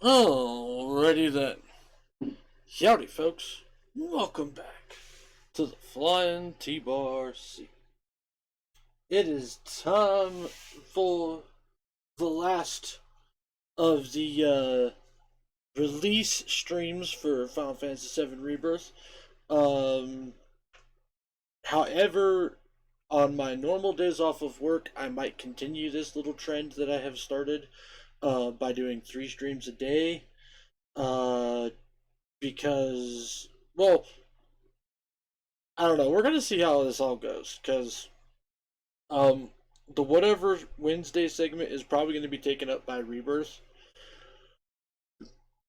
Alrighty then. Howdy, folks. Welcome back to the Flying T-Bar C. It is time for the last of the release streams for Final Fantasy VII Rebirth. Um, However, on my normal days off of work, I might continue this little trend that I have started by doing 3 streams a day. Uh, because, well, I don't know. We're gonna see how this all goes, because um, the whatever Wednesday segment is probably going to be taken up by Rebirth.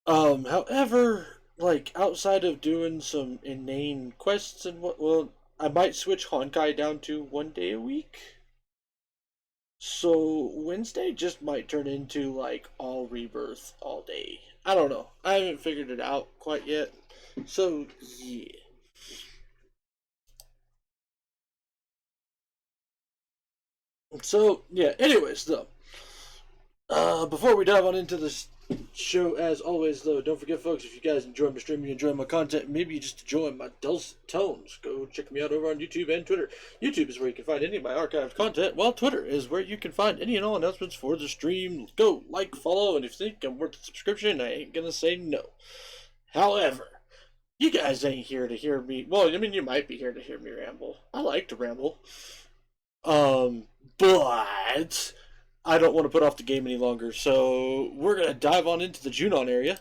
However, like outside of doing some inane quests and what, well, I might switch Honkai down to 1 day a week. So Wednesday just might turn into like all Rebirth all day. I don't know. I haven't figured it out quite yet. So yeah. So yeah. Anyways, though, before we dive on into this show, as always, though, don't forget, folks, if you guys enjoy my stream, you enjoy my content, maybe you just enjoy my dulcet tones, go check me out over on YouTube and Twitter. YouTube is where you can find any of my archived content, while Twitter is where you can find any and all announcements for the stream. Go, like, follow, and if you think I'm worth the subscription, I ain't gonna say no. However, you guys ain't here to hear me. Well, I mean, you might be here to hear me ramble. I like to ramble. But I don't want to put off the game any longer, so we're gonna dive on into the Junon area,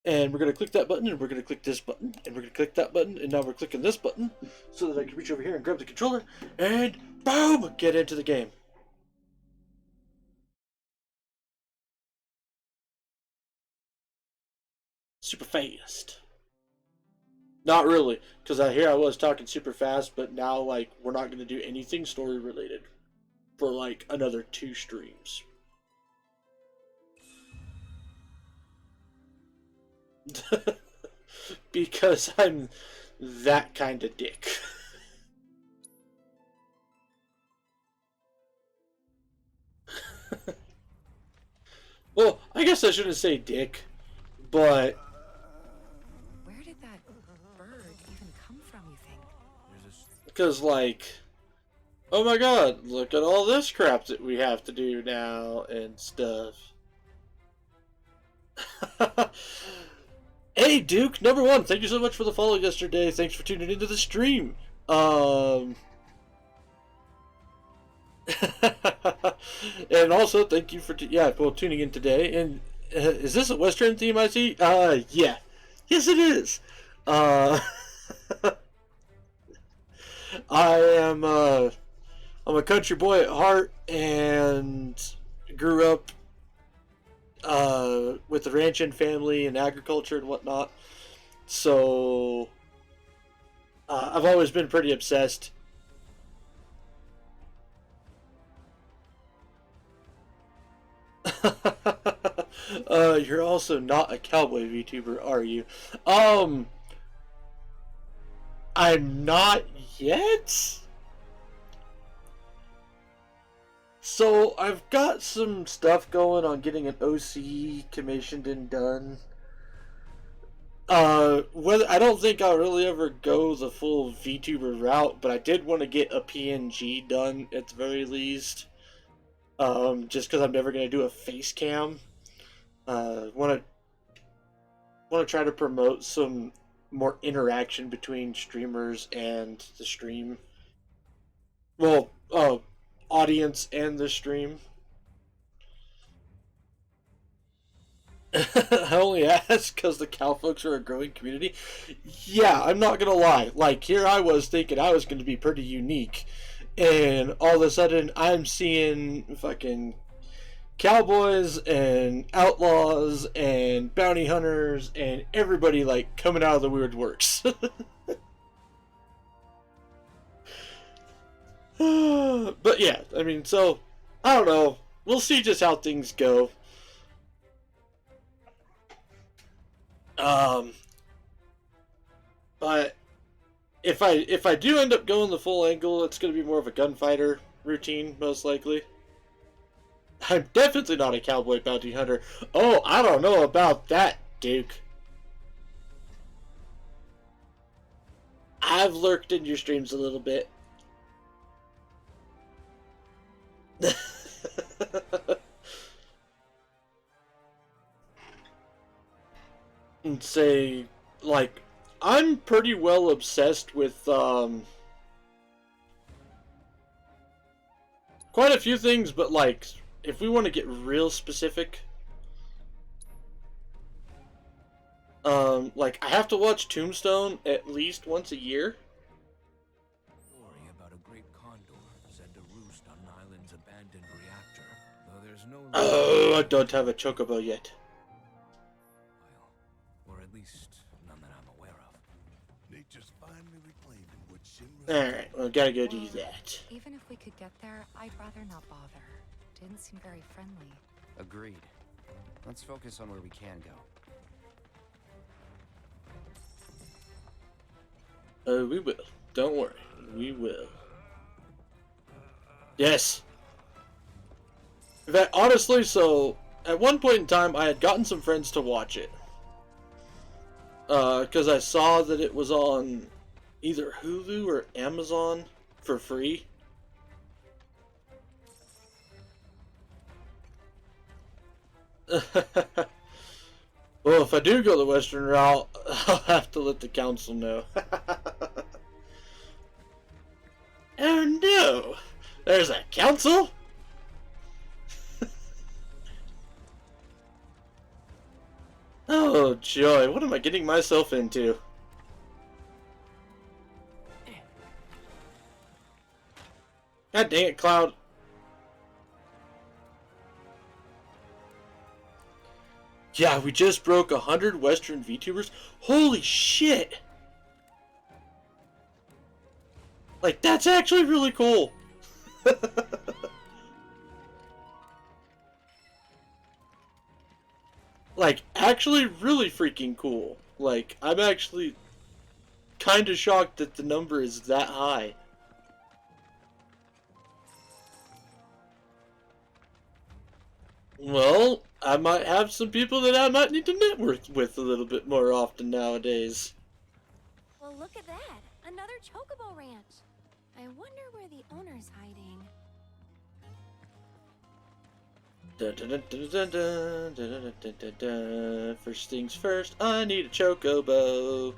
and we're gonna click that button, and we're gonna click this button, and we're gonna click that button, and now we're clicking this button so that I can reach over here and grab the controller, and boom, get into the game. Super fast. Not really, because I was talking super fast, but now like we're not gonna do anything story related for like another 2 streams. Because I'm that kind of dick. Well, I guess I shouldn't say dick, but Where did that bird even come from, you think? because like, oh my god, look at all this crap that we have to do now and stuff. Hey Duke, #1, thank you so much for the follow yesterday. Thanks for tuning into the stream. And also thank you for tuning in today. And is this a Western theme I see? Yeah, yes it is. Uh, I am I'm a country boy at heart and grew up with the ranching family and agriculture and whatnot. So I've always been pretty obsessed. You're also not a cowboy VTuber, are you? Um, I'm not yet. So I've got some stuff going on getting an OC commissioned and done. Whether I don't think I'll really ever go the full VTuber route, but I did want to get a PNG done at the very least. Just because I'm never gonna do a face cam. Want to try to promote some more interaction between streamers and the stream. Well, audience and the stream. I only ask because the cow folks are a growing community. Yeah, I'm not gonna lie. Like, here I was thinking I was gonna be pretty unique, and all of a sudden I'm seeing fucking cowboys and outlaws and bounty hunters and everybody like coming out of the weird works. But yeah, I mean, so I don't know. We'll see just how things go. Um, but if I do end up going the full angle, it's going to be more of a gunfighter routine, most likely. I'm definitely not a cowboy bounty hunter. Oh, I don't know about that, Duke. I've lurked in your streams a little bit. And say, like, I'm pretty well obsessed with, quite a few things, but, like, if we want to get real specific, like, I have to watch Tombstone at least once a year. Story about a great condor said to roost on an island's abandoned reactor, though there's no... Oh, I don't have a Chocobo yet. Well, or at least none that I'm aware of. Nature's finally reclaiming what Shinra's... Alright, well, gotta go do that. Even if we could get there, I'd rather not bother. Didn't seem very friendly. Agreed. Let's focus on where we can go. We will. Don't worry. We will. Yes! In fact, honestly, so, at one point in time, I had gotten some friends to watch it. Because I saw that it was on either Hulu or Amazon for free. Well, if I do go the Western route, I'll have to let the council know. Oh no! There's a council? Oh joy, what am I getting myself into? God dang it, Cloud. Yeah, we just broke 100 Western VTubers. Holy shit! Like, that's actually really cool. Like, actually really freaking cool. Like, I'm actually kind of shocked that the number is that high. Well, I might have some people that I might need to network with a little bit more often nowadays. Well, look at that. Another Chocobo ranch. I wonder where the owner's hiding. First things first, I need a Chocobo.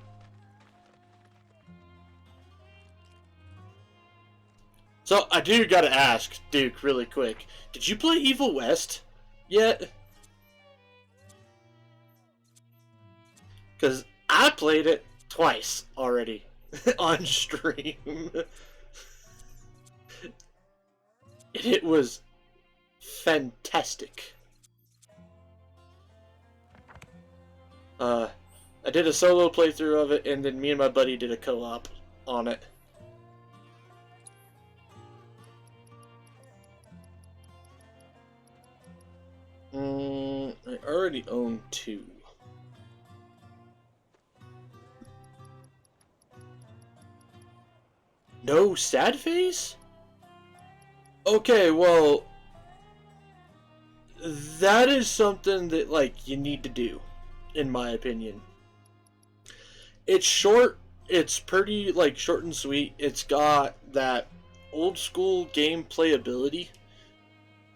So, I do gotta ask, Duke, really quick. Did you play Evil West yet? Because I played it twice already on stream. And it was fantastic. I did a solo playthrough of it, and then me and my buddy did a co-op on it. I already own 2. No sad face? Okay, well, that is something that, like, you need to do, in my opinion. It's short, it's pretty, like, short and sweet. It's got that old school game playability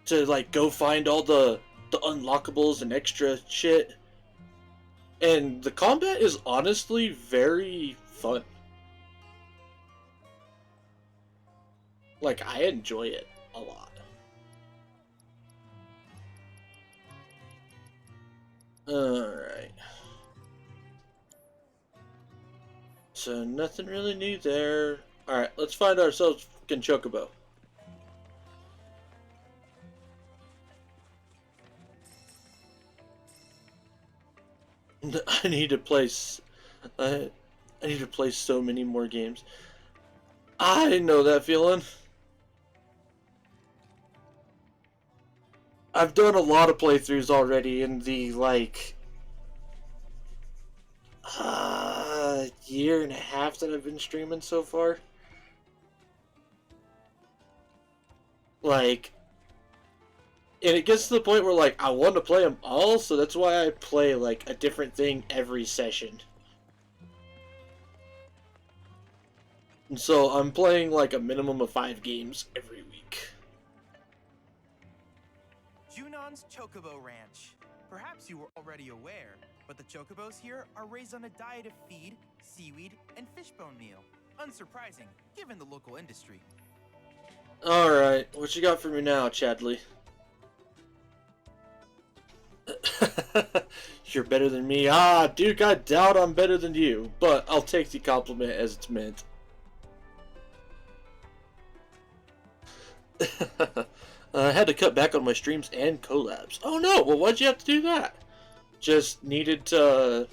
to, like, go find all the unlockables and extra shit. And the combat is honestly very fun. Like, I enjoy it a lot. Alright. So, nothing really new there. Alright, let's find ourselves fucking Chocobo. I need to play... I need to play so many more games. I know that feeling. I've done a lot of playthroughs already in the, like, year and a half that I've been streaming so far. Like, And it gets to the point where, like, I want to play them all, so that's why I play, like, a different thing every session. And so I'm playing, like, a minimum of 5 games every week. Junon's Chocobo Ranch. Perhaps you were already aware, but the Chocobos here are raised on a diet of feed, seaweed, and fishbone meal. Unsurprising, given the local industry. Alright, what you got for me now, Chadley? You're better than me. Ah, Duke, I doubt I'm better than you, but I'll take the compliment as it's meant. I had to cut back on my streams and collabs. Oh no, well why'd you have to do that? Just needed to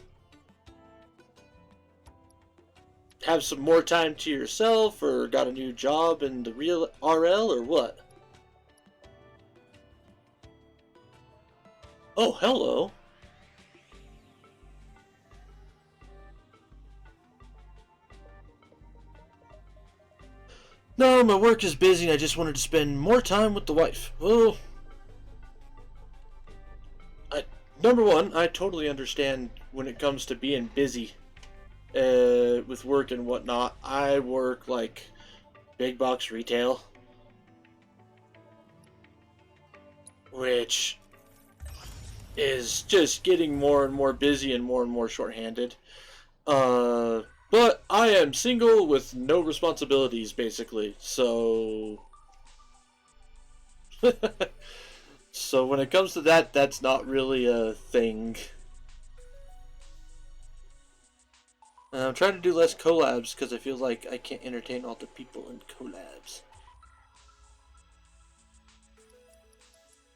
have some more time to yourself, or got a new job in the real RL, or what? Oh, hello. No, my work is busy and I just wanted to spend more time with the wife. Well, number one, I totally understand when it comes to being busy with work and whatnot. I work like big box retail, which is just getting more and more busy and more shorthanded. But I am single with no responsibilities, basically, so... So when it comes to that, that's not really a thing. I'm trying to do less collabs, because I feel like I can't entertain all the people in collabs.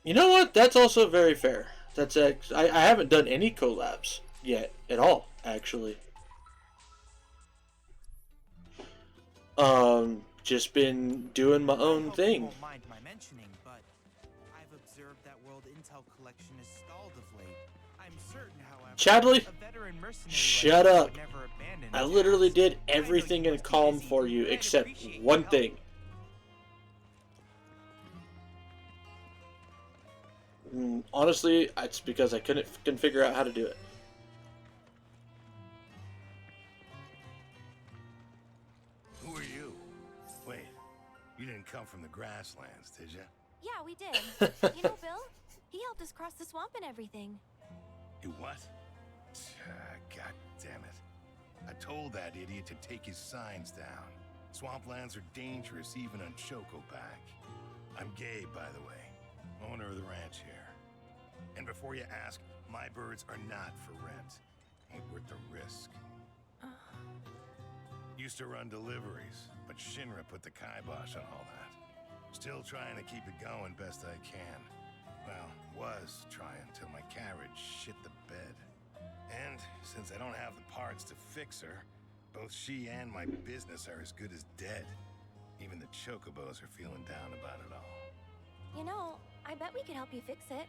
You know what? That's also very fair. That's I haven't done any collabs yet, at all, actually. Just been doing my own thing. Won't mind my mentioning, but I've observed that World Intel collection is stalled of late. I'm certain, however, Chadley, a veteran mercenary shut like you up. would never abandon I a literally task. did I know everything you in must be calm busy, for you, and I'd except appreciate one your thing. Honestly, it's because I couldn't figure out how to do it. Who are you? Wait, you didn't come from the grasslands, did you? Yeah, we did. You know Bill? He helped us cross the swamp and everything. You what? God damn it. I told that idiot to take his signs down. Swamplands are dangerous even on Chocoback. I'm Gabe, by the way, owner of the ranch here. And before you ask, my birds are not for rent. Ain't worth the risk. Used to run deliveries, but Shinra put the kibosh on all that. Still trying to keep it going best I can. Well, was trying till my carriage shit the bed. And since I don't have the parts to fix her, both she and my business are as good as dead. Even the Chocobos are feeling down about it all. You know, I bet we could help you fix it.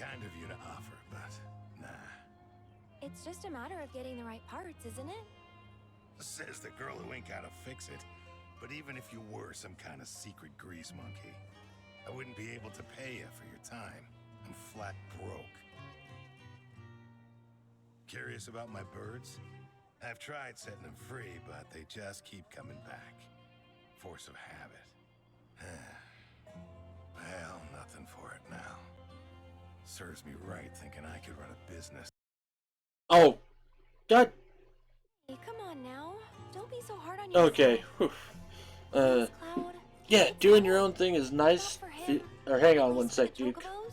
Kind of you to offer, but nah. It's just a matter of getting the right parts, isn't it? Says the girl who ain't gotta fix it. But even if you were some kind of secret grease monkey, I wouldn't be able to pay you for your time. I'm flat broke. Curious about my birds? I've tried setting them free, but they just keep coming back. Force of habit. Well, nothing for it now. Serves me right thinking I could run a business. Oh, God. Hey, come on now. Don't be so hard on yourself. Okay. Whew. Cloud. Yeah, It's doing all your own thing is nice. for him. Or hang on Close one to sec, the Duke. Chocobos?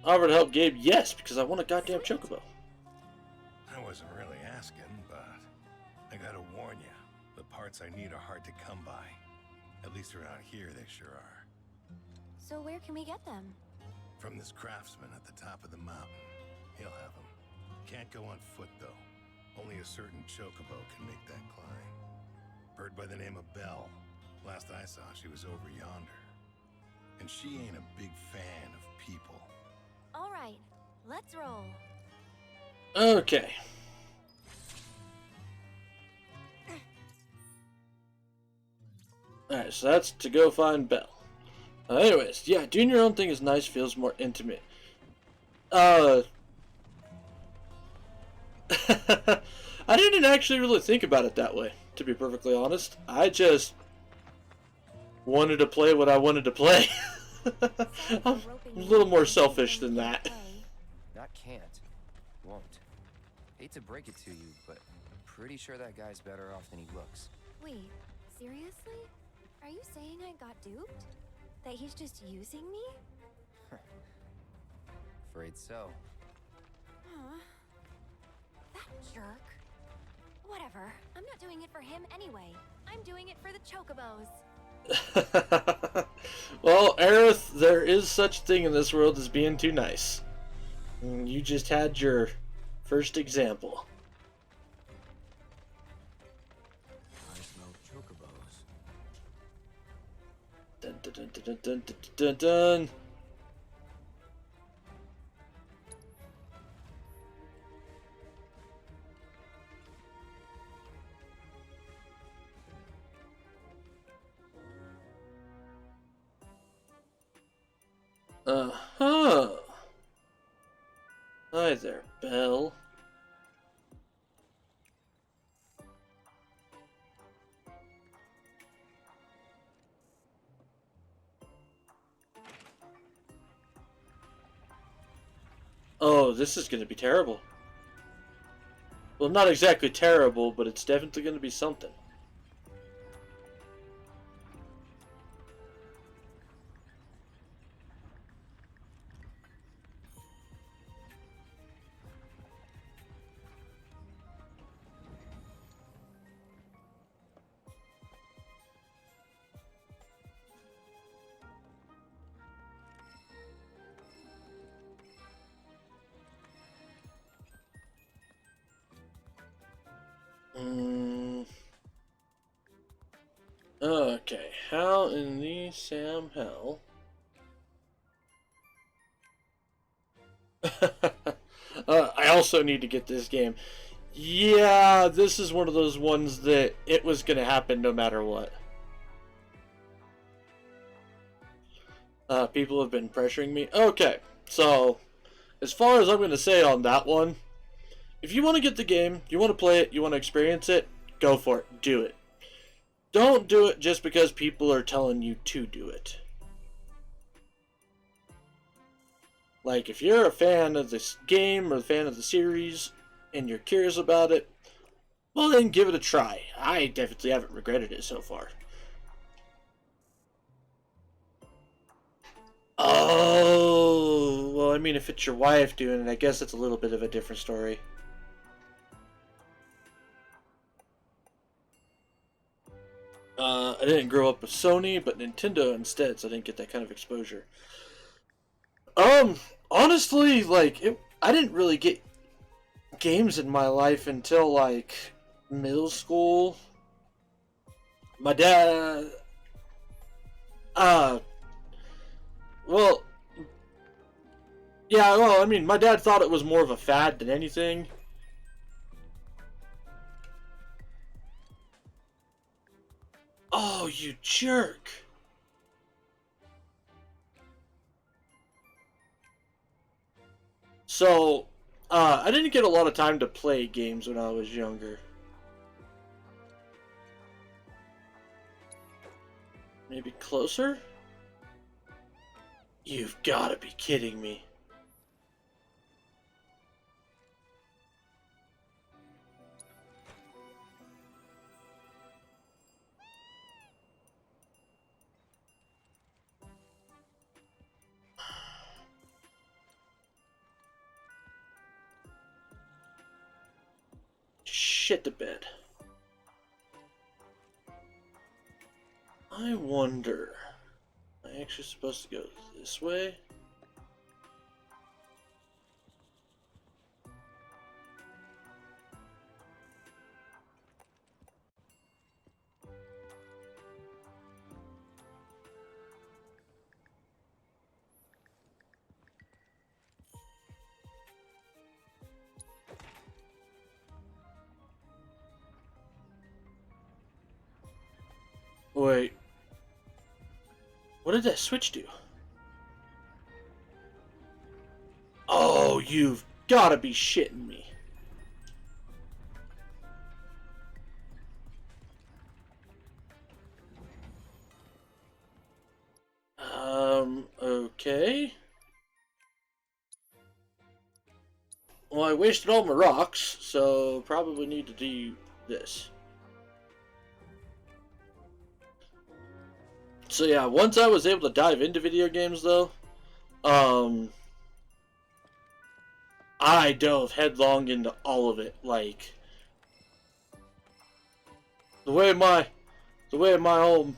Offer to help Gabe? Yes, because I want a goddamn Sweet. Chocobo. I wasn't really asking, but I gotta warn you, the parts I need are hard to come by. At least around here, they sure are. So where can we get them? From this craftsman at the top of the mountain. He'll have them. Can't go on foot, though. Only a certain Chocobo can make that climb. Bird by the name of Belle. Last I saw, she was over yonder. And she ain't a big fan of people. All right, let's roll. Okay. Alright, so that's to go find Belle. Anyways, yeah, doing your own thing is nice, feels more intimate. I didn't actually really think about it that way, to be perfectly honest. I just wanted to play what I wanted to play. I'm a little more selfish than that. Not can't. Won't. Hate to break it to you, but pretty sure that guy's better off than he looks. Wait, seriously? Are you saying I got duped? That he's just using me? Afraid so. Huh. That jerk. Whatever. I'm not doing it for him anyway. I'm doing it for the Chocobos. Well, Aerith, there is such a thing in this world as being too nice. And you just had your first example. I smell chocobos. Dun dun dun dun dun dun dun dun. Uh-huh. Hi there, Belle. Oh, this is gonna be terrible. Well, not exactly terrible, but it's definitely gonna be something. Okay, how in the Sam hell? I also need to get this game. Yeah, this is one of those ones that it was gonna happen no matter what. People have been pressuring me. Okay, so as far as I'm gonna say on that one, if you want to get the game, you want to play it, you want to experience it, go for it. Do it. Don't do it just because people are telling you to do it. Like, if you're a fan of this game or a fan of the series and you're curious about it, well then give it a try. I definitely haven't regretted it so far. Oh, well, I mean, if it's your wife doing it, I guess it's a little bit of a different story. I didn't grow up with Sony, but Nintendo instead, so I didn't get that kind of exposure. Honestly, like, I didn't really get games in my life until, like, middle school. My dad, well, yeah, well, I mean, my dad thought it was more of a fad than anything. Oh, you jerk. So, I didn't get a lot of time to play games when I was younger. Maybe closer? You've got to be kidding me. Shit the bed. I wonder. Am I actually supposed to go this way? Wait, What did that switch do? Oh, you've gotta be shitting me. Okay. Well, I wasted all my rocks, so probably need to do this. So yeah, once I was able to dive into video games though, I dove headlong into all of it. Like the way my home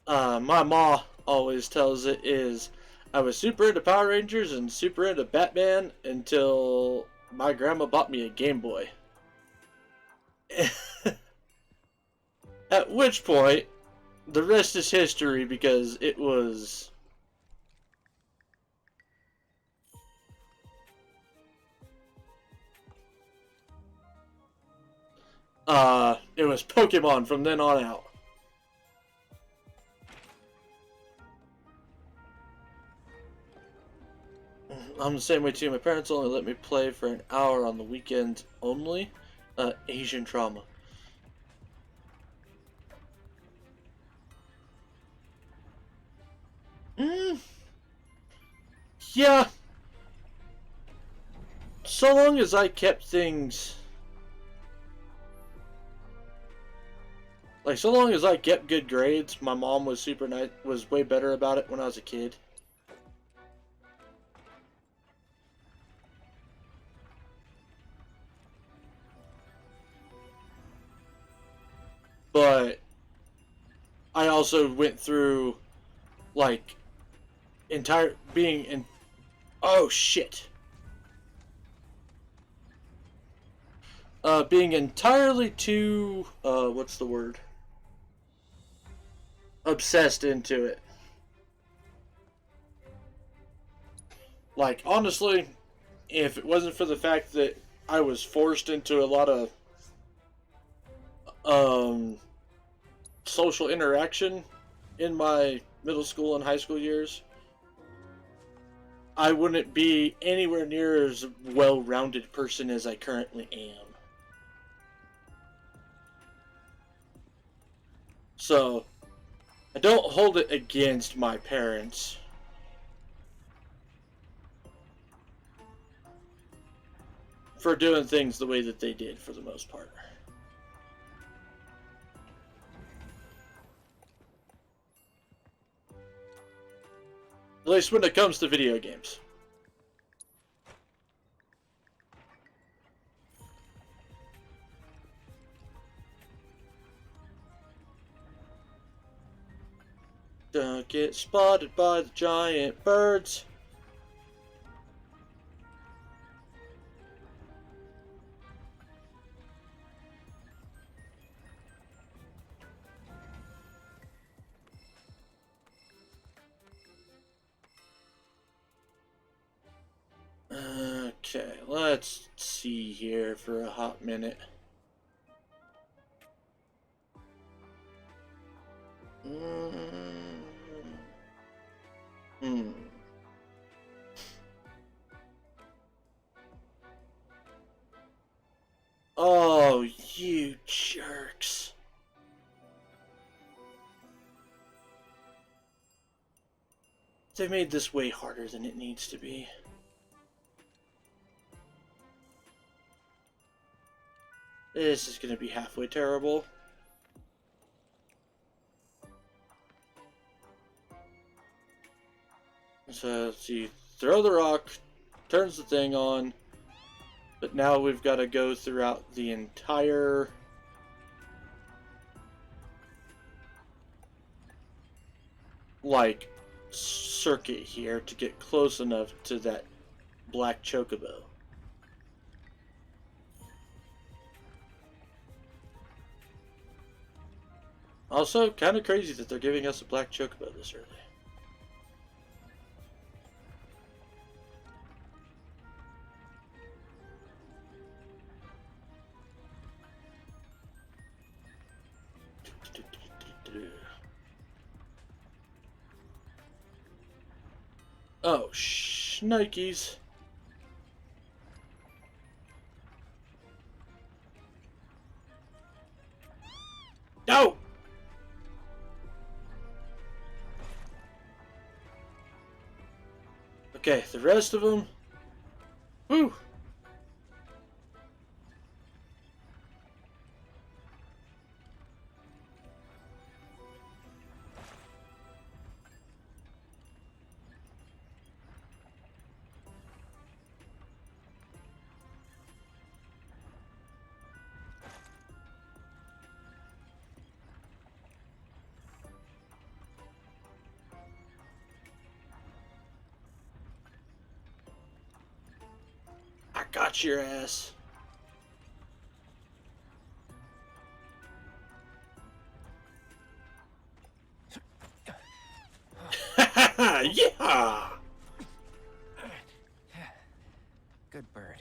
my ma always tells it is, I was super into Power Rangers and super into Batman until my grandma bought me a Game Boy. At which point, the rest is history because it was... it was Pokemon from then on out. I'm the same way too. My parents only let me play for an hour on the weekends only. Asian trauma. Yeah. So long as I kept things... Like, so long as I kept good grades, my mom was super nice, was way better about it when I was a kid. But I also went through, like, oh shit. Being entirely too, what's the word? Obsessed into it. Like, honestly, if it wasn't for the fact that I was forced into a lot of social interaction in my middle school and high school years, I wouldn't be anywhere near as well-rounded person as I currently am. So, I don't hold it against my parents. For doing things the way that they did, for the most part. At least when it comes to video games. Don't get spotted by the giant birds. Okay, let's see here for a hot minute. Oh, you jerks. They made this way harder than it needs to be. This is gonna be halfway terrible. So, let's see. Throw the rock, turns the thing on, but now we've got to go throughout the entire... like, circuit here to get close enough to that black Chocobo. Also, kind of crazy that they're giving us a black Chocobo this early. Oh, shnikes. No! Okay, the rest of them. Woo! I got your ass. Yeah! Good bird.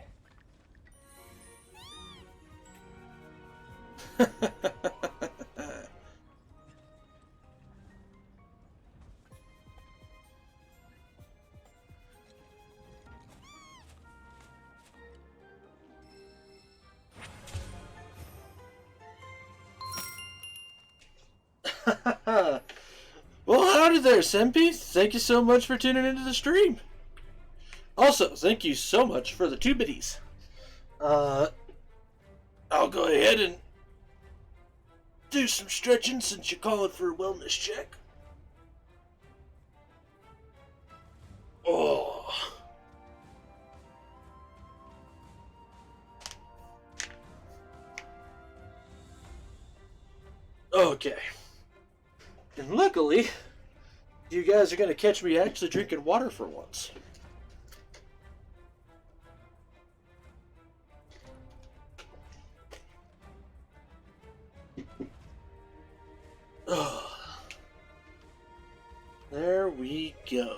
Well, howdy there, Senpi. Thank you so much for tuning into the stream. Also, thank you so much for the 2 biddies. I'll go ahead and do some stretching since you're calling for a wellness check. Oh. Okay. And luckily, you guys are going to catch me actually drinking water for once. Oh. There we go.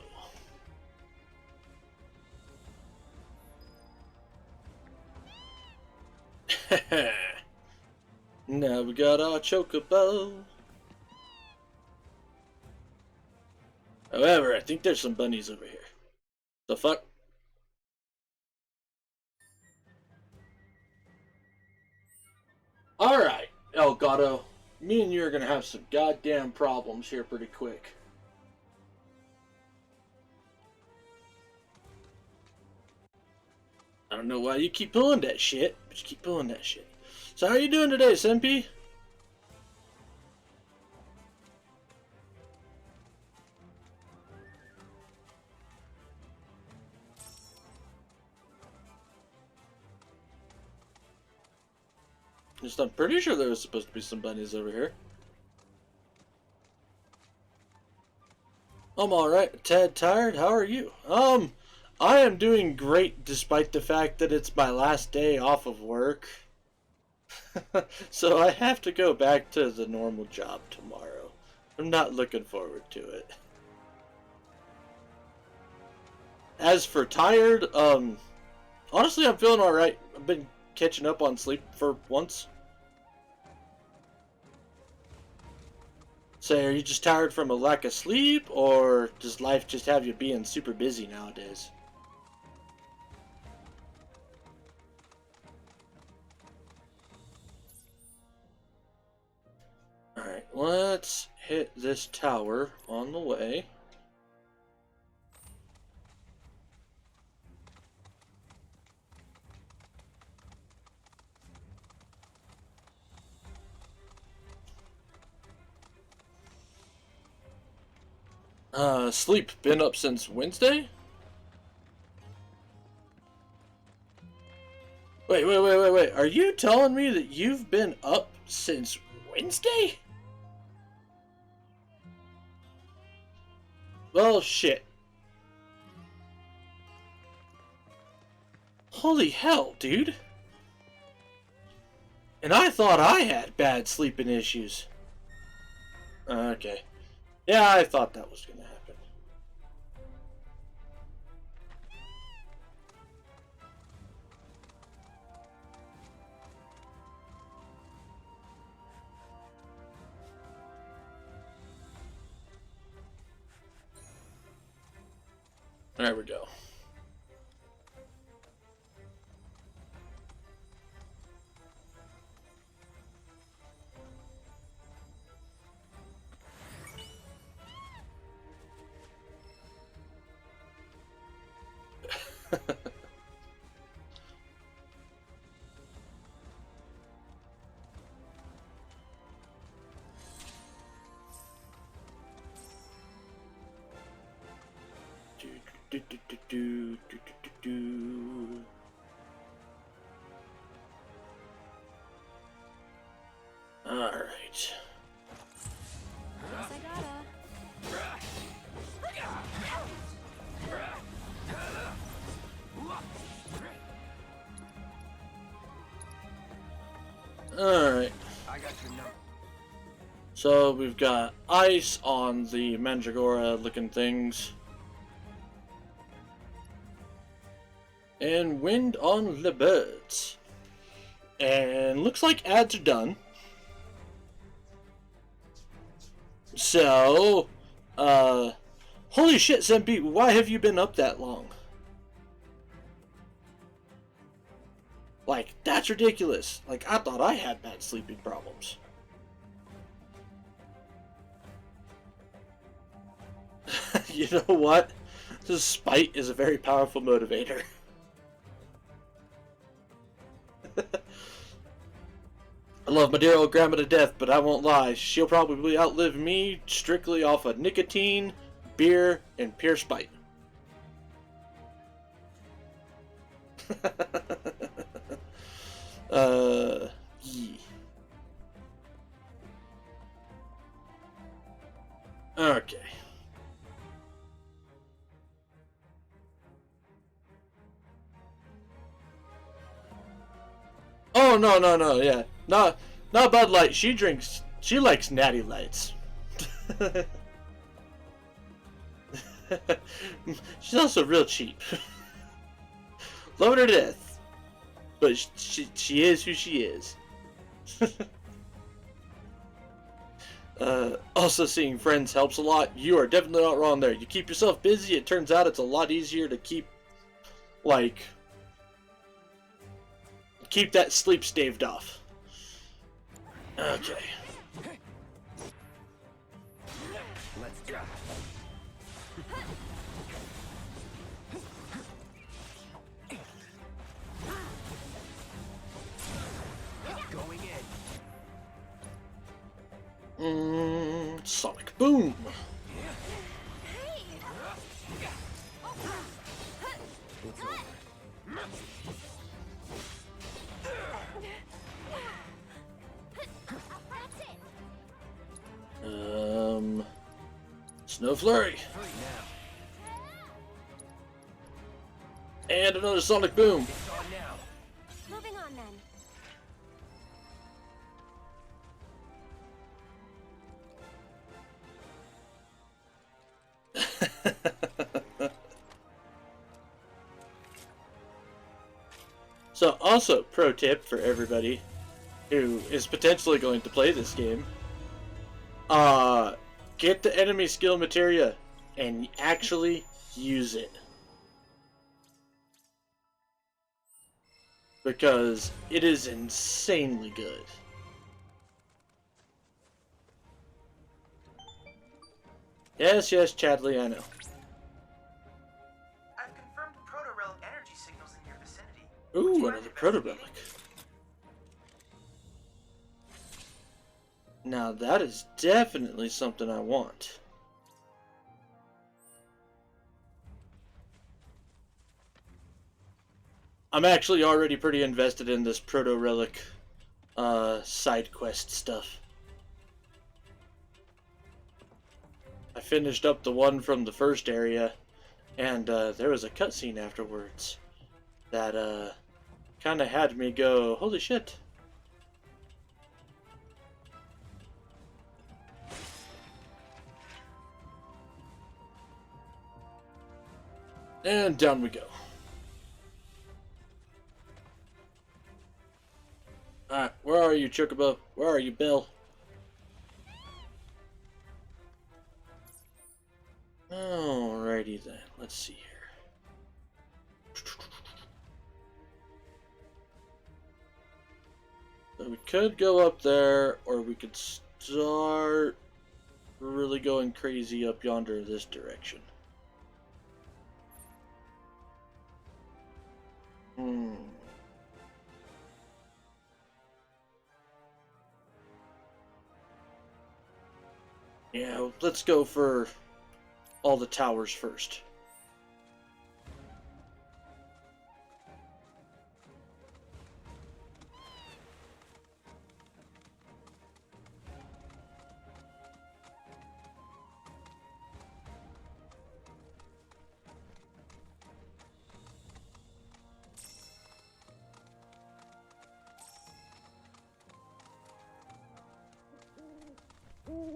Now we got our Chocobo. However, I think there's some bunnies over here. The fuck? Alright, Elgato. Me and you are gonna have some goddamn problems here pretty quick. I don't know why you keep pulling that shit, but you keep pulling that shit. So how are you doing today, Senpi? Just I'm pretty sure there was supposed to be some bunnies over here. I'm alright, a tad tired. How are you? I am doing great despite the fact that it's my last day off of work. So I have to go back to the normal job tomorrow. I'm not looking forward to it. As for tired, honestly I'm feeling alright. I've been catching up on sleep for once. So are you just tired from a lack of sleep, or does life just have you being super busy nowadays? Alright, let's hit this tower on the way. Sleep been up since Wednesday? Wait. Are you telling me that you've been up since Wednesday? Well, shit. Holy hell, dude. And I thought I had bad sleeping issues. Okay. Yeah, I thought that was gonna happen. There we go. All right. Guess I gotta. All right. I got your number. So we've got ice on the Mandragora looking things. And wind on the birds. And looks like ads are done. So, holy shit, Zempi, why have you been up that long? Like, that's ridiculous. Like, I thought I had bad sleeping problems. You know what? This spite is a very powerful motivator. I love my dear old grandma to death, but I won't lie. She'll probably outlive me strictly off of nicotine, beer, and pure spite. Yeah. Okay. Oh, no, yeah. Not Bud Light. She likes Natty Lights. She's also real cheap. Love her to death. But she is who she is. Also seeing friends helps a lot. You are definitely not wrong there. You keep yourself busy, it turns out it's a lot easier to keep that sleep staved off. Okay. Let's go. Going in. Sonic Boom. It's over. Snow Flurry. Free now. And another Sonic Boom. It's on now. Moving on then. So, also, pro tip for everybody who is potentially going to play this game. Get the enemy skill materia and actually use it. Because it is insanely good. Yes, Chadley, I know. I've confirmed proto-relic energy signals in your vicinity. Ooh, another proto-relic. Now that is definitely something I want. I'm actually already pretty invested in this proto-relic side quest stuff. I finished up the one from the first area, and there was a cutscene afterwards that kind of had me go, holy shit. And down we go. Alright, where are you, Chocobo? Where are you, Bill? Alrighty then, let's see here. could go up there, or we could start really going crazy up yonder this direction. Yeah, let's go for all the towers first.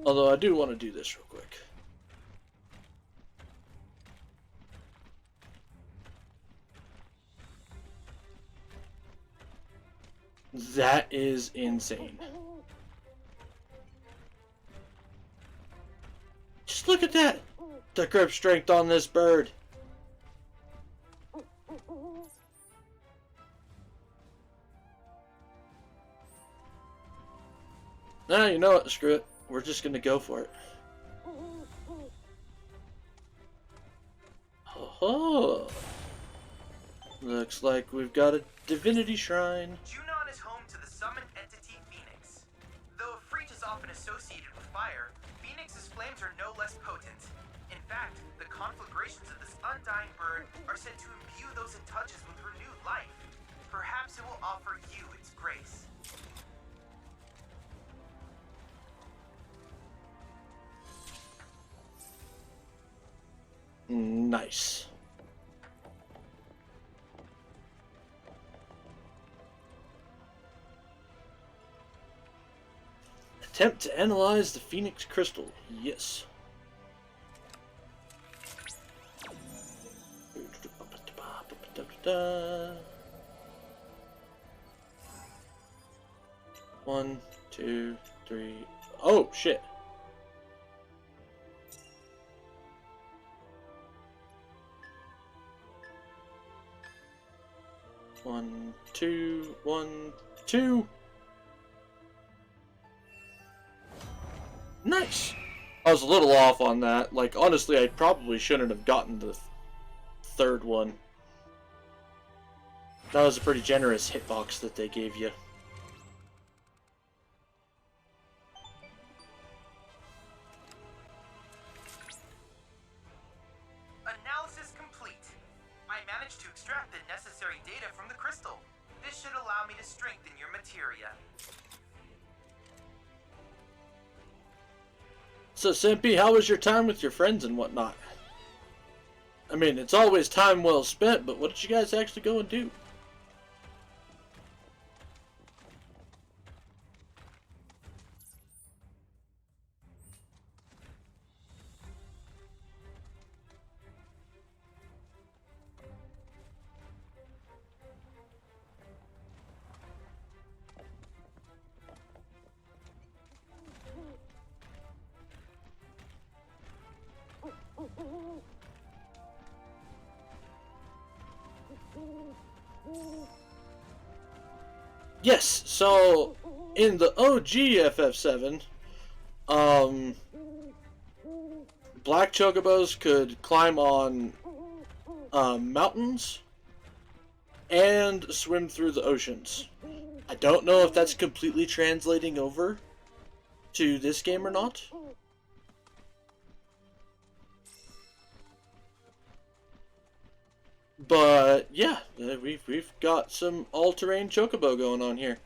Although I do want to do this real quick. That is insane. Just look at that! The grip strength on this bird. Nah, you know what? Screw it. We're just gonna go for it. Oh, looks like we've got a divinity shrine. Junon is home to the summoned entity Phoenix. Though Freet is often associated with fire, Phoenix's flames are no less potent. In fact, the conflagrations of this undying bird are said to imbue those it touches with renewed life. Perhaps it will offer you its grace. Nice. Attempt to analyze the Phoenix crystal. Yes. One, two, three. Oh, shit. One, two, 1, 2. Nice! I was a little off on that. Like, honestly, I probably shouldn't have gotten the third one. That was a pretty generous hitbox that they gave you. Analysis complete. I managed to extract the necessary data from the crystal. This should allow me to strengthen your materia. So, Simpy, how was your time with your friends and whatnot? I mean, it's always time well spent, but what did you guys actually go and do? Yes, so in the OG FF7, black chocobos could climb on mountains and swim through the oceans. I don't know if that's completely translating over to this game or not. But yeah, we've got some all-terrain chocobo going on here.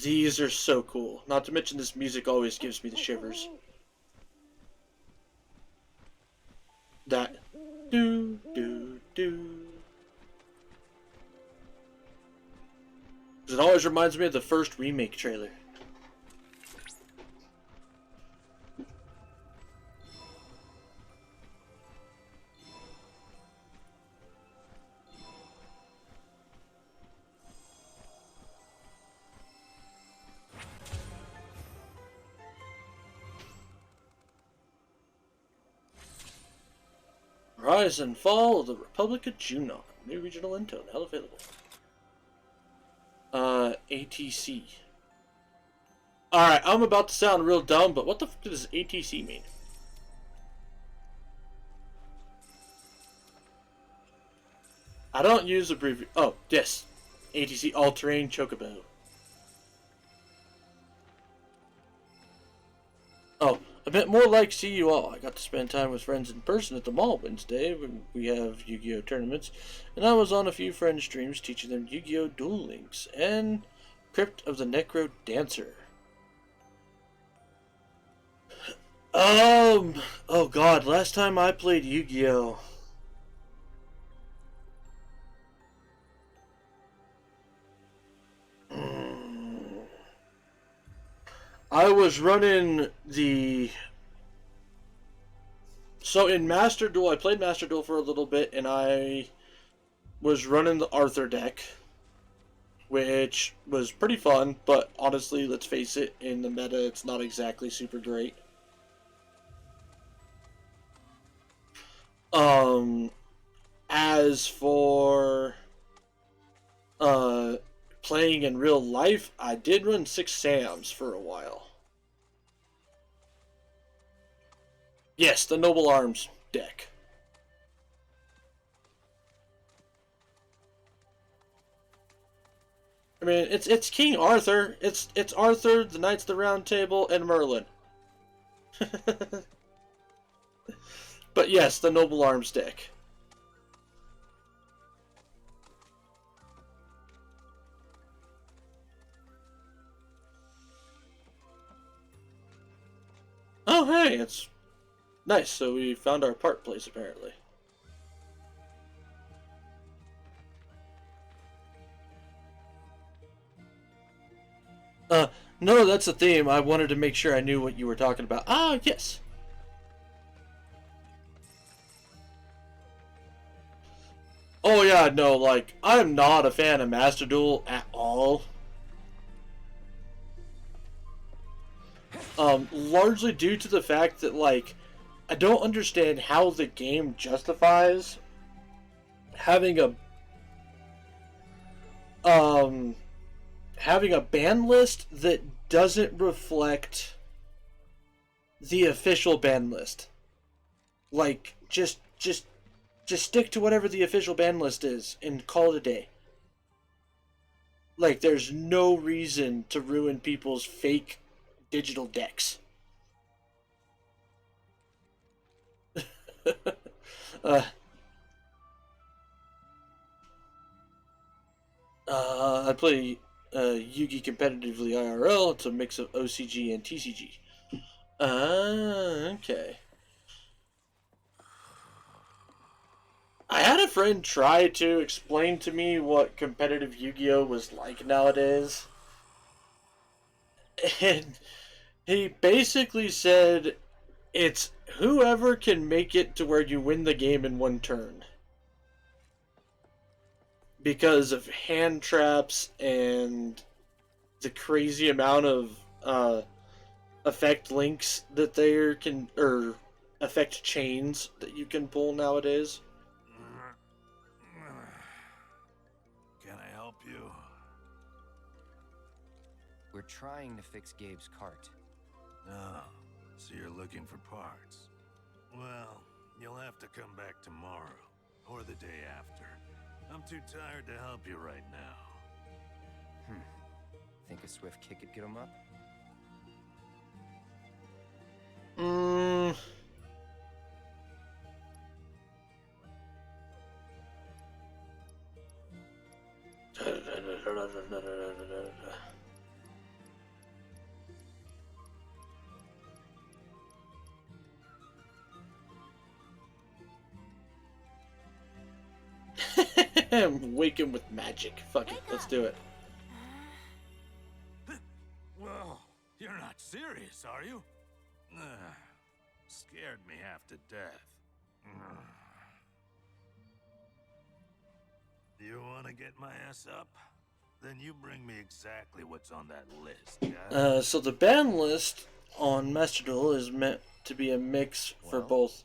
These are so cool. Not to mention this music always gives me the shivers. That do do do. It always reminds me of the first remake trailer. Rise and Fall of the Republic of Junon. New regional intel now available. ATC. Alright, I'm about to sound real dumb, but what the fuck does ATC mean? I don't use abbreviation. Oh, yes. ATC All-Terrain Chocobo. Oh, a bit more like see you all. I got to spend time with friends in person at the mall Wednesday when we have Yu-Gi-Oh! Tournaments, and I was on a few friends' streams teaching them Yu-Gi-Oh! Duel Links and Crypt of the Necro Dancer. Oh god, last time I played Yu-Gi-Oh! I was running the... So in Master Duel, I played Master Duel for a little bit, and I was running the Arthur deck, which was pretty fun, but honestly, let's face it, in the meta, it's not exactly super great. As for playing in real life, I did run 6 Sams for a while. Yes, the Noble Arms deck. I mean, it's King Arthur. It's Arthur, the Knights of the Round Table, and Merlin. But yes, the Noble Arms deck. Oh, hey, it's nice. So we found our part place, apparently. No, that's the theme. I wanted to make sure I knew what you were talking about. Ah, yes. Oh yeah, no, like, I'm not a fan of Master Duel at all. Largely due to the fact that, like, I don't understand how the game justifies having a ban list that doesn't reflect the official ban list. Like, just stick to whatever the official ban list is and call it a day. Like, there's no reason to ruin people's fake digital decks. I play Yugi competitively IRL. It's a mix of OCG and TCG. Okay. I had a friend try to explain to me what competitive Yu-Gi-Oh! Was like nowadays. And he basically said it's whoever can make it to where you win the game in one turn. Because of hand traps and the crazy amount of effect links that there can, or effect chains that you can pull nowadays. Can I help you? We're trying to fix Gabe's cart. Oh, so you're looking for parts. Well, you'll have to come back tomorrow, or the day after. I'm too tired to help you right now. Think a swift kick could get him up? Waken with magic. Fuck it, let's do it. Well, you're not serious, are you? Scared me half to death. You want to get my ass up? Then you bring me exactly what's on that list, guys. So the ban list on Master Duel is meant to be a mix for both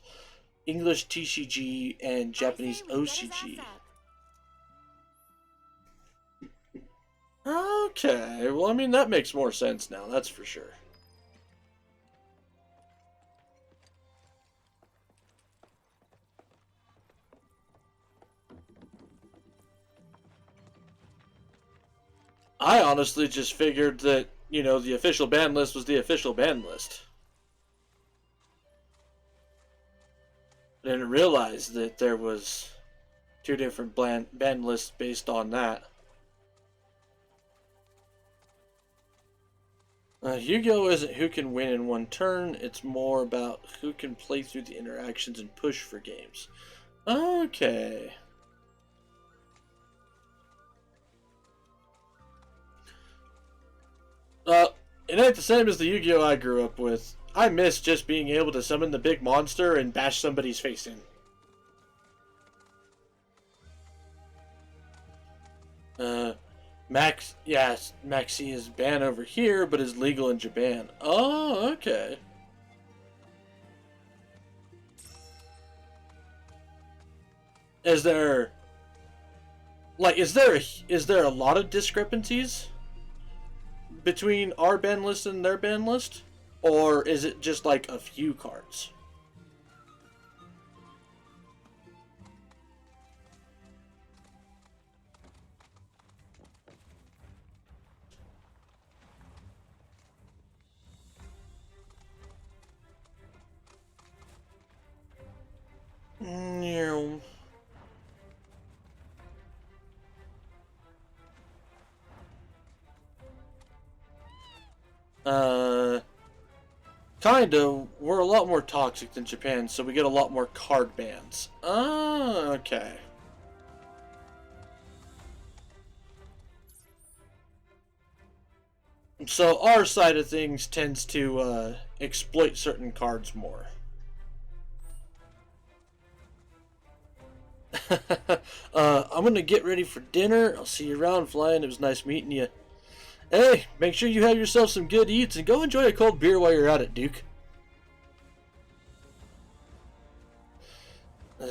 English TCG and Japanese OCG. Okay, well, I mean, that makes more sense now, that's for sure. I honestly just figured that, you know, the official ban list was the official ban list. I didn't realize that there was two different ban lists based on that. Yu-Gi-Oh! Isn't who can win in one turn, it's more about who can play through the interactions and push for games. Okay. It ain't the same as the Yu-Gi-Oh! I grew up with. I miss just being able to summon the big monster and bash somebody's face in. Maxi is banned over here, but is legal in Japan. Oh, okay. Is there a lot of discrepancies between our ban list and their ban list, or is it just like a few cards? No. Kinda. We're a lot more toxic than Japan, so we get a lot more card bans. Okay. So our side of things tends to exploit certain cards more. I'm gonna get ready for dinner. I'll see you around, Flying. It was nice meeting you. Hey, make sure you have yourself some good eats and go enjoy a cold beer while you're at it, Duke.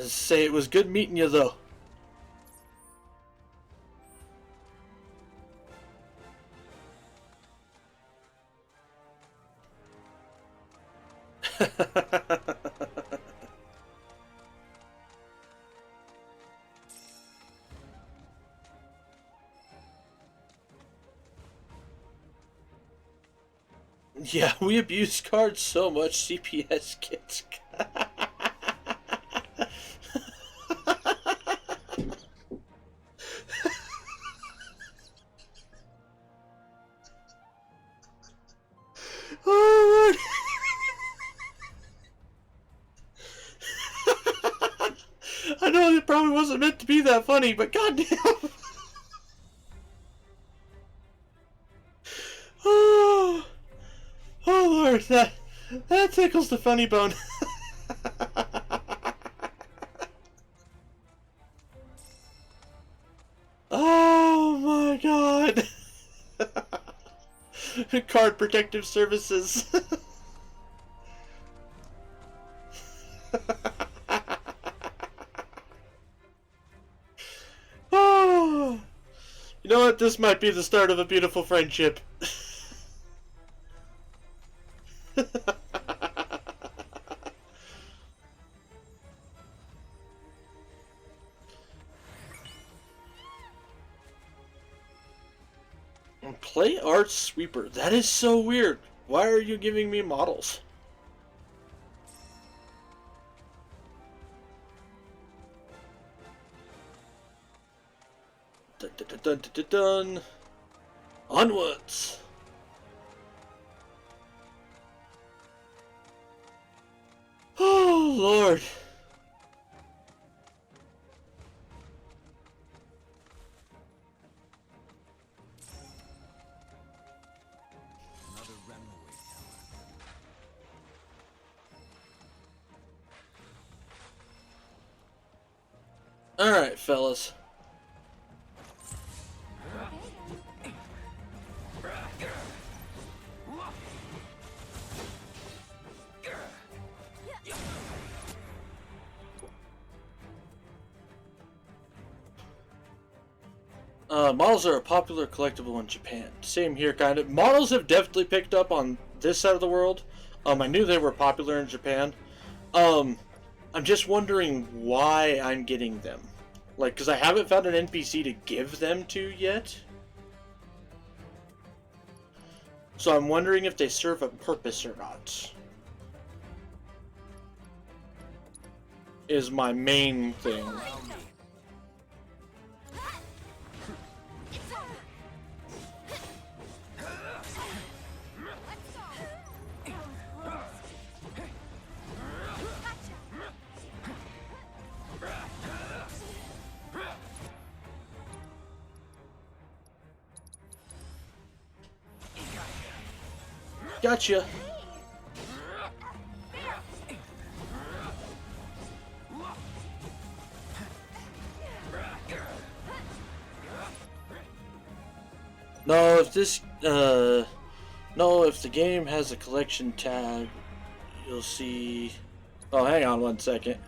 Say it was good meeting you, though. Yeah, we abuse cards so much, CPS gets... Oh, Lord. I know it probably wasn't meant to be that funny, but goddamn. Oh, oh Lord, that tickles the funny bone. Oh my God. Card Protective Services. Oh, you know what? This might be the start of a beautiful friendship. Play Art Sweeper. That is so weird. Why are you giving me models? Dun, dun, dun, dun, dun, dun. Onwards. Oh Lord. Another runaway tower. Alright, fellas. Models are a popular collectible in Japan. Same here, kind of. Models have definitely picked up on this side of the world. I knew they were popular in Japan. I'm just wondering why I'm getting them. Like, because I haven't found an NPC to give them to yet. So I'm wondering if they serve a purpose or not. Is my main thing. Gotcha. No, if this, no, if the game has a collection tab, you'll see. Oh, hang on one second.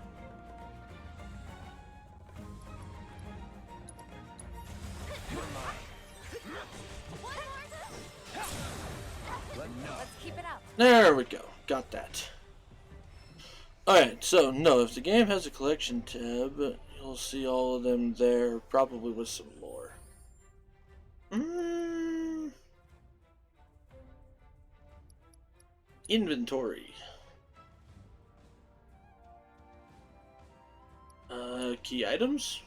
Let's keep it up. There we go. Got that. Alright, so no, if the game has a collection tab, you'll see all of them there, probably with some more. Inventory. Key items?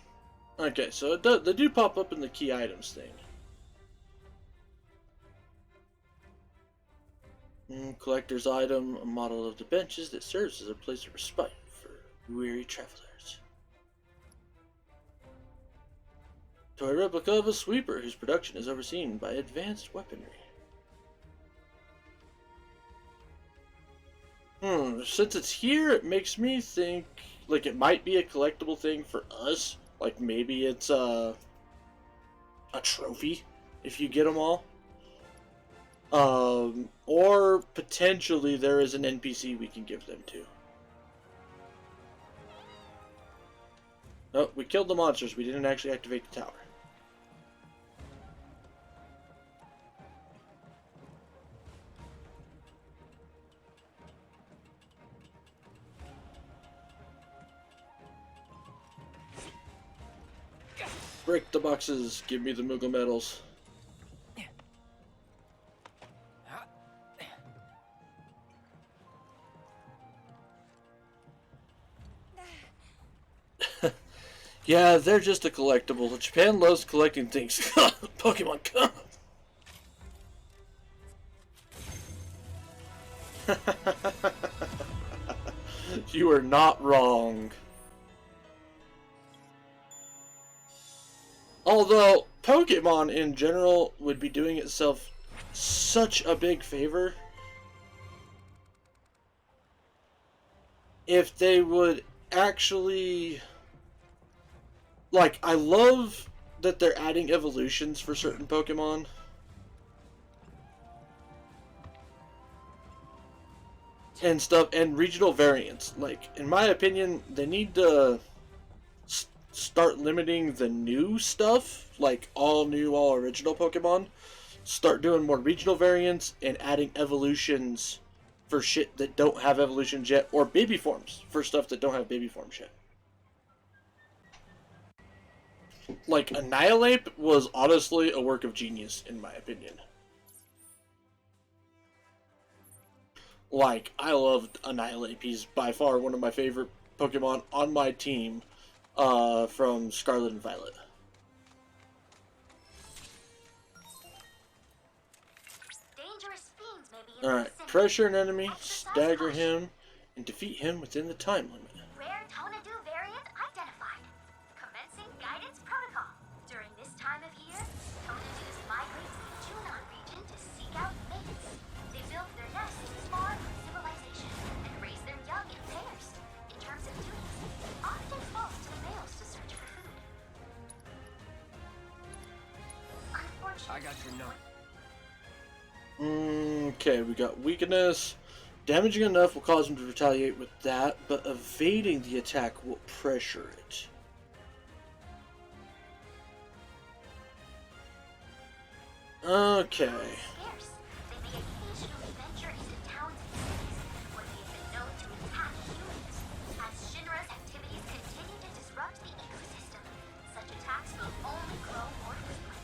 Okay, so they do pop up in the key items thing. Collector's item, a model of the benches that serves as a place of respite for weary travelers. Toy replica of a sweeper whose production is overseen by advanced weaponry. Since it's here, it makes me think like it might be a collectible thing for us. Like maybe it's a trophy if you get them all. Or potentially there is an NPC we can give them to. Oh, we killed the monsters. We didn't actually activate the tower. Break the boxes. Give me the Moogle medals. Yeah, they're just a collectible. Japan loves collecting things. Pokemon, come! You are not wrong. Although, Pokemon in general would be doing itself such a big favor if they would actually... Like, I love that they're adding evolutions for certain Pokemon. And stuff, and regional variants. Like, in my opinion, they need to start limiting the new stuff, like all new, all original Pokemon. Start doing more regional variants and adding evolutions for shit that don't have evolutions yet, or baby forms for stuff that don't have baby forms yet. Like, Annihilate was honestly a work of genius, in my opinion. Like, I loved Annihilate. He's by far one of my favorite Pokemon on my team from Scarlet and Violet. Alright, pressure an enemy, stagger him, and defeat him within the time limit. Rare Tonadu variant identified. Commencing guidance protocol. During this time of year, Tonadus migrate to the Junon region to seek out mates. They build their nests far from civilization and raise their young in pairs. In terms of duties, it often falls to the males to search for food. Unfortunately, I got your note. Okay, we got weakness. Damaging enough will cause him to retaliate with that, but evading the attack will pressure it. Okay. Scarce. They may occasionally venture into towns and cities where they have been known to attack humans. As Shinra's activities continue to disrupt the ecosystem, such attacks will only grow more frequent.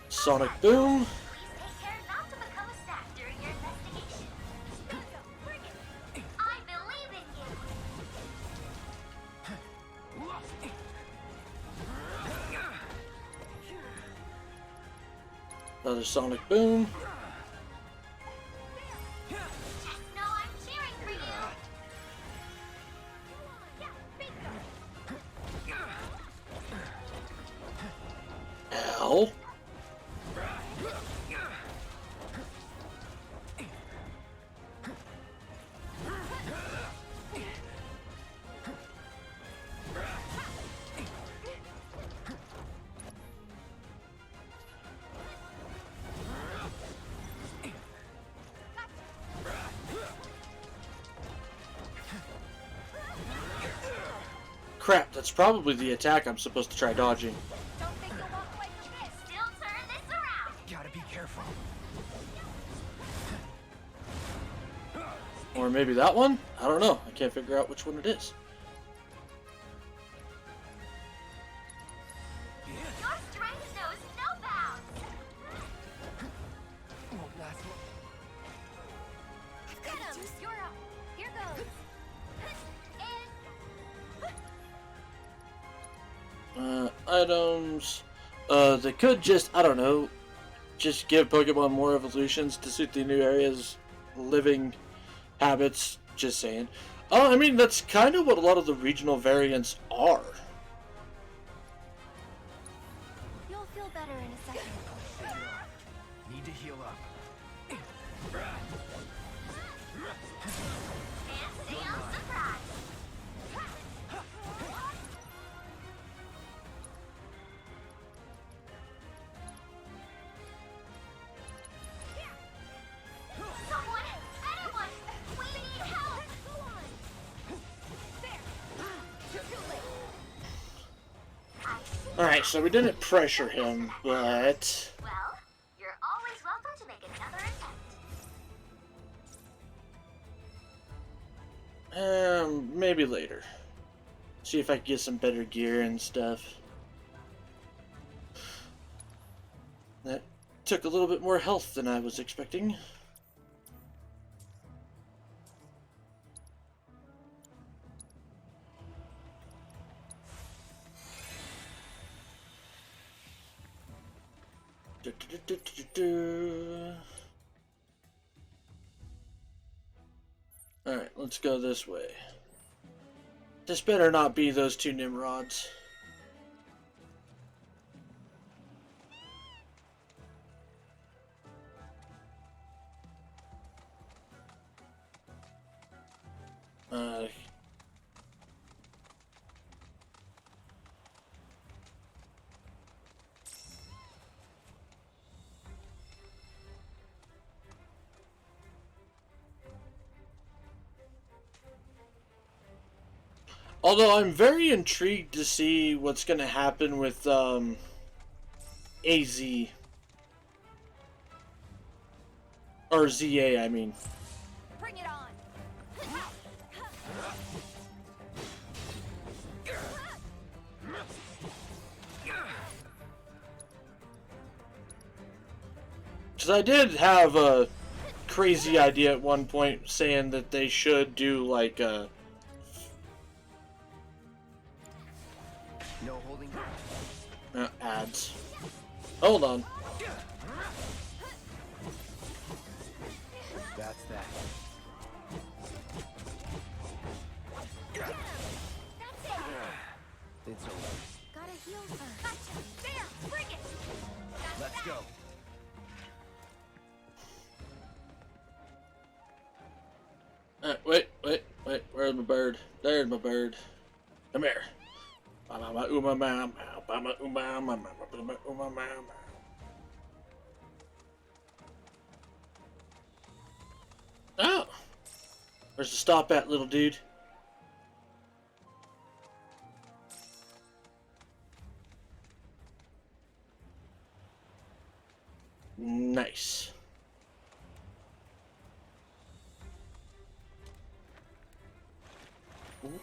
Sonic Boom. Please take care not to become a snack during your investigation. Bring it! I believe in you! Another Sonic Boom. Just know I'm cheering for you! Ow. Crap, that's probably the attack I'm supposed to try dodging. Don't think you'll walk away from this! Still turn this around! Gotta be careful. Or maybe that one? I don't know. I can't figure out which one it is. Your strength knows no bounds! Won't last long. Get him! You're up! Here goes! Items. They could just, I don't know, just give Pokemon more evolutions to suit the new area's living habits. Just saying. I mean, that's kind of what a lot of the regional variants are. You'll feel better in a second. Need to heal up. Can't say I'm surprised. Someone! Anyone! We need help! There! Too late. Alright, so we didn't pressure him, but... Well, you're always welcome to make another attempt. Maybe later. See if I can get some better gear and stuff. That took a little bit more health than I was expecting. Alright, let's go this way. This better not be those two Nimrods. Although I'm very intrigued to see what's going to happen with AZ. Or ZA, I mean. Bring it on! Because I did have a crazy idea at one point saying that they should do like a... No holding back. ads. Hold on. That's that. It's over. Gotta heal first. Gotcha! There! Bring it! Let's go. Wait. Where's my bird? There's my bird. Come here. Oh! Where's the stop at, little dude?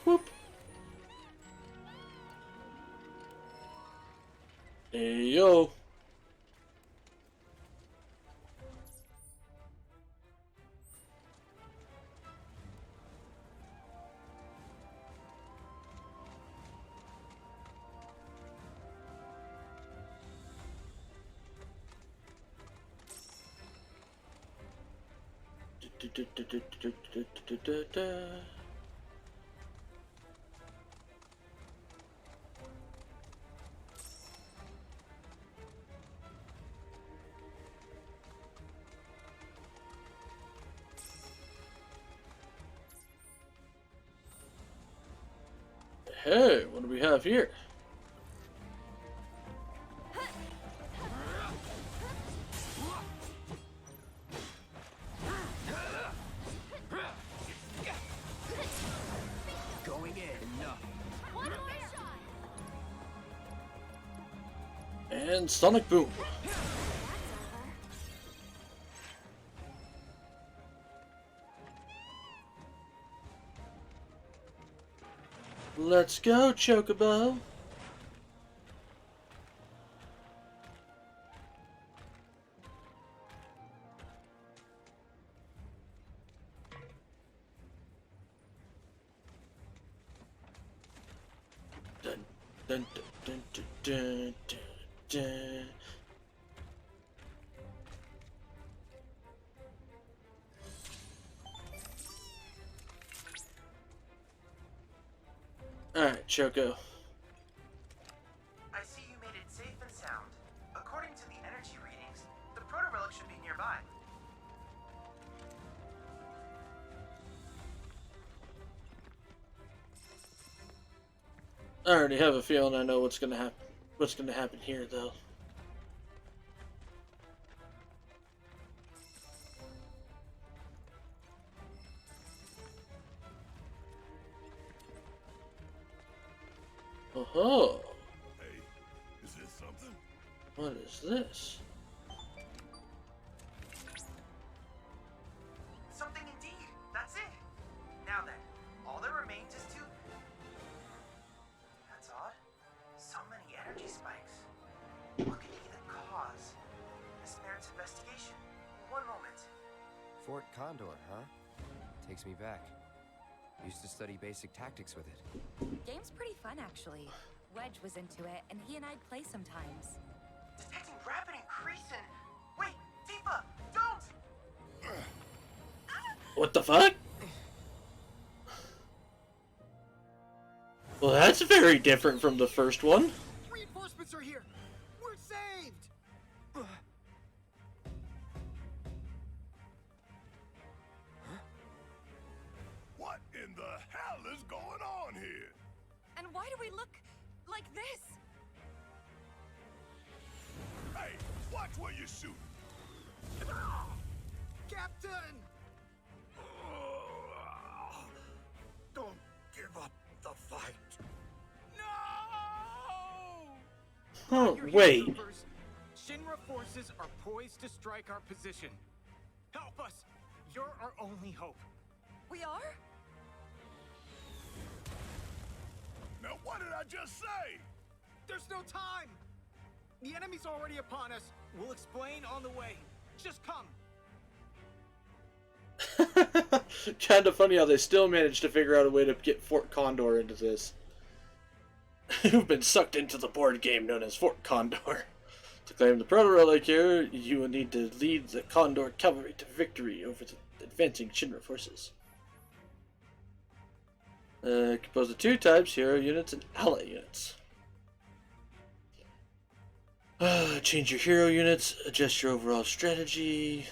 Whoop. Hey yo. Hey, what do we have here? Going in. Enough. One more shot. And Sonic Boom. Let's go, Chocobo. Dun, dun, dun, dun, dun, dun, dun. Alright, Choco. I see you made it safe and sound. According to the energy readings, the proto-relic should be nearby. I already have a feeling I know what's gonna happen. What's gonna happen here, though. Oh, Hey, is this something? what is this? Something indeed. That's it. Now then, all that remains is to... That's odd. So many energy spikes. What could be the cause? This merits investigation. One moment. Fort Condor, huh? Takes me back. Used to study basic tactics with it. Game's pretty fun, actually. Wedge was into it, and he and I'd play sometimes. Detecting rapid increase in... Wait, Tifa, don't! What the fuck? Well, that's very different from the first one. Reinforcements are here. We're saved. What in the hell is going on here? And why do we look like this? Hey, watch where you're shooting. Captain! Don't give up the fight. No! Oh, You're here, wait. troopers. Shinra forces are poised to strike our position. Help us! You're our only hope. We are? Now what did I just say? There's no time! The enemy's already upon us. We'll explain on the way. Just come. Kind of funny how they still managed to figure out a way to get Fort Condor into this. You've been sucked into the board game known as Fort Condor. To claim the proto-relic here, you will need to lead the Condor cavalry to victory over the advancing Shinra forces. Composed of two types, hero units and ally units. Change your hero units, adjust your overall strategy.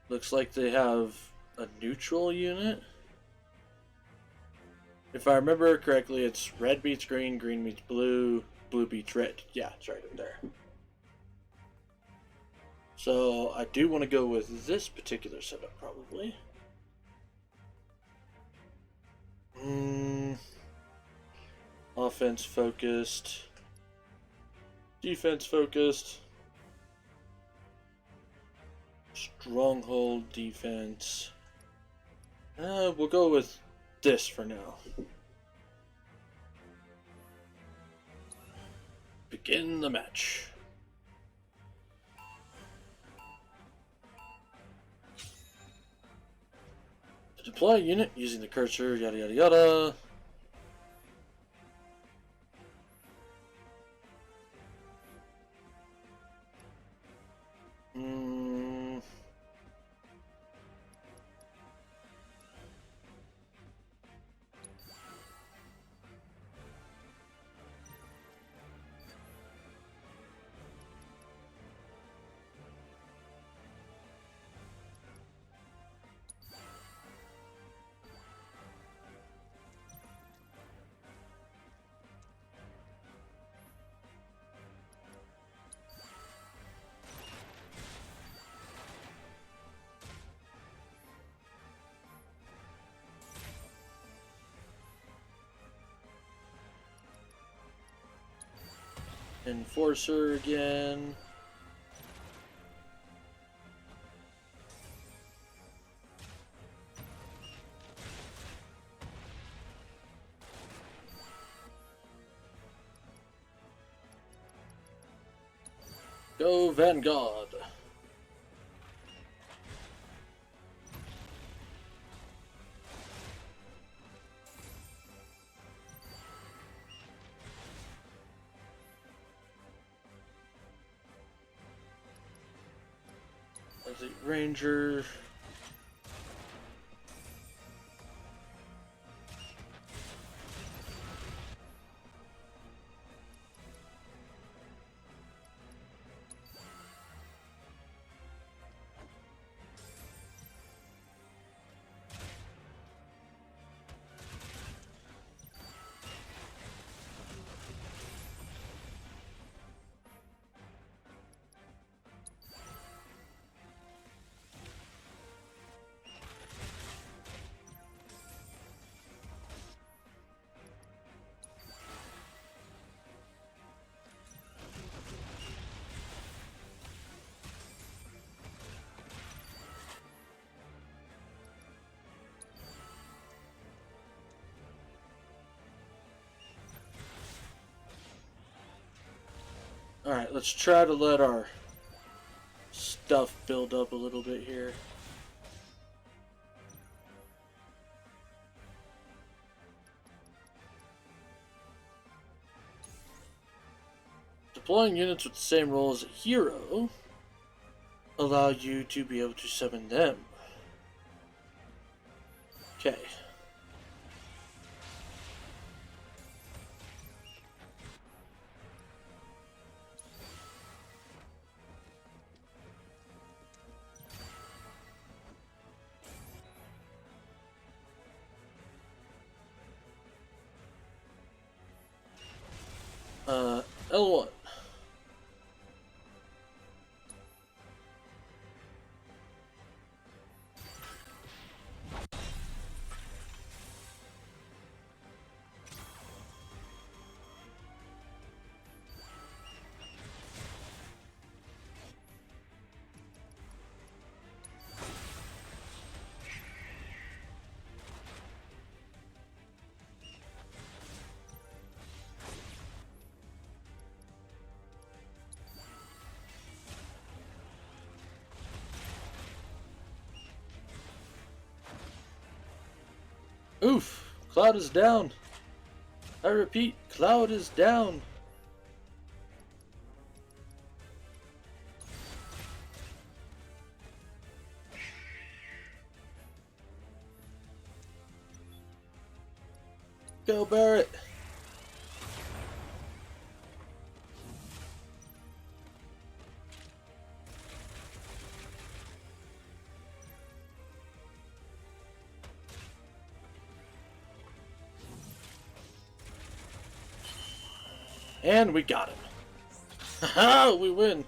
Looks like they have a neutral unit. If I remember correctly, it's red beats green, green beats blue, blue beats red. Yeah, it's right in there. So I do want to go with this particular setup, probably. Offense focused. Defense focused. Stronghold defense. We'll go with this for now. Begin the match. To deploy a unit using the cursor, yada yada yada. Enforcer again. Go Vanguard. As a ranger. Alright, let's try to let our stuff build up a little bit here. Deploying units with the same role as a hero allow you to be able to summon them. Okay. L1. Oof! Cloud is down! I repeat, Cloud is down! Go Barrett! And we got him. Haha, we win.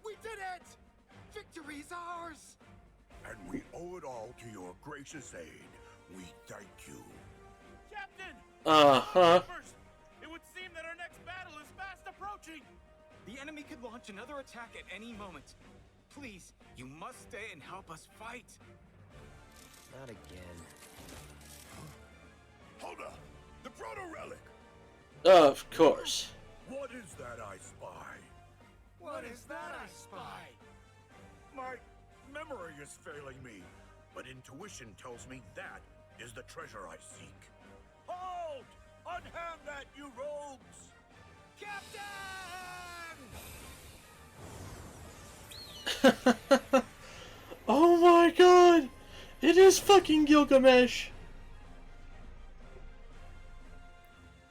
We did it! Victory's ours! And We owe it all to your gracious aid. We thank you. Captain! Uh-huh. First, it would seem that our next battle is fast approaching. The enemy could launch another attack at any moment. Please, you must stay and help us fight. Not again. Hold up! The proto-relic! Of course. What is that I spy? What is that I spy? My memory is failing me, but intuition tells me that is the treasure I seek. Hold! Unhand that, you rogues! Captain! Oh my god! It is fucking Gilgamesh!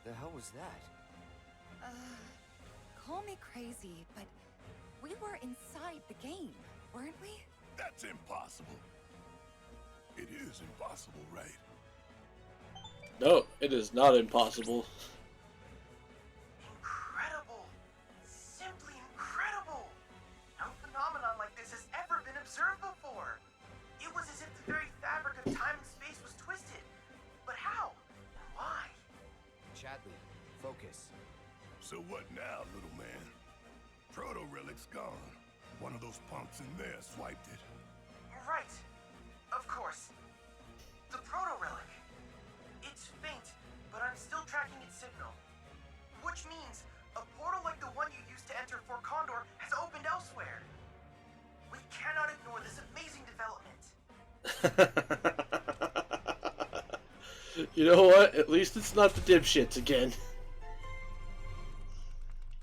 The hell was that? Call me crazy, but we were inside the game, weren't we? That's impossible. It is impossible, right? No, it is not impossible. Incredible! Simply incredible! No phenomenon like this has ever been observed before. It was as if the very fabric of time and space was twisted. But how? And why? Chadley, focus. So what now, little man? Proto-relic's gone. One of those punks in there swiped it. Right. Of course. The proto-relic. It's faint, but I'm still tracking its signal. Which means a portal like the one you used to enter Fort Condor has opened elsewhere. We cannot ignore this amazing development. You know what? At least it's not the dipshits again.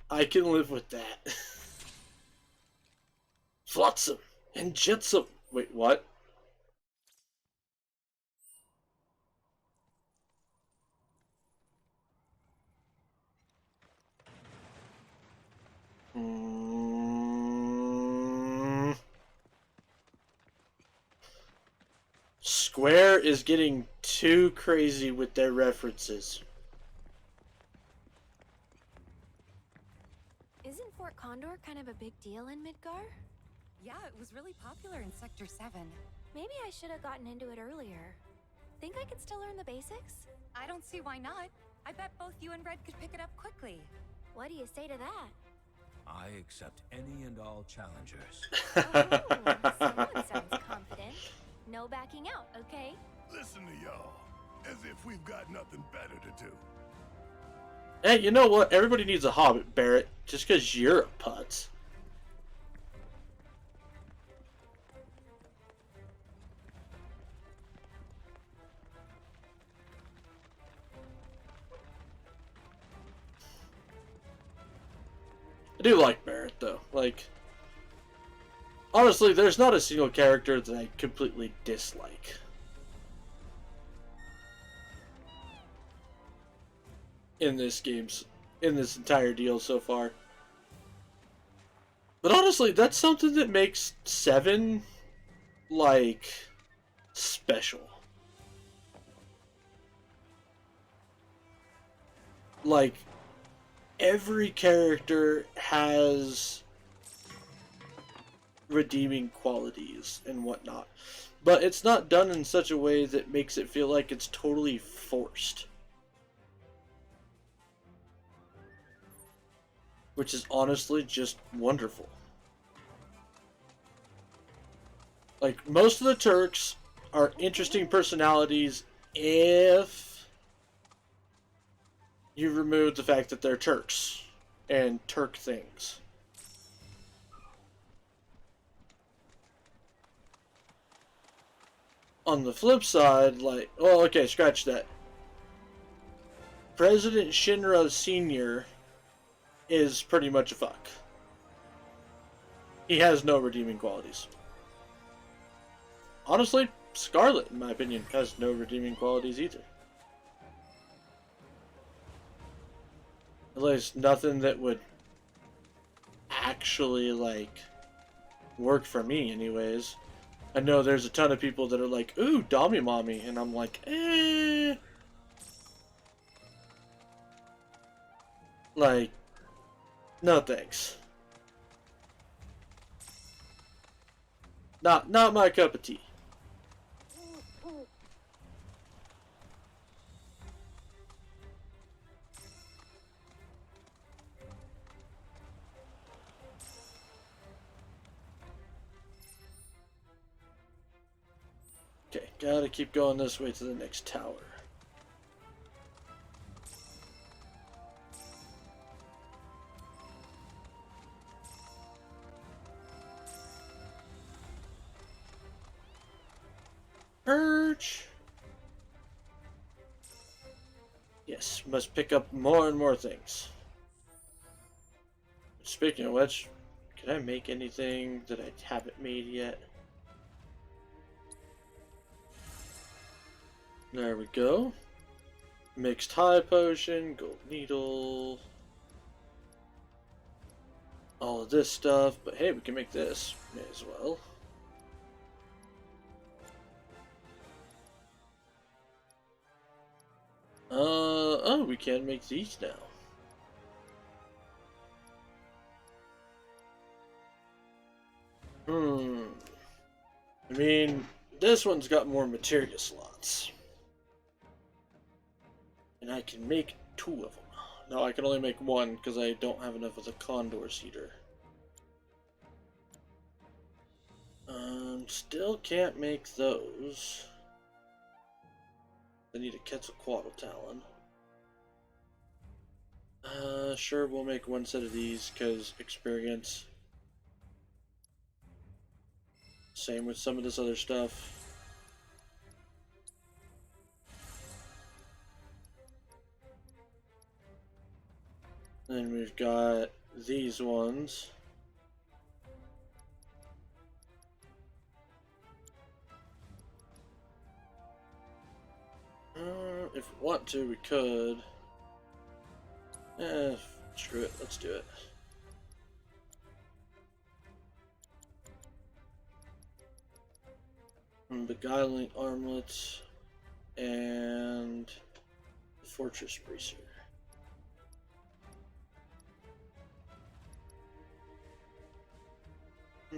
I can live with that. Flotsam and jetsam. Wait, what? Square is getting too crazy with their references. Isn't Fort Condor kind of a big deal in Midgar? Yeah, it was really popular in Sector 7. Maybe I should have gotten into it earlier. Think I could still learn the basics? I don't see why not. I bet both you and Red could pick it up quickly. What do you say to that? I accept any and all challengers. Oh, someone sounds confident. No backing out, okay? Listen to y'all, as if we've got nothing better to do. Hey, you know what? Everybody needs a hobbit, Barrett. Just because you're a putz. I do like Barrett, though. Like, honestly, there's not a single character that I completely dislike in this entire deal so far. But honestly, that's something that makes 7, like, special. Like, every character has redeeming qualities and whatnot, but it's not done in such a way that makes it feel like it's totally forced, which is honestly just wonderful. Like, most of the Turks are interesting personalities if you remove the fact that they're Turks and Turk things. On the flip side, like, well, okay, scratch that. President Shinra Sr. is pretty much a fuck. He has no redeeming qualities. Honestly, Scarlet, in my opinion, has no redeeming qualities either. At least nothing that would actually, like, work for me anyways. I know there's a ton of people that are like, ooh, Dami Mommy, and I'm like, eh. Like, no thanks. Not my cup of tea. gotta keep going this way to the next tower. Urge. Yes, must pick up more and more things. Speaking of which, can I make anything that I haven't made yet? There we go. Mixed high potion, gold needle, all of this stuff. But hey, we can make this. May as well. Oh, we can make these now. I mean, this one's got more materia slots. And I can make 2 of them. No, I can only make 1 because I don't have enough of the condor seeder. Still can't make those. I need a Quetzalcoatl Talon. Sure, we'll make 1 set of these because experience. Same with some of this other stuff. Then we've got these ones. If we want to, we could. Screw it, let's do it. Beguiling armlets and the fortress bracer. I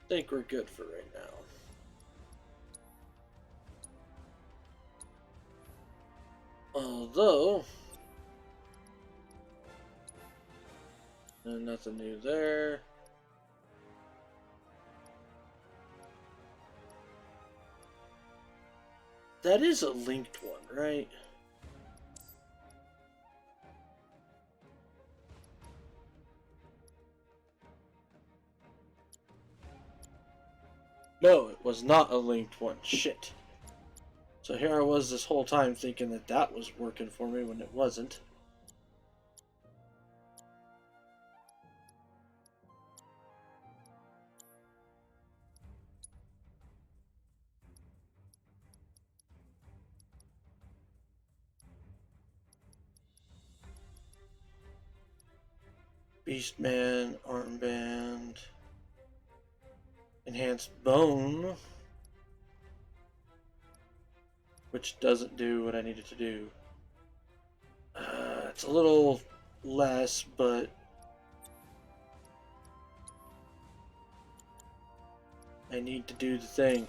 think we're good for right now. Although, nothing new there. That is a linked one, right? No, it was not a linked one. Shit. So here I was this whole time thinking that that was working for me when it wasn't. Beastman, armband, enhanced bone, which doesn't do what I needed to do. It's a little less, but I need to do the thing.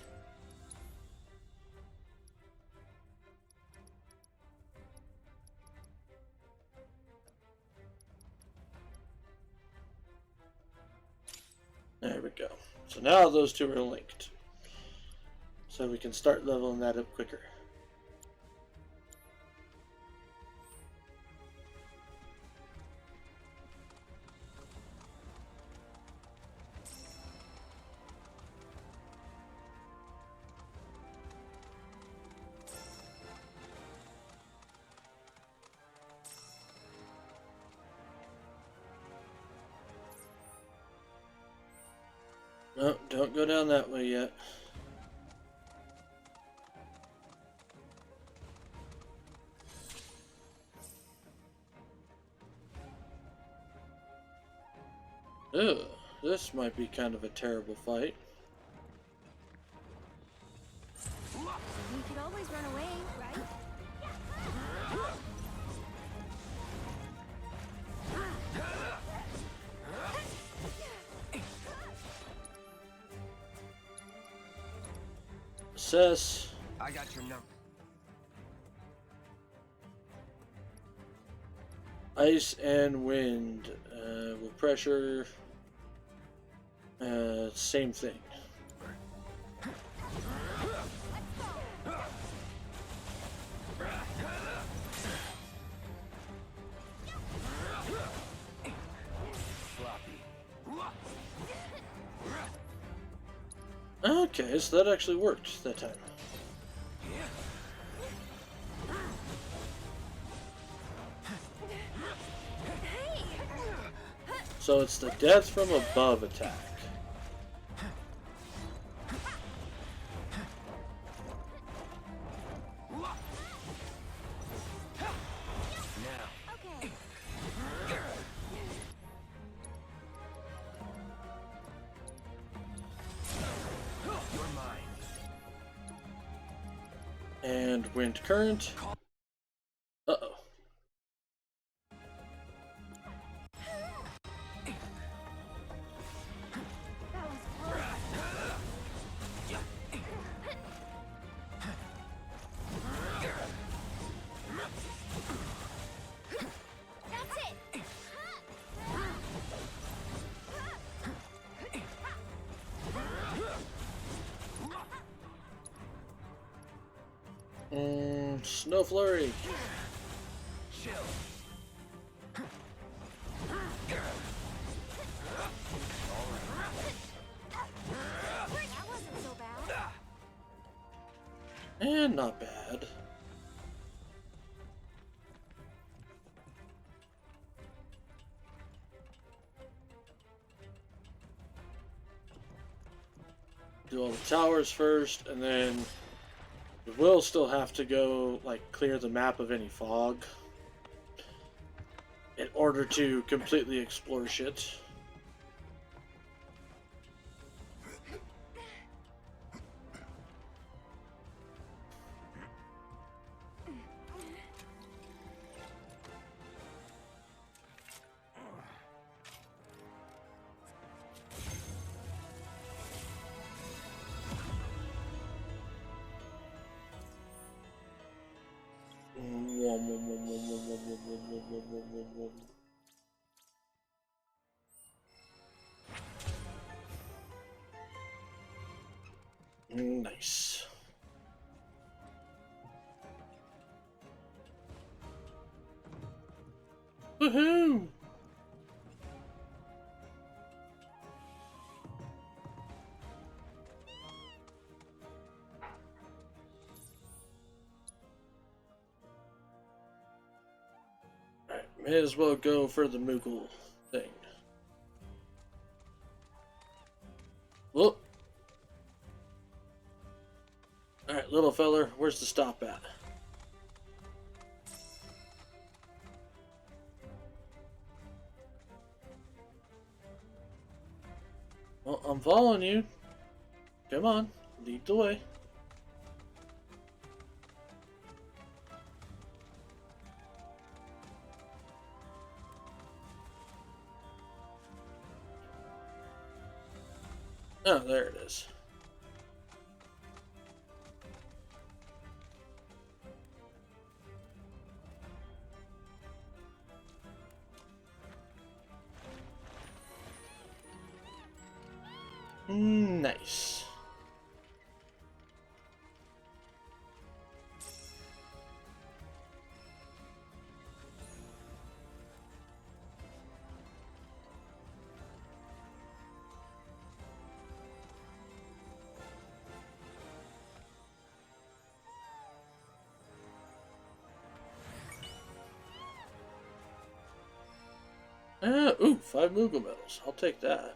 There we go. So now those 2 are linked. So we can start leveling that up quicker. No, don't go down that way yet. Ugh, this might be kind of a terrible fight. You could always run away, right? Assess. I got your number. Ice and wind. With pressure. Same thing. Okay, so that actually worked that time. So it's the death from above attack. And wind current. Uh-oh. Snow flurry. And not bad. Do all the towers first, and then we will still have to go, like, clear the map of any fog in order to completely explore shit. Nice. Woohoo! Alright, may as well go for the Moogle thing. Whoop! Alright, little feller, where's the stop at? Well, I'm following you. Come on, lead the way. Oh, there it is. Nice. Ooh, 5 Moogle medals. I'll take that.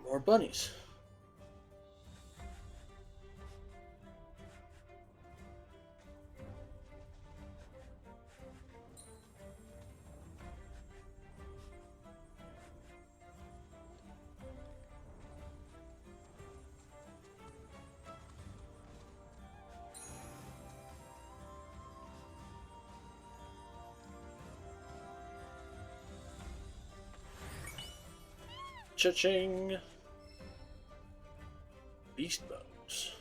More bunnies. Cha-ching! Beast bones.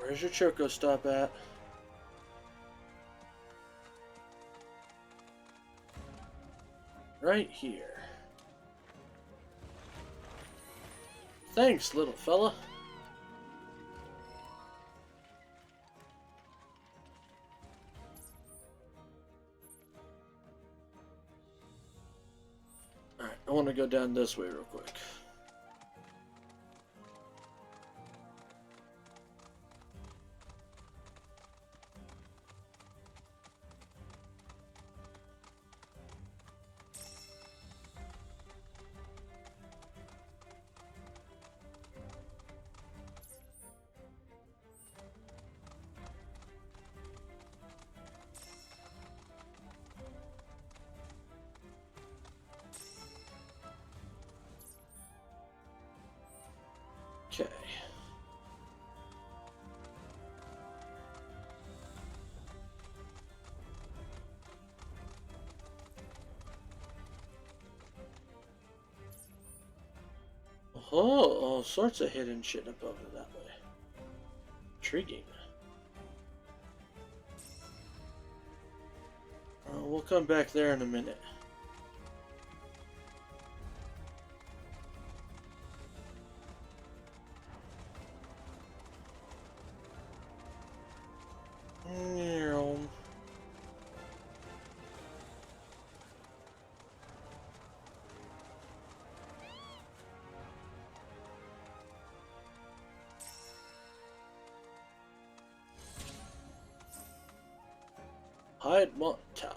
Where's your Choco stop at? Right here. Thanks, little fella. Alright, I want to go down this way real quick. Okay. Oh, all sorts of hidden shit up over that way. Intriguing. We'll come back there in a minute. Piedmont Tower.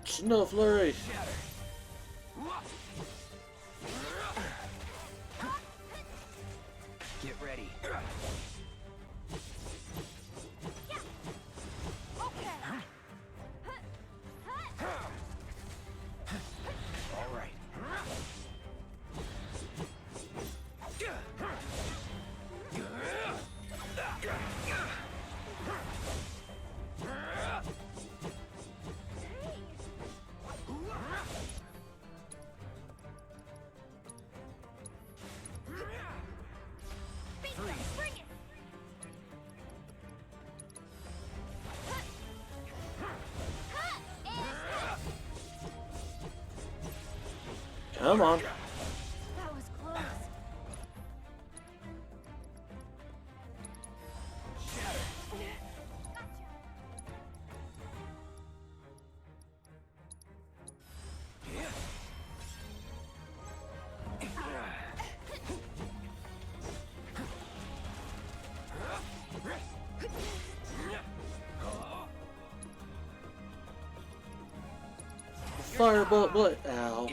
Snow flurry. Get ready. All right. Come on. That was close. Firebolt blade. Ow.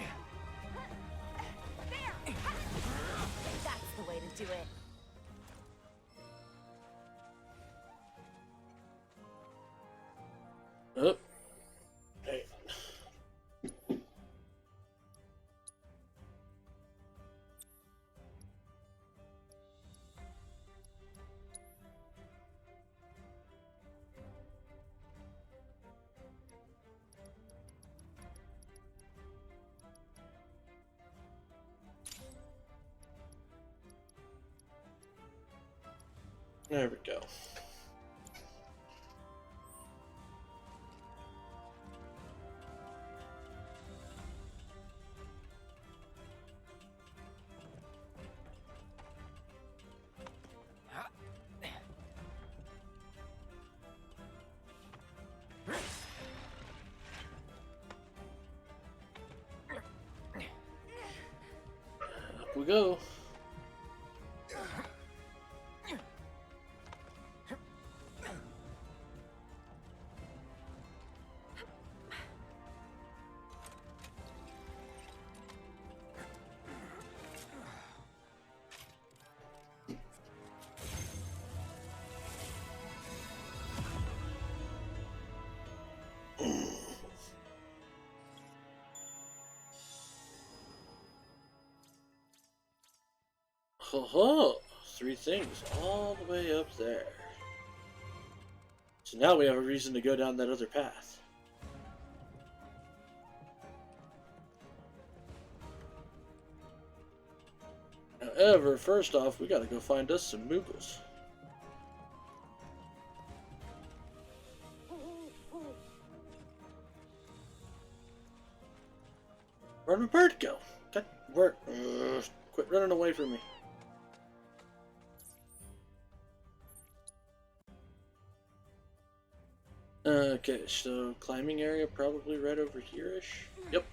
That's the way to do it. Oh. Hey. There we go. Up we go. Ho ho! 3 things all the way up there. So now we have a reason to go down that other path. However, first off, we gotta go find us some Moogles. Where'd my bird go? Quit running away from me. Okay, so climbing area probably right over here-ish. Yep.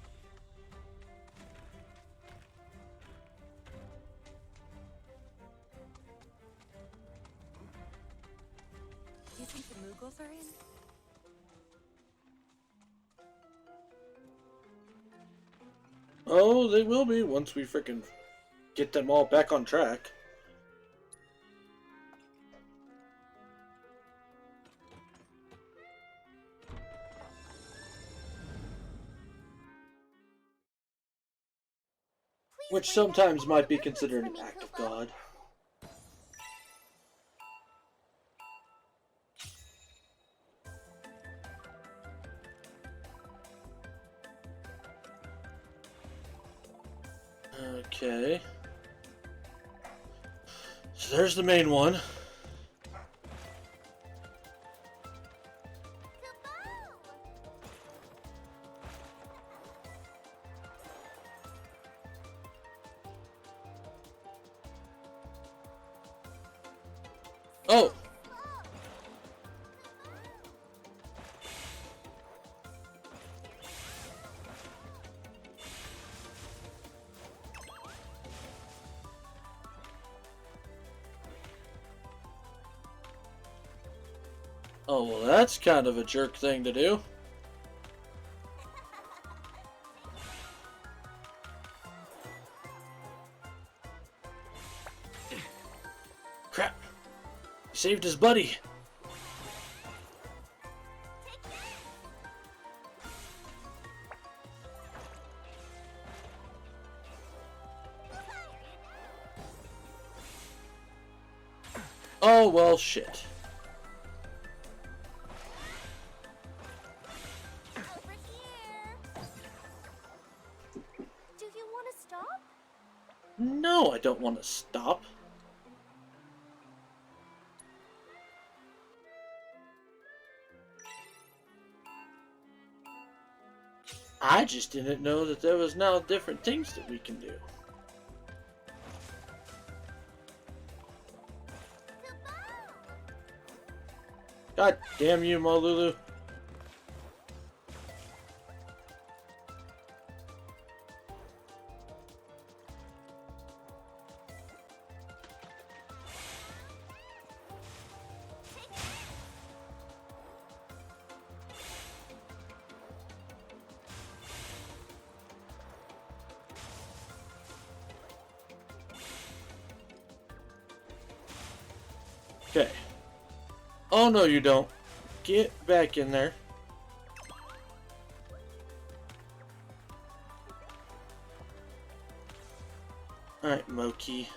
Do you think the Moogles are in? Oh, they will be once we frickin' get them all back on track. Which sometimes might be considered an act of God. Okay. So there's the main one. Oh! Oh, well, that's kind of a jerk thing to do. Crap! He saved his buddy! Oh, well, shit. Over here. Do you want to stop? No, I don't want to stop. I just didn't know that there was now different things that we can do. God damn you, Molulu. Okay. Oh, no, you don't. Get back in there. Alright, Moki.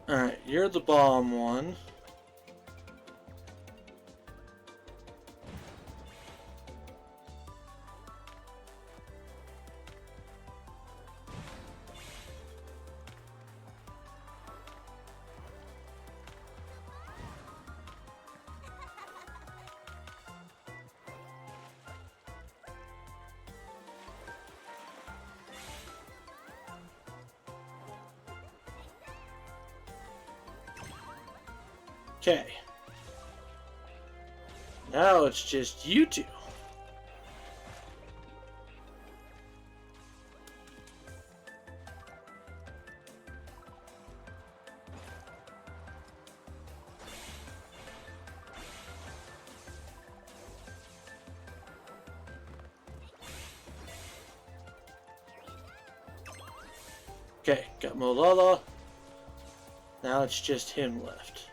Alright, you're the bomb one. Okay. Now it's just you two. Okay, got Molala. Now it's just him left.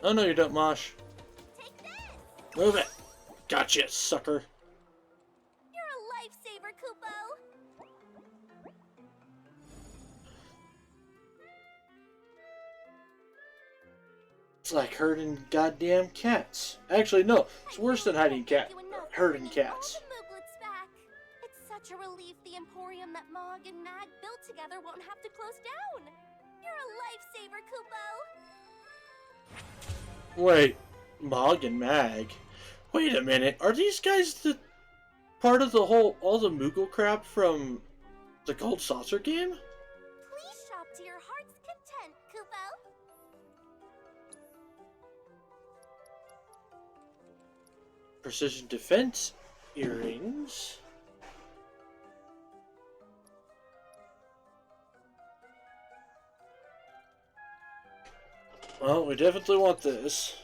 Oh no, you don't, Mosh. Move it. Gotcha, sucker. You're a lifesaver, Kupo. It's like herding goddamn cats. Actually, no. It's worse than hiding herding cats. All the Mooglets back. It's such a relief the Emporium that Mog and Mag built together won't have to close down. You're a lifesaver, Kupo. Wait, Mog and Mag? Wait a minute. Are these guys the part of the whole all the Moogle crap from the Gold Saucer game? Please shop to your heart's content, Kupo. Precision defense earrings. Well, we definitely want this.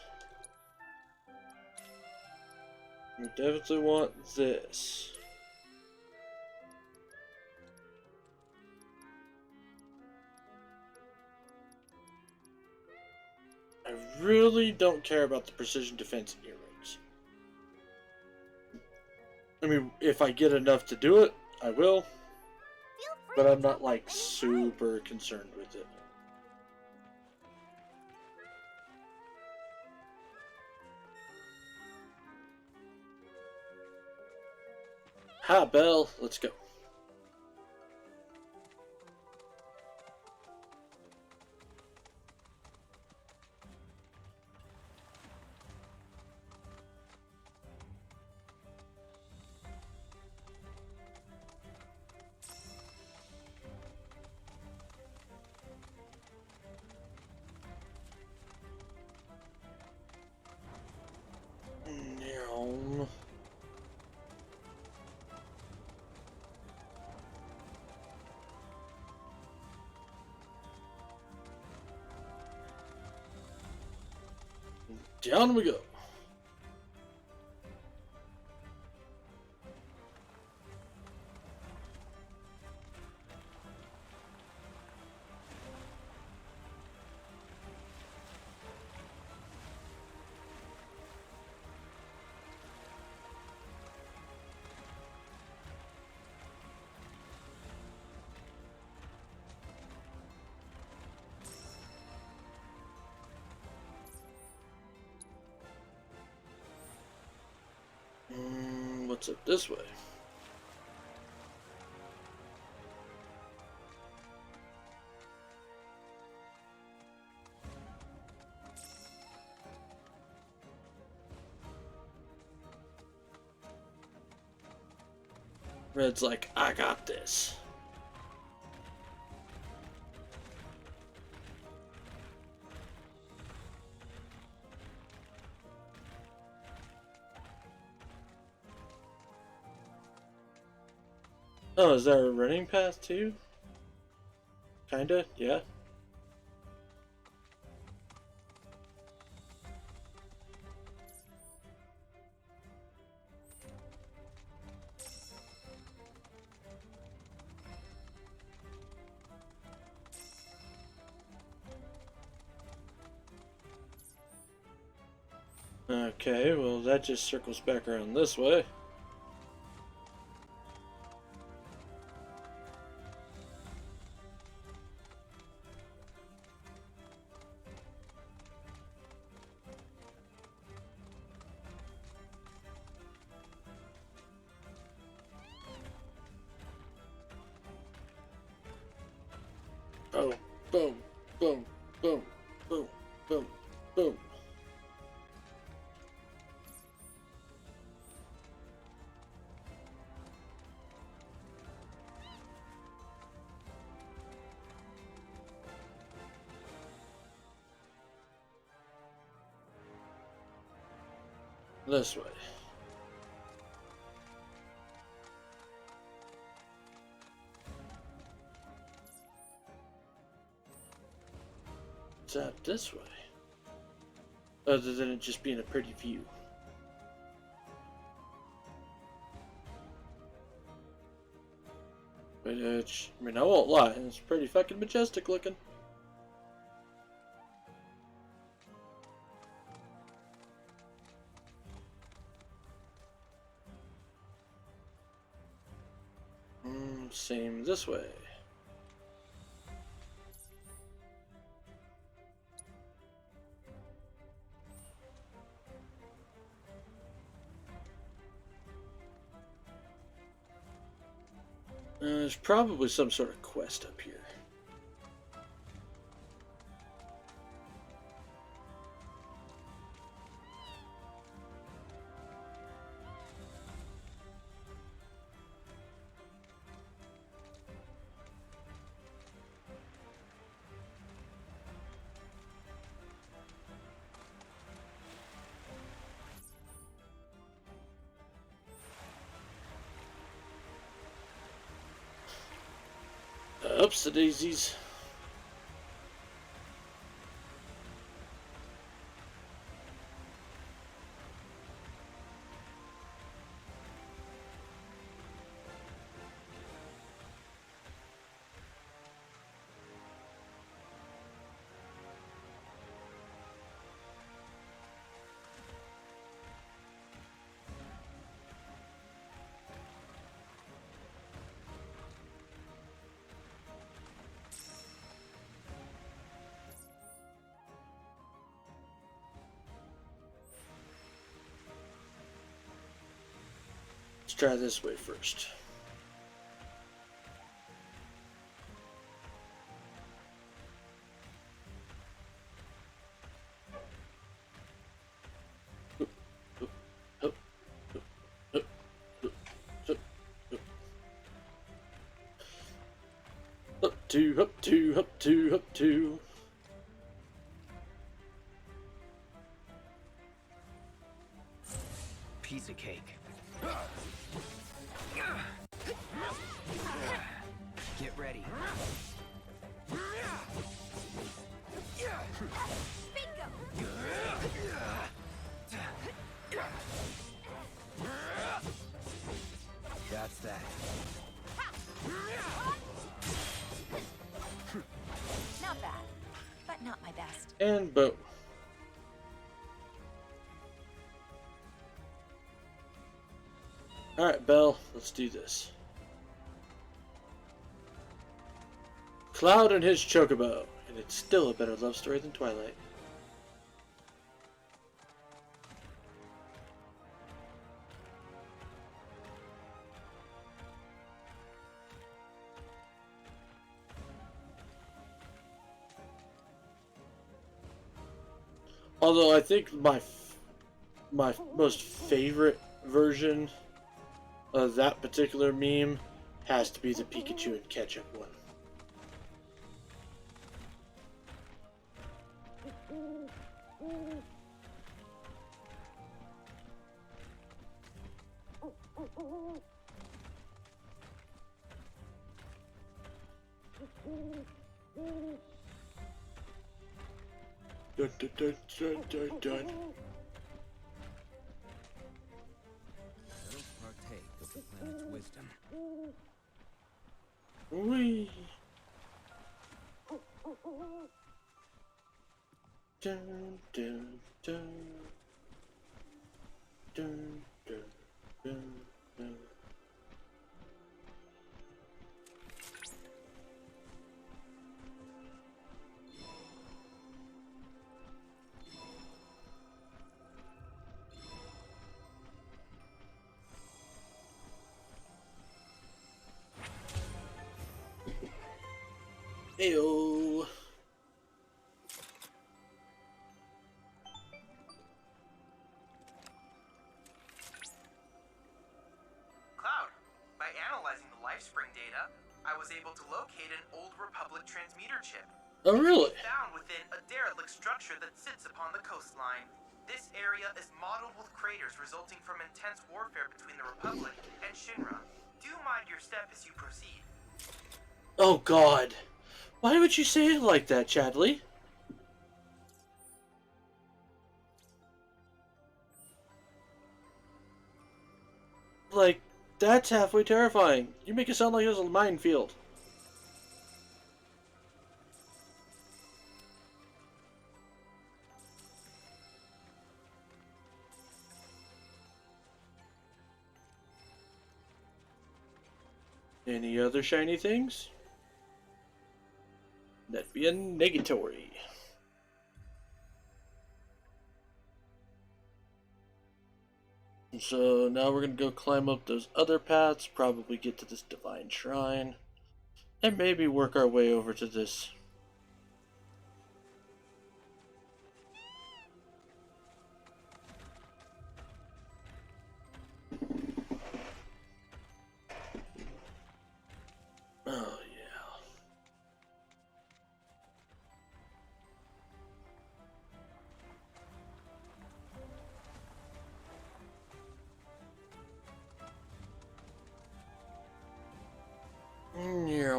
We definitely want this. I really don't care about the precision defense earrings. I mean, if I get enough to do it, I will. But I'm not like super concerned with it. Hi, Belle. Let's go. No. Down we go. What's up this way? Red's like, I got this. Oh, is there a running path too? Kinda, yeah. Okay, well that just circles back around this way. Boom, boom, boom, boom, boom, boom, boom. This way. It's out this way. Other than it just being a pretty view. But I mean, I won't lie, it's pretty fucking majestic looking. Same this way. There's probably some sort of quest up here. Oops, the daisies. Let's try this way first. Up two, up two, up two, up two. Piece of cake. Get ready. That's that. Not bad, but not my best. And boom. Alright, Belle, let's do this. Cloud and his Chocobo, and it's still a better love story than Twilight. Although I think my most favorite version of that particular meme has to be the Pikachu and Ketchup one. Dun, dun, dun, dun, dun, dun. Let us partake of the planet's wisdom. Whee! Dun, dun, dun. Dun, dun, dun, dun. Ayo. Cloud, by analyzing the LifeSpring data, I was able to locate an old Republic transmitter chip. Oh, really? Found within a derelict structure that sits upon the coastline. This area is modeled with craters resulting from intense warfare between the Republic and Shinra. Do mind your step as you proceed. Oh God. Why would you say it like that, Chadley? Like, that's halfway terrifying. You make it sound like it was a minefield. Any other shiny things? That'd be a negatory. So now we're gonna go climb up those other paths, probably get to this divine shrine, and maybe work our way over to this. Oh yeah. Yeah.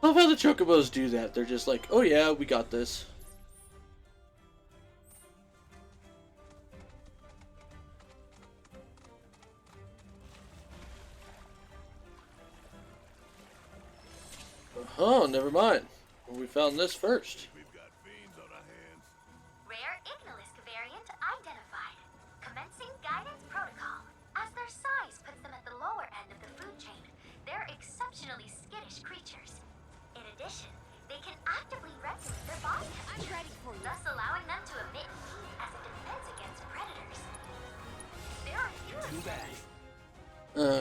I love how the Chocobos do that. They're just like, oh yeah, we got this. Oh, never mind. We found this first. We've got fiends on our hands. Rare Ignalis variant identified. Commencing guidance protocol. As their size puts them at the lower end of the food chain, they're exceptionally skittish creatures. In addition, they can actively regulate their body temperature, thus allowing them to emit heat as a defense against predators. There are few exceptions.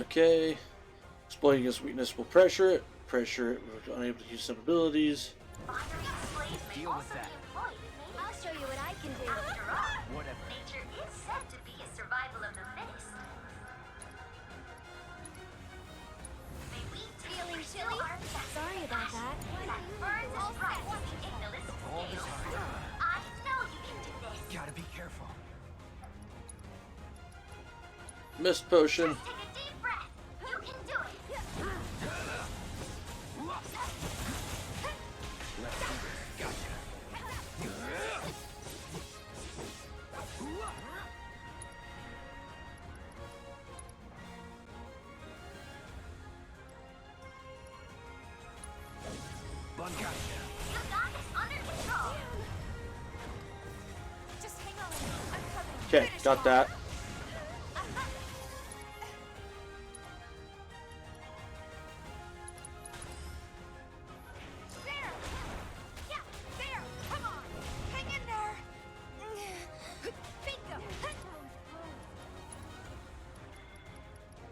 Okay. Exploiting its weakness will pressure it. Pressure it, we're unable to use some abilities. Deal with that. I'll show you what I can do. After all, Whatever. nature is said to be a survival of the fittest. May we feeling chilly? Sorry about that. That burns as bright as the Ignalis All the scale. time. I know you can do this. Gotta be careful. Mist potion. Just take a deep breath. You can do it. Let's do this. Gotcha. Bun gotcha. You got this under control. Just hang on. I'm coming. Okay, got that. There! Yeah, there! Come on! Hang in there! Bingo!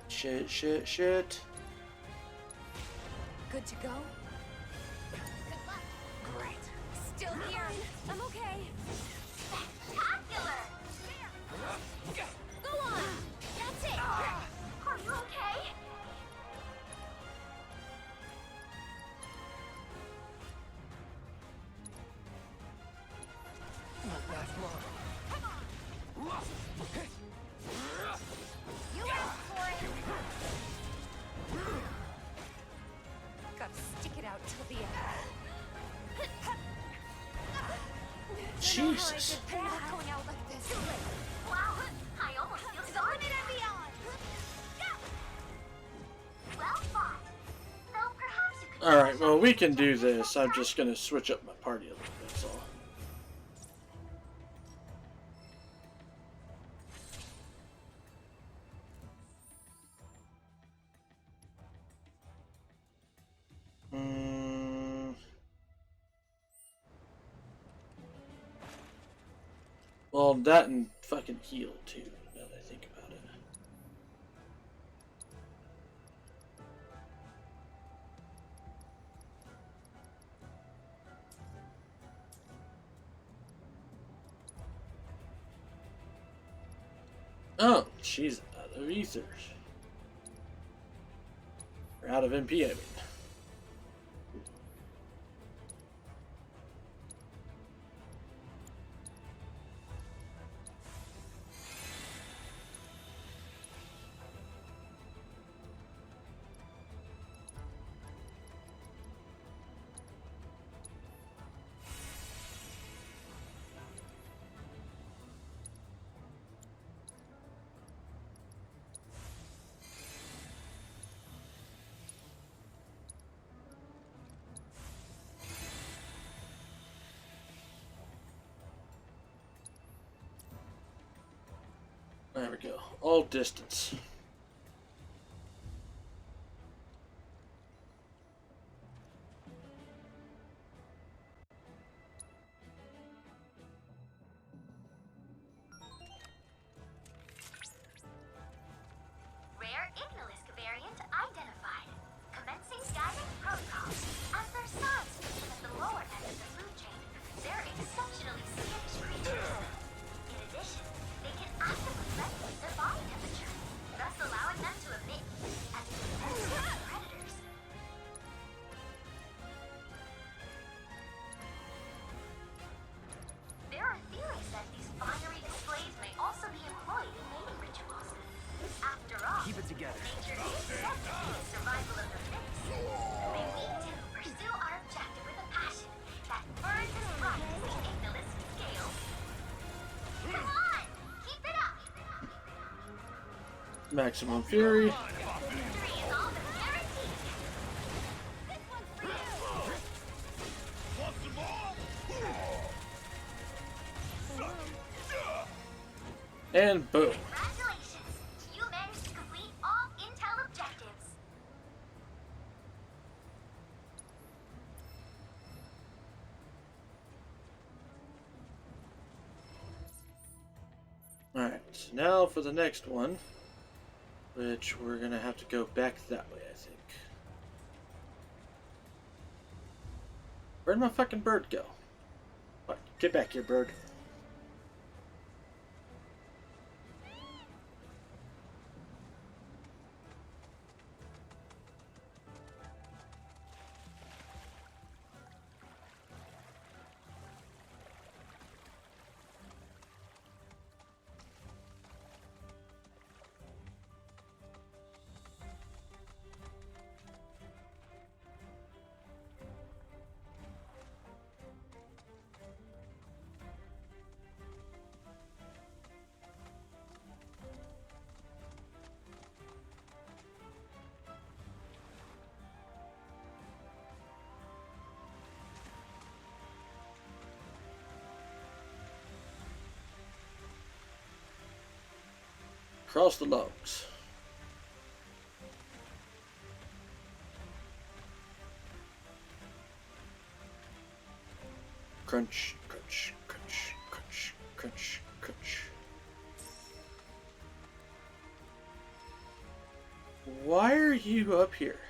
Shit, shit, shit. Good to go? Good luck! Great. Still here! I'm okay! Spectacular! Go on! That's it! Are you okay? Won't last long. You asked for it! Gotta stick it out till the end. Jesus. I'm not going out like this. Wow, I almost feel To the sorry. limit and beyond! Well fought. Though perhaps you could. Alright, well, we can do this. I'm just gonna switch up my party a little bit, that's all. Well, that and fucking heal, too, now that I think about it. Oh, she's out of ethers. Or out of MP, I mean. go. All distance. Rare Ignalis variant identified. Commencing guidance protocol. As their size reaches at the lower end of the food chain, they're exceptionally skittish creatures. In addition, they can actively regulate their body temperature, thus allowing them to emit heat as a defense against predators. There are theories that these fiery displays may also be employed in mating rituals. After all, Keep it together. nature is set to the survival of the fittest. We need to pursue our objective with a passion that burns as bright as the Ignalis scales. Come on! Keep it up! Maximum fury. Victory is all but guaranteed! This one's for you! And boom. Congratulations! You managed to complete all intel objectives. Alright, so now for the next one. Which we're gonna have to go back that way, I think. Where'd my fucking bird go? What? Get back here, bird. Cross the logs. Crunch, crunch, crunch, crunch, crunch, crunch. Why are you up here?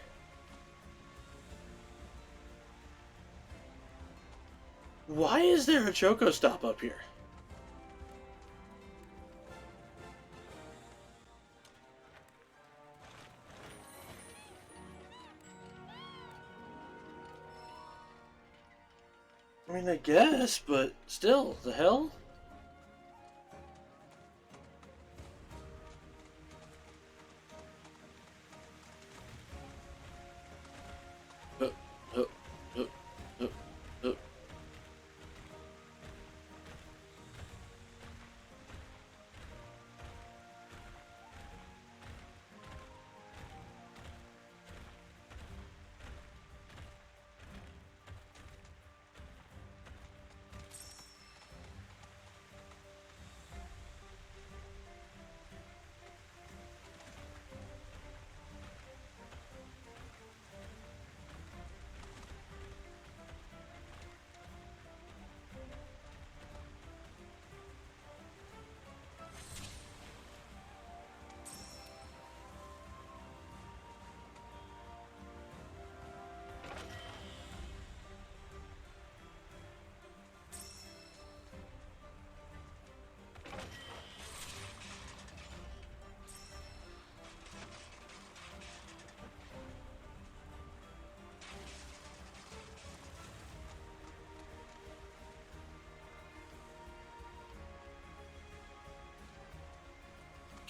Why is there a Choco stop up here? I mean, I guess, but still, the hell? Hup, hup, hup, hup, hup.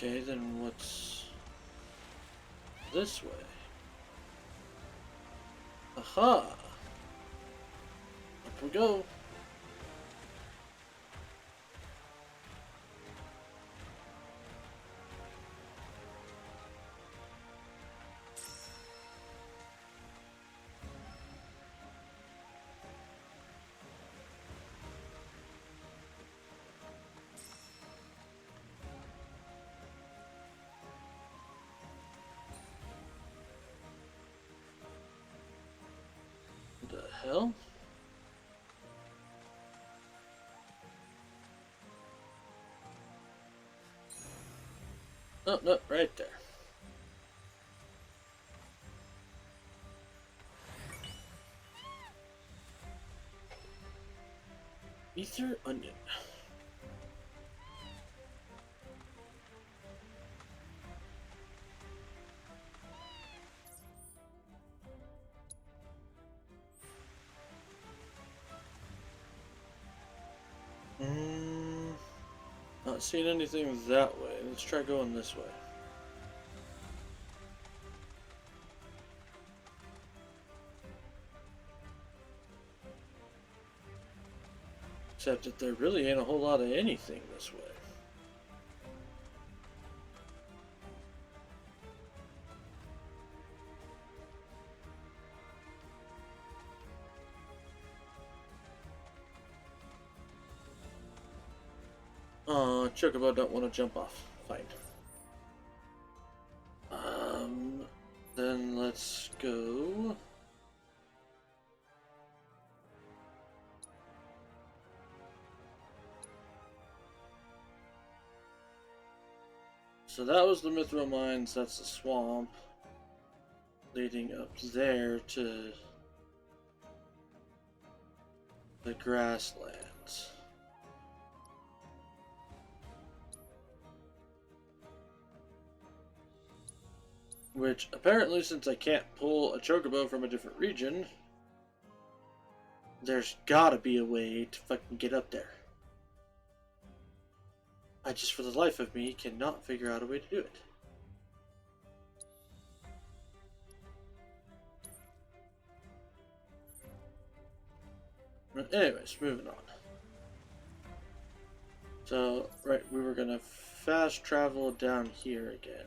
Okay, then what's this way? Aha! Up we go. hell? Oh, no, right there. Ether onion. Not seeing anything that way. Let's try going this way. Except that there really ain't a whole lot of anything this way. Chocobo don't want to jump off. Fine. Then let's go. So that was the Mithril Mines, that's the swamp. Leading up there to the grasslands. Which, apparently, since I can't pull a Chocobo from a different region, there's gotta be a way to fucking get up there. I just, for the life of me, cannot figure out a way to do it. But anyways, moving on. So, right, we were gonna fast travel down here again.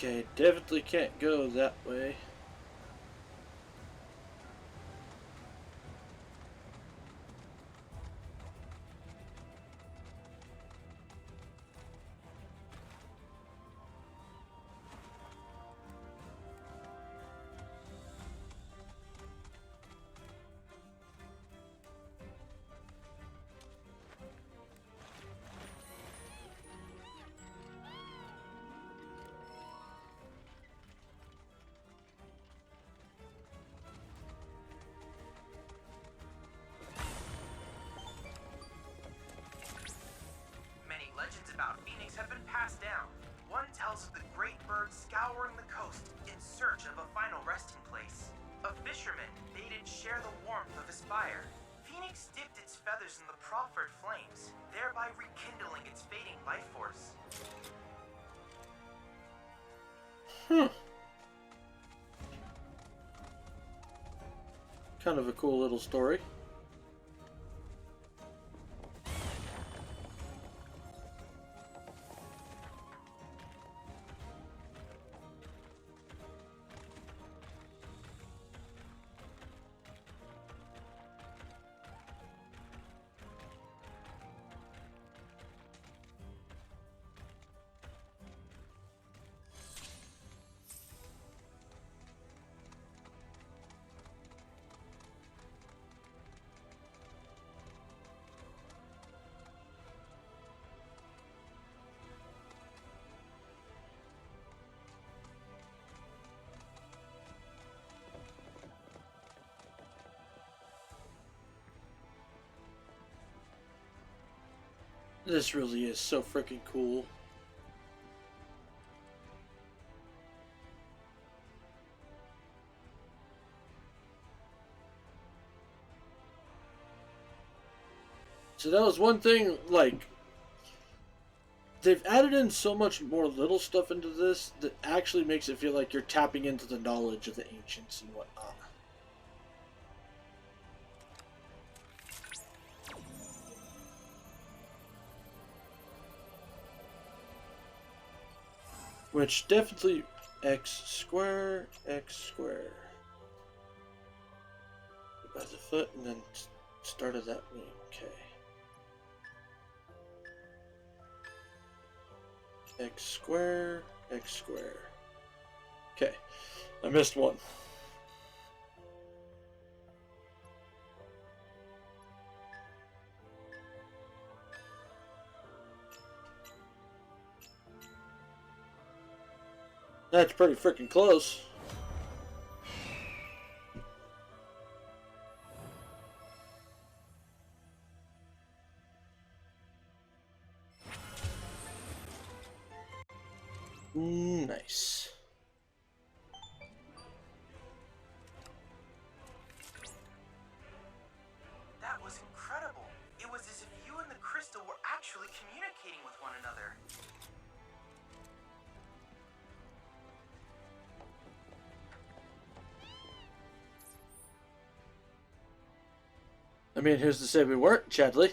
Okay, definitely can't go that way. Legends about Phoenix have been passed down. One tells of the great bird scouring the coast in search of a final resting place. A fisherman bade it share the warmth of his fire. Phoenix dipped its feathers in the proffered flames, thereby rekindling its fading life force. Kind of a cool little story. This really is so freaking cool. So that was one thing, like, they've added in so much more little stuff into this that actually makes it feel like you're tapping into the knowledge of the ancients and whatnot. Which definitely x square. By the foot and then started that way. Okay. X square. Okay. I missed one. That's pretty freaking close. Nice. That was incredible. It was as if you and the crystal were actually communicating with one another. I mean, who's to say we weren't, Chadley?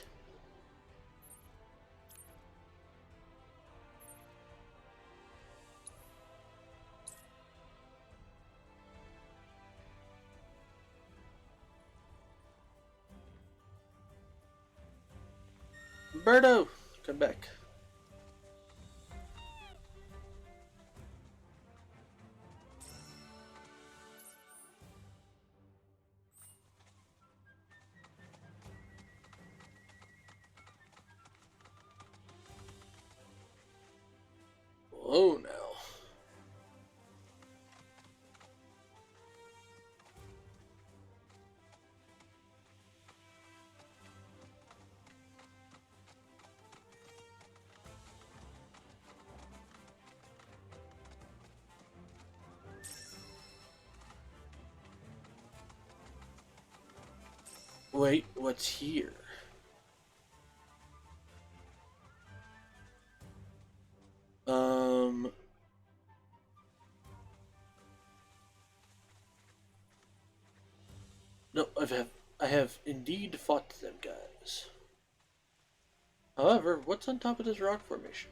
Berto, come back. Whoa, now. Wait, what's here? No, I have indeed fought them guys. However, what's on top of this rock formation?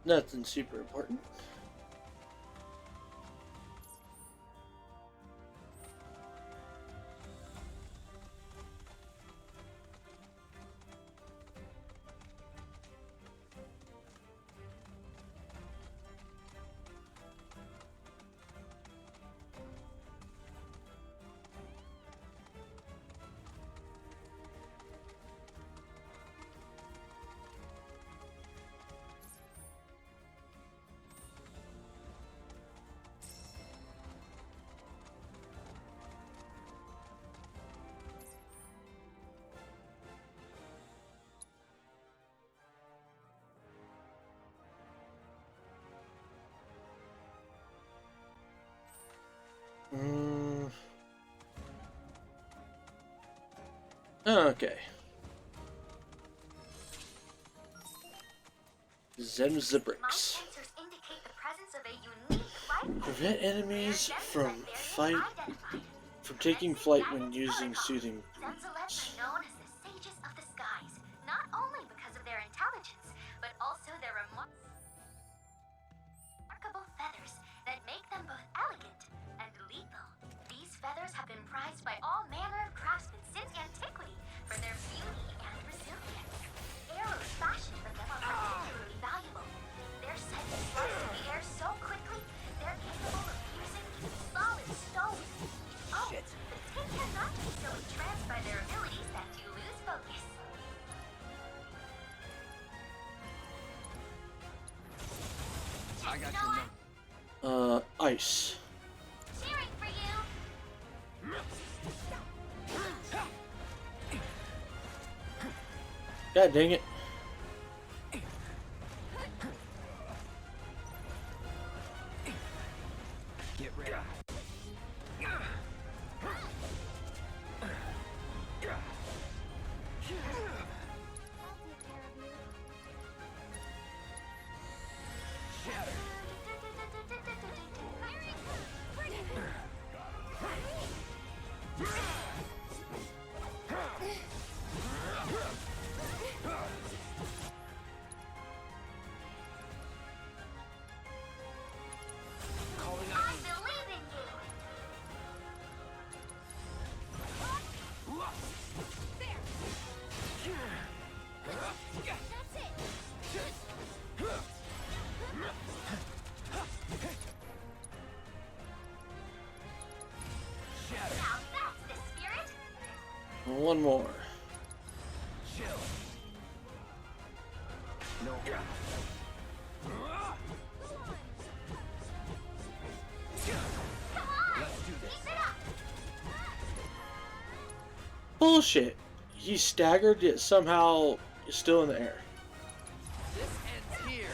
Nothing super important. Okay. Zemza bricks. Prevent enemies from taking flight when using soothing breeze. Known as the sages of the skies, not only because of their intelligence, but also their remarkable feathers that make them both elegant and lethal. These feathers have been prized by all manner of craftsmen since antiquity for their beauty and resilience. Arrows fashioned from them are particularly valuable. They're said to slice through the air so quickly, they're capable of piercing solid stone. Oh, but take care not to be so entranced by their abilities that you lose focus. I got your number. Ice. Cheering for you. God dang it. Get ready. One more. Chill. No. Let's do this. Bullshit. He staggered yet somehow is still in the air. This ends here.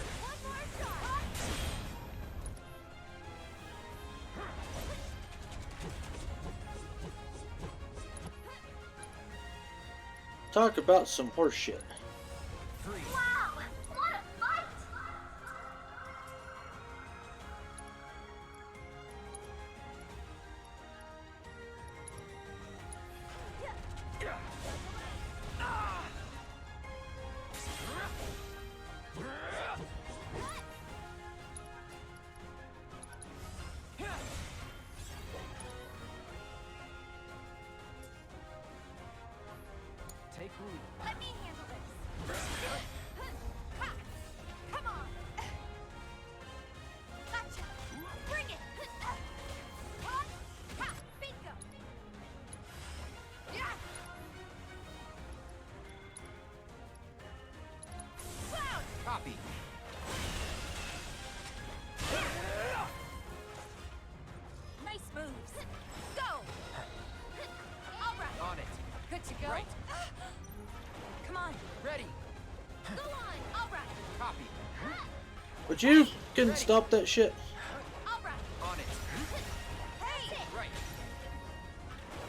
Talk about some horse shit. Wow, what a fight! Take root. Let me handle this. Ha! Come on. Gotcha. Bring it. Ha! Bingo. Yeah. Cloud. Copy. Nice moves. Go. All right. On it. Good to go. Right. Come on. Ready. Go on. All right. Copy. But you can stop that shit. All right. On it. Hey. Right.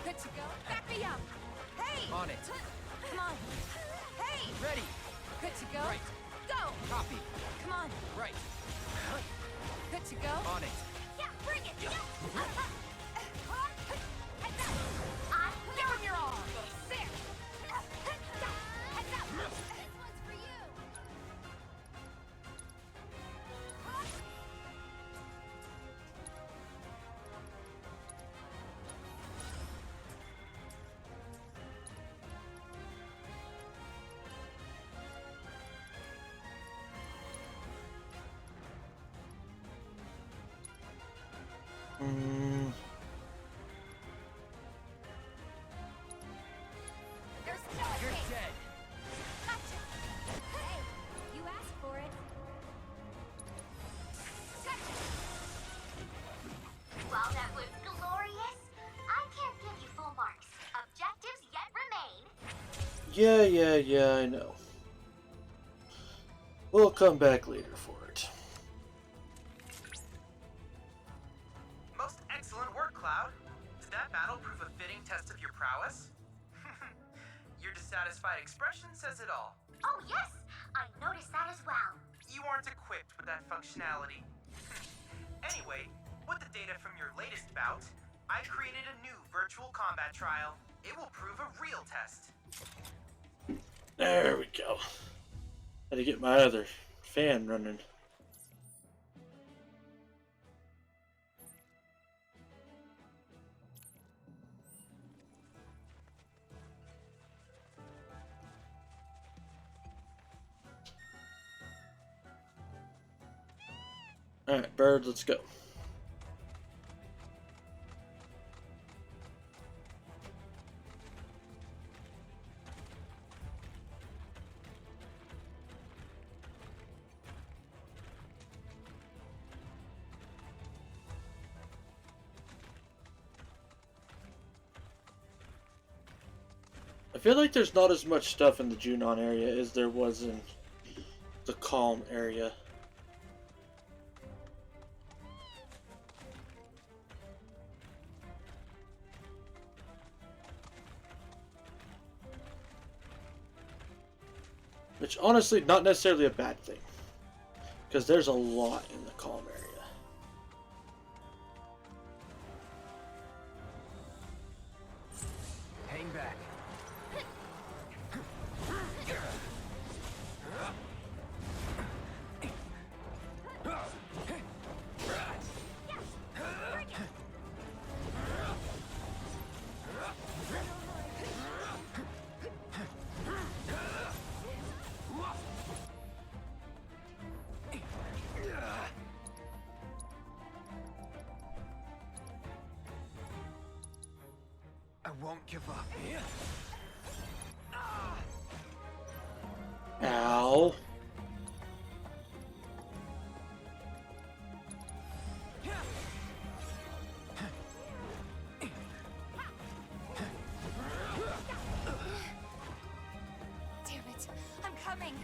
Good to go. Back me up. Hey. On it. Come on. Hey. Ready. Good to go. Right. Go. Copy. Come on. Right. Good to go. On it. Yeah. Bring it. Heads up. Give him your all. There. Heads up. This one's for you. There's no You're escape. dead. Gotcha. Hey, you asked for it. Gotcha. While that was glorious, I can't give you full marks. Objectives yet remain. Yeah, I know. We'll come back later for it. Most excellent work, Cloud. Did that battle prove a fitting test of your prowess? Your dissatisfied expression says it all. Oh yes, I noticed that as well. You aren't equipped with that functionality. Anyway, with the data from your latest bout, I created a new virtual combat trial. It will prove a real test. There we go. Had to get my other fan running. Alright, bird, let's go. I feel like there's not as much stuff in the Junon area as there was in the Calm area. Which, honestly, not necessarily a bad thing. Because there's a lot in the Calm area. Hang back. I won't give up. Ow. Damn it, I'm coming.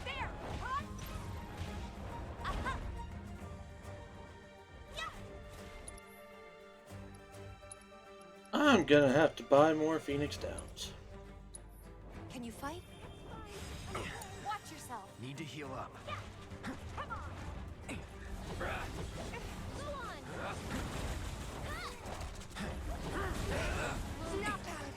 There! I'm gonna have to buy more Phoenix Downs. Can you fight? Watch yourself. Need to heal up. Go on. Not bad.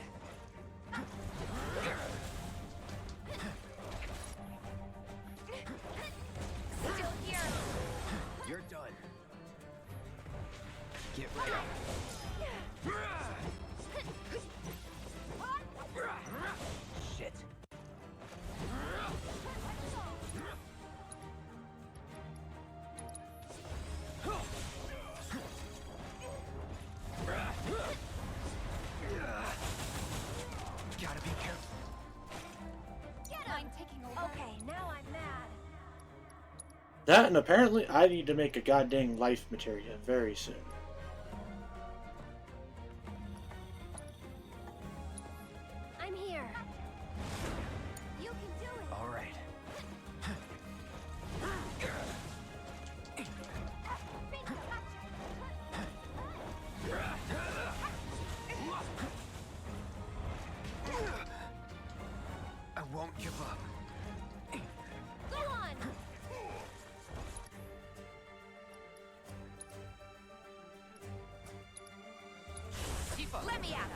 Still here. You're done. Get ready. Shit. Gotta be careful. Get him. I'm taking over. Okay, now I'm mad. That, and apparently I need to make a goddamn life materia very soon. I'm here. You can do it. All right. I won't give up. Go on. Let me at him.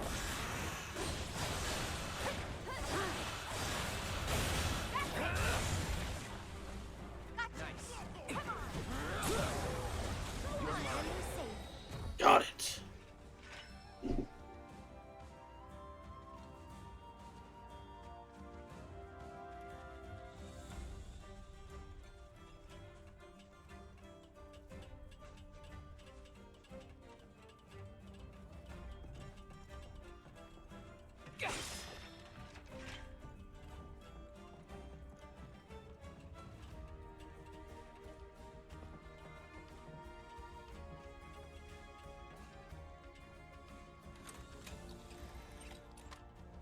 Got it.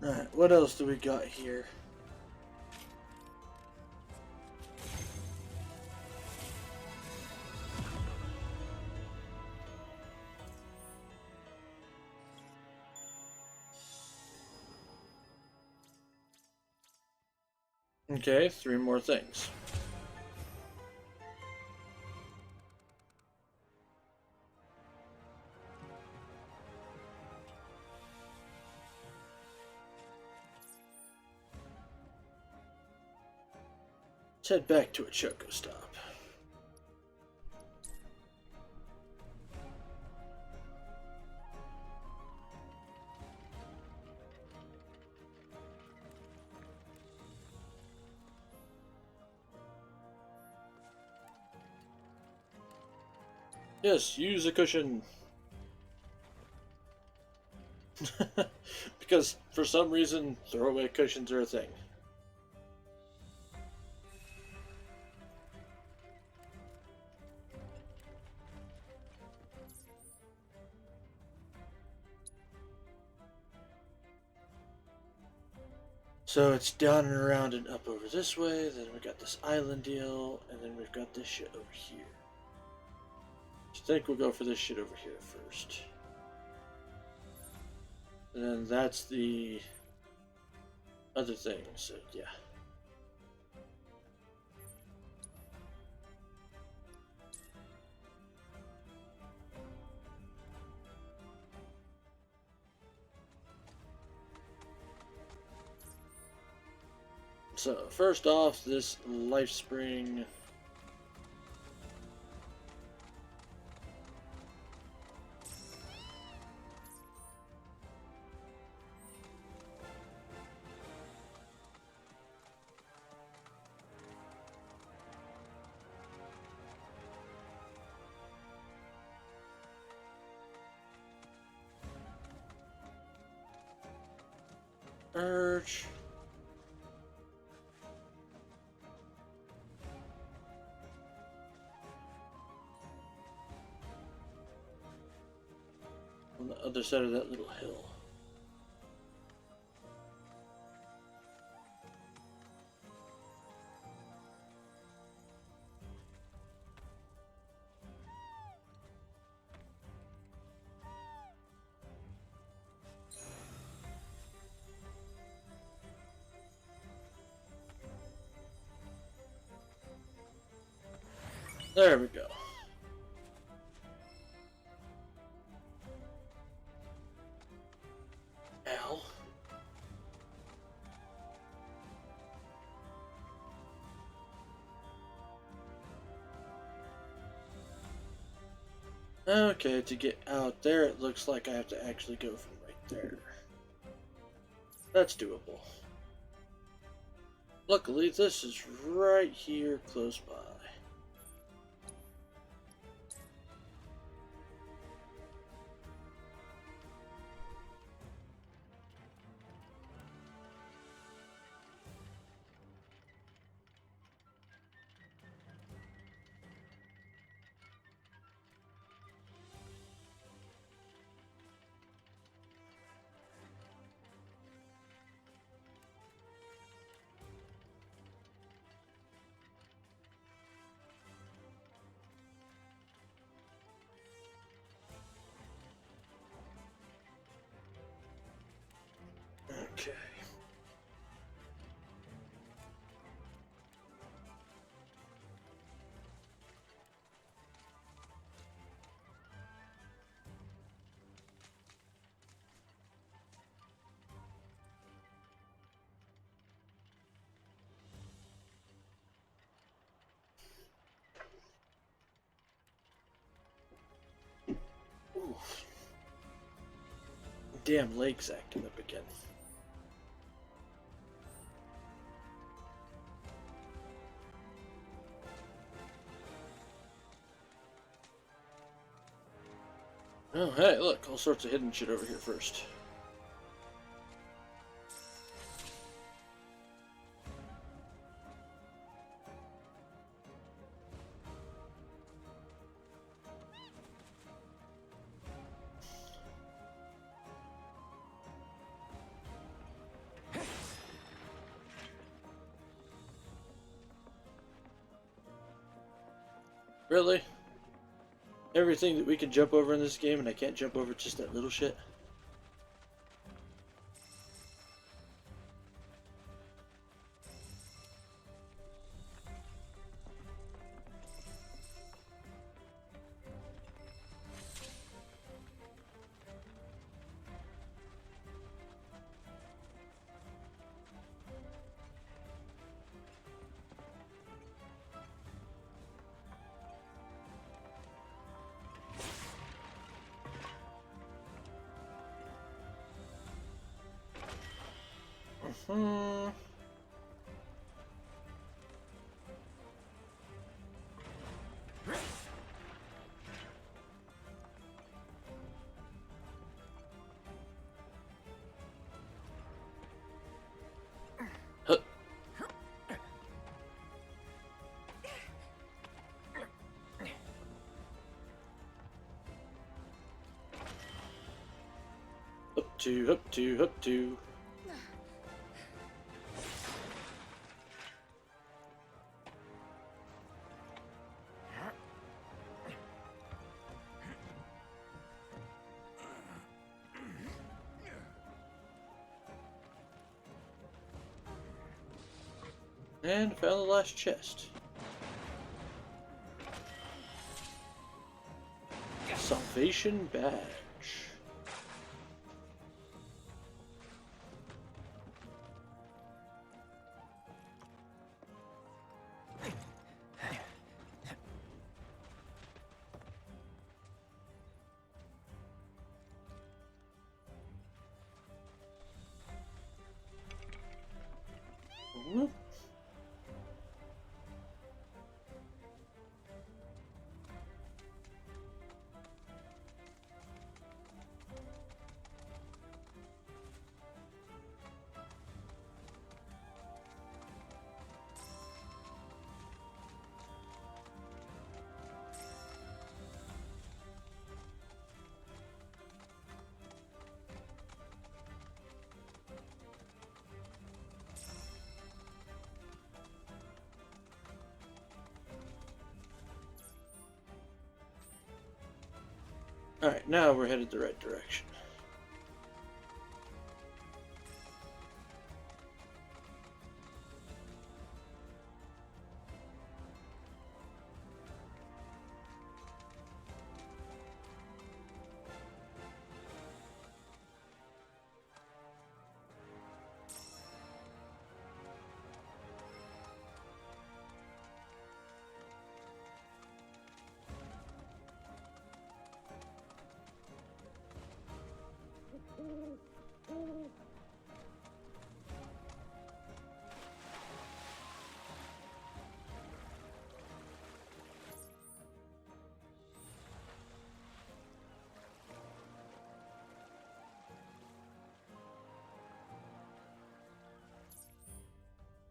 Alright, what else do we got here? Okay, 3 more things. Let's head back to a Choco stop. Yes, use a cushion. Because for some reason, throwaway cushions are a thing. So it's down and around and up over this way, then we got this island deal, and then we've got this shit over here. So I think we'll go for this shit over here first. And then that's the other thing, so yeah. So, first off, this life spring. Urge. On the other side of that little hill. There we go. Ow. Okay, to get out there, it looks like I have to actually go from right there. That's doable. Luckily, this is right here close by. Okay. Oof. Damn lake's acting up again. Oh, hey, look, all sorts of hidden shit over here first. Really? Everything that we can jump over in this game and I can't jump over just that little shit? Hmm. Huh. Up two, up two, up two. And found the last chest. Salvation badge. Whoop. Alright, now we're headed the right direction.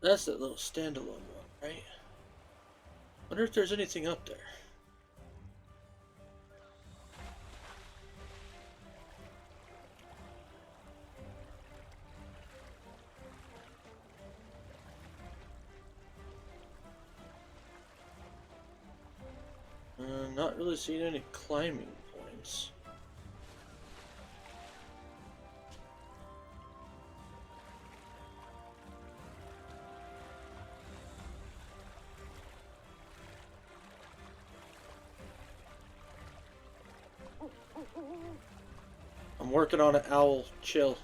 That's that little standalone one, right? Wonder if there's anything up there. Not really seeing any climbing points. I'm working on it, owl. Chill.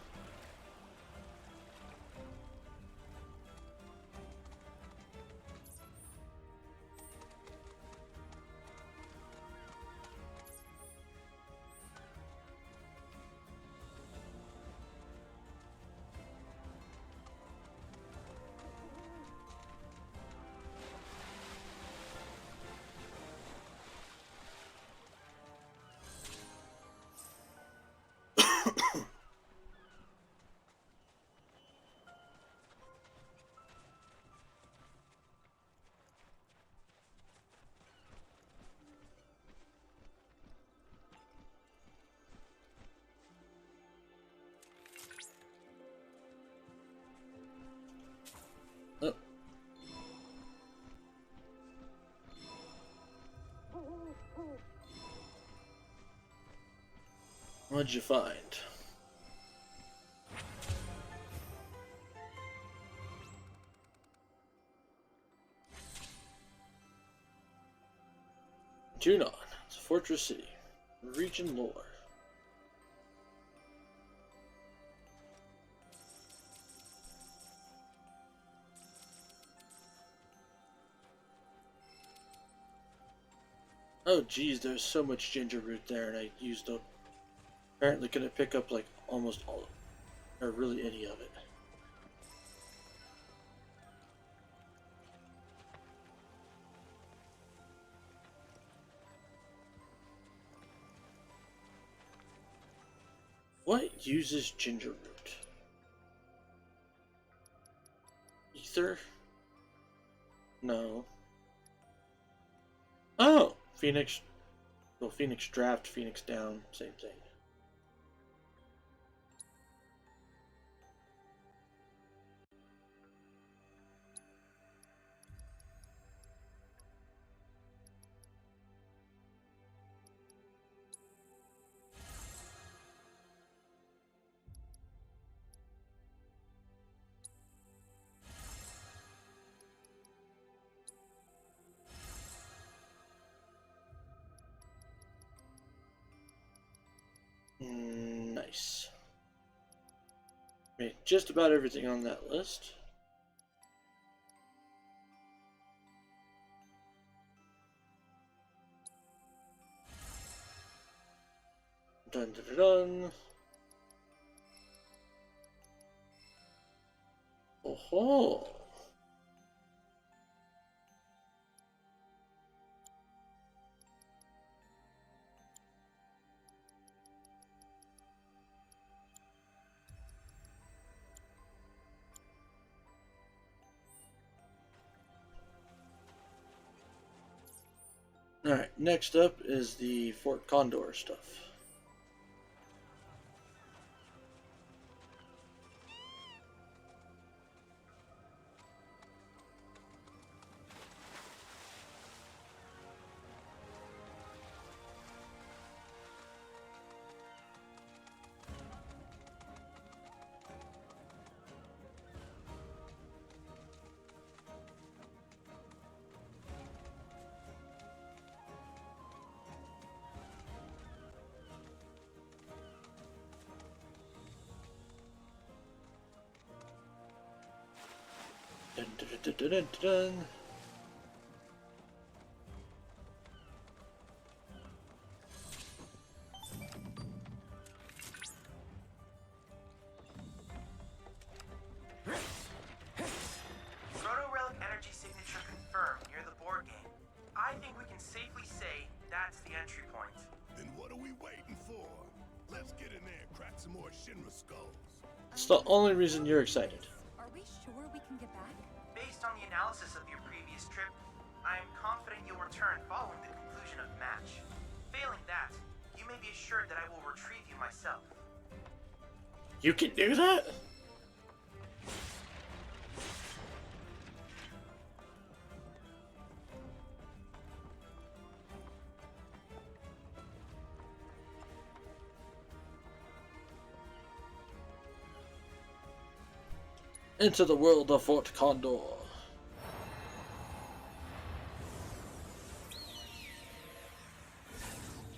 Oh. What'd you find? Junon. It's a fortress city. Region lore. Oh geez, there's so much ginger root there, and I used up. Apparently couldn't pick up like almost all of it, or really any of it. What uses ginger root? Ether? No. Oh! Phoenix. Well, Phoenix Draft, Phoenix Down, same thing. Nice. Made just about everything on that list. Dun dun dun dun. Oh ho! Alright, next up is the Fort Condor stuff. Dun, dun, dun, dun, dun, dun. Proto Relic energy signature confirmed near the board game. I think we can safely say that's the entry point. Then what are we waiting for? Let's get in there and crack some more Shinra skulls. It's the only reason you're excited. Are we sure we can get back? Based on the analysis of your previous trip, I am confident you'll return following the conclusion of the match. Failing that, you may be assured that I will retrieve you myself. You can do that? Into the world of Fort Condor.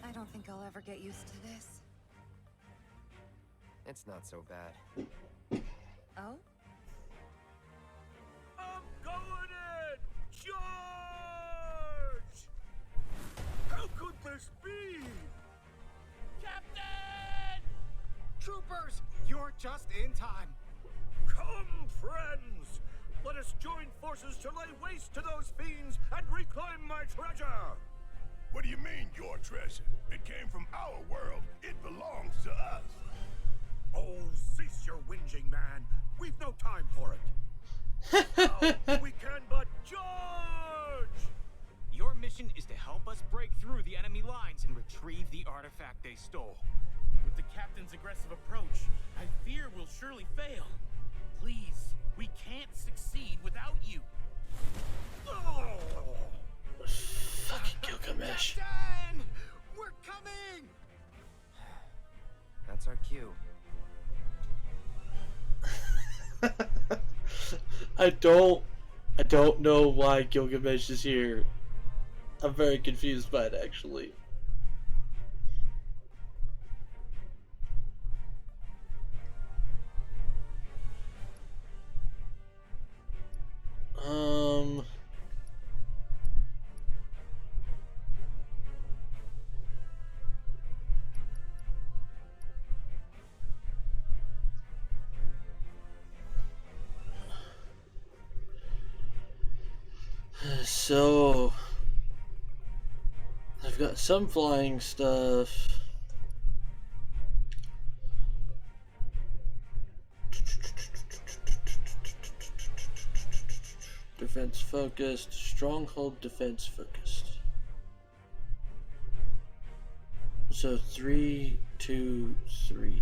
I don't think I'll ever get used to this. It's not so bad. Oh? I'm going in! Charge! How could this be? Captain! Troopers, you're just in time. Come, friends! Let us join forces to lay waste to those fiends and reclaim my treasure! What do you mean, your treasure? It came from our world. It belongs to us. Oh, cease your whinging, man. We've no time for it. Now, we can but charge! Your mission is to help us break through the enemy lines and retrieve the artifact they stole. With the captain's aggressive approach, I fear we'll surely fail. Please, we can't succeed without you. Oh! Fucking Gilgamesh. Captain! We're coming! That's our cue. I don't know why Gilgamesh is here. I'm very confused by it, actually. So I've got some flying stuff. Defense focused, stronghold defense focused. So 3, 2, 3.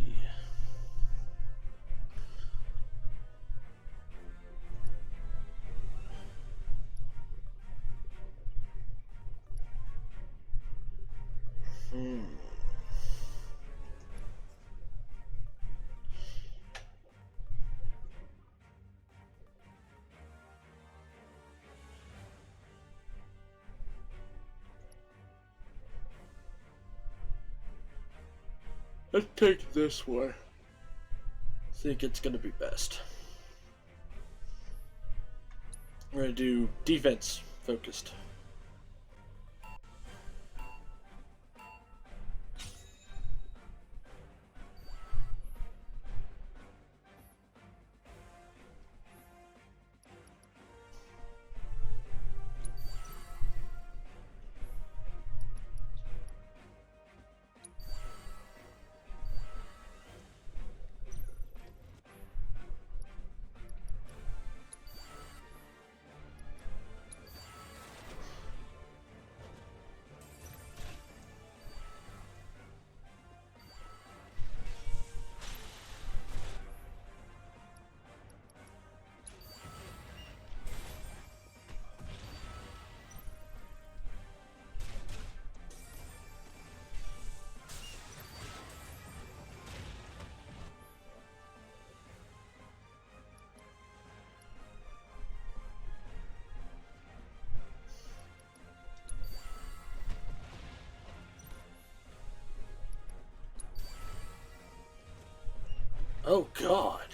Let's take this way. I think it's gonna be best. We're gonna do defense focused. Oh God.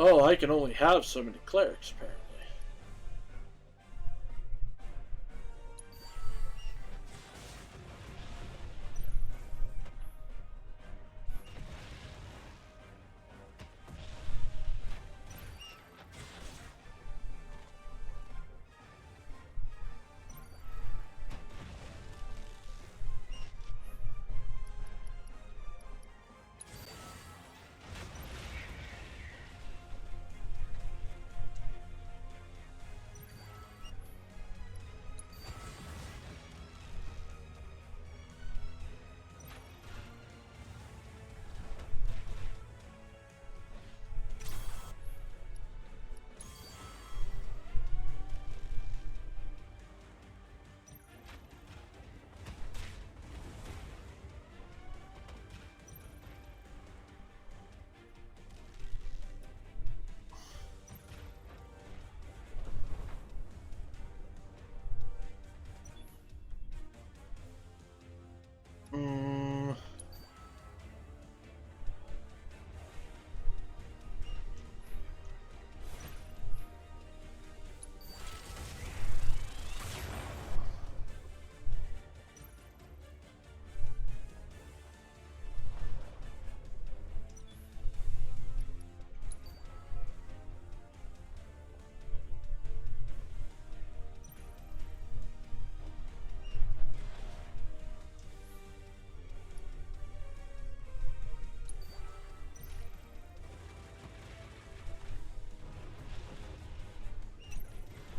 Oh, I can only have so many clerics, apparently.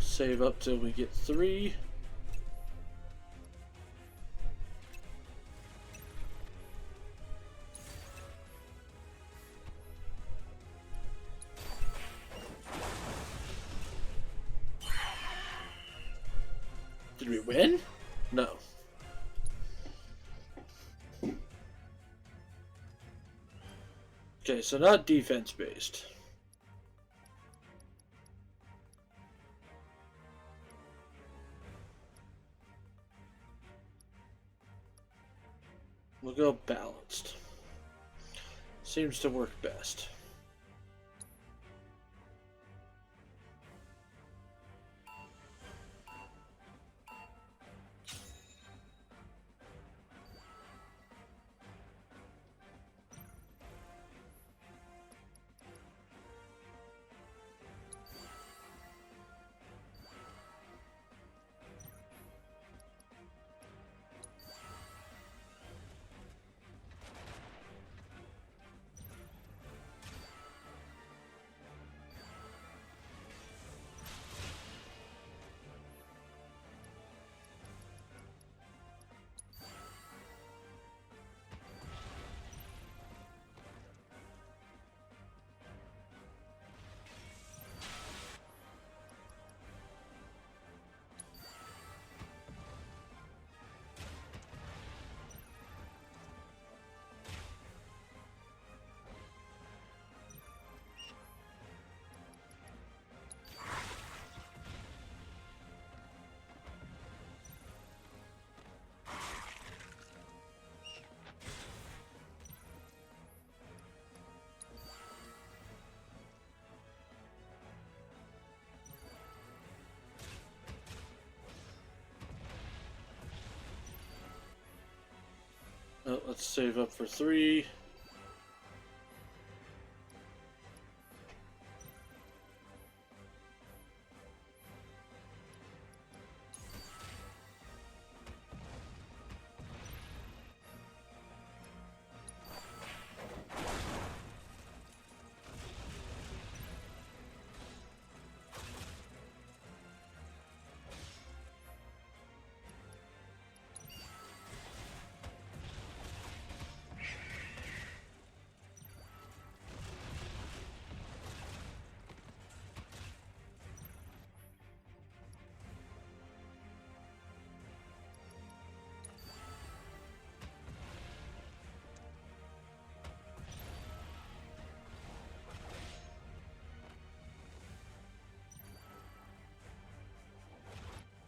Save up till we get 3. Did we win? No. Okay, so not defense based. We'll go balanced. Seems to work best. Oh, let's save up for 3.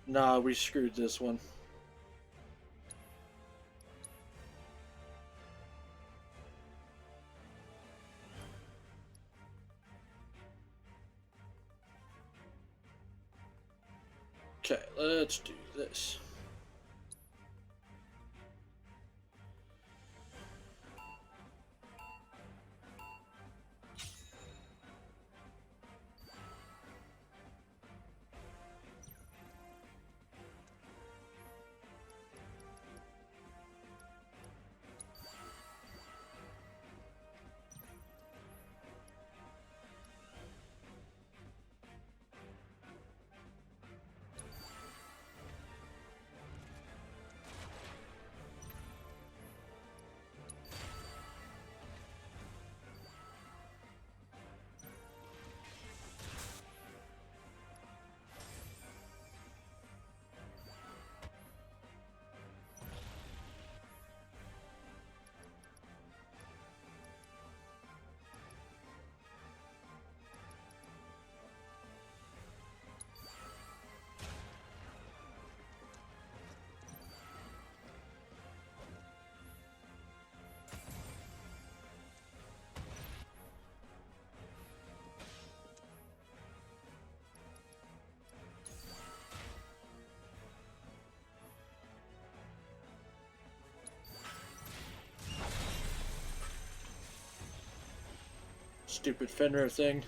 Nah, we screwed this one. Okay, let's do this. Stupid Fenrir thing.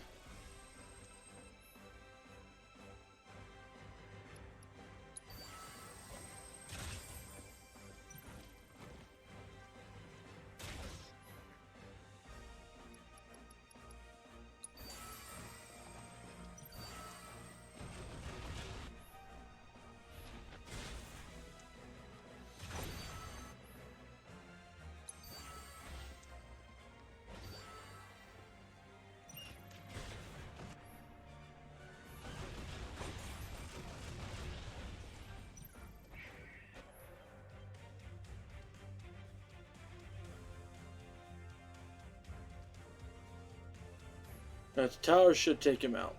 Now, the tower should take him out.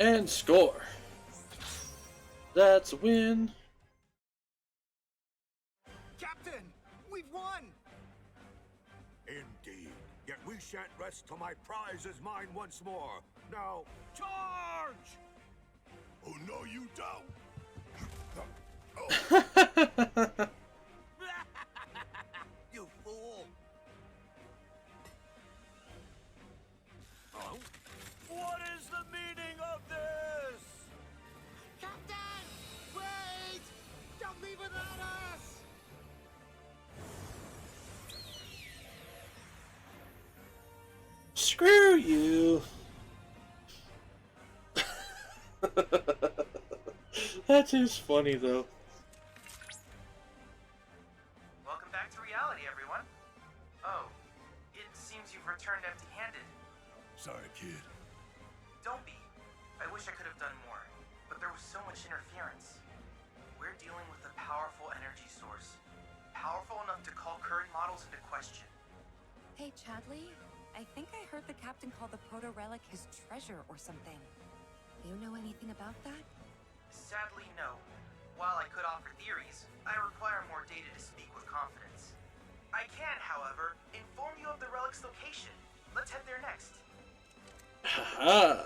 And score. That's a win. Captain, we've won! Indeed. Yet we shan't rest till my prize is mine once more. Now, charge! Oh, no, you don't. You fool! Oh? What is the meaning of this? Captain! Wait! Don't leave without us! Screw you. That is funny though. Welcome back to reality, everyone. Oh, it seems you've returned empty-handed. Sorry, kid. Don't be. I wish I could have done more, but there was so much interference. We're dealing with a powerful energy source. Powerful enough to call current models into question. Hey, Chadley, I think I heard the captain call the proto-relic his treasure or something. You know anything about that? Sadly, no. While I could offer theories, I require more data to speak with confidence. I can, however, inform you of the relic's location. Let's head there next. Ah.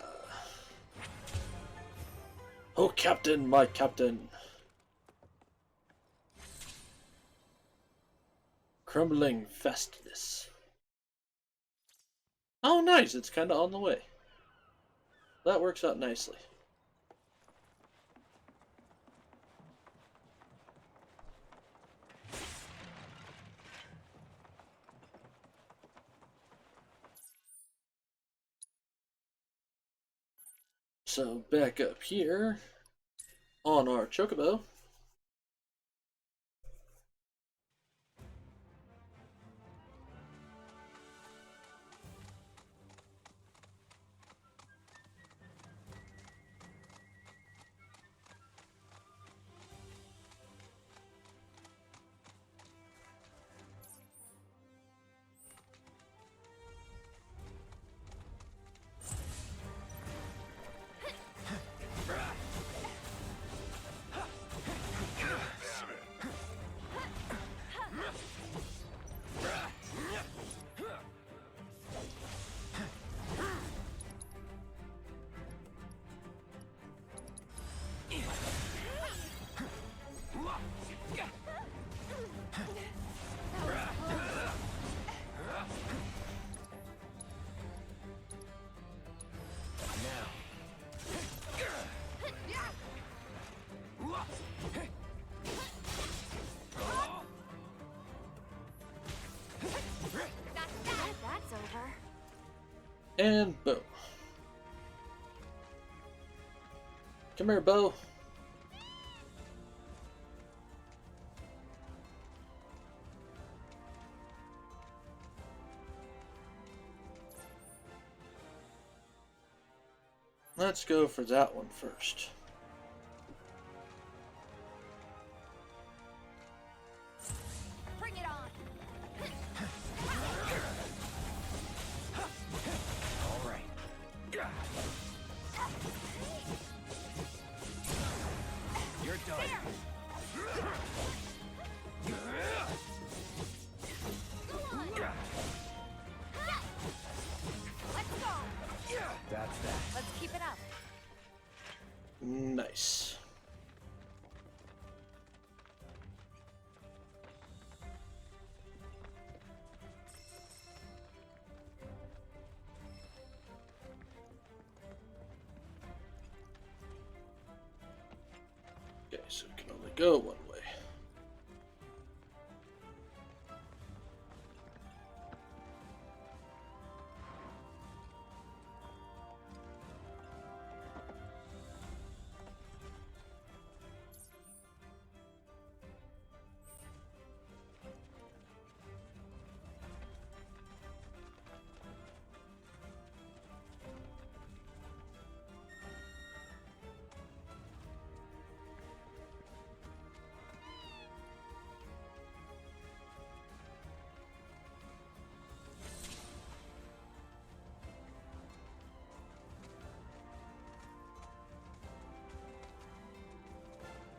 Oh, Captain, my Captain. Crumbling fastness. Oh, nice. It's kind of on the way. That works out nicely. So back up here on our Chocobo. And boom. Come here, Bo. Let's go for that one first. Bring it on. All right. You're done. Let's go. That's that. Let's keep it up. Nice. Okay, so we can only go one way.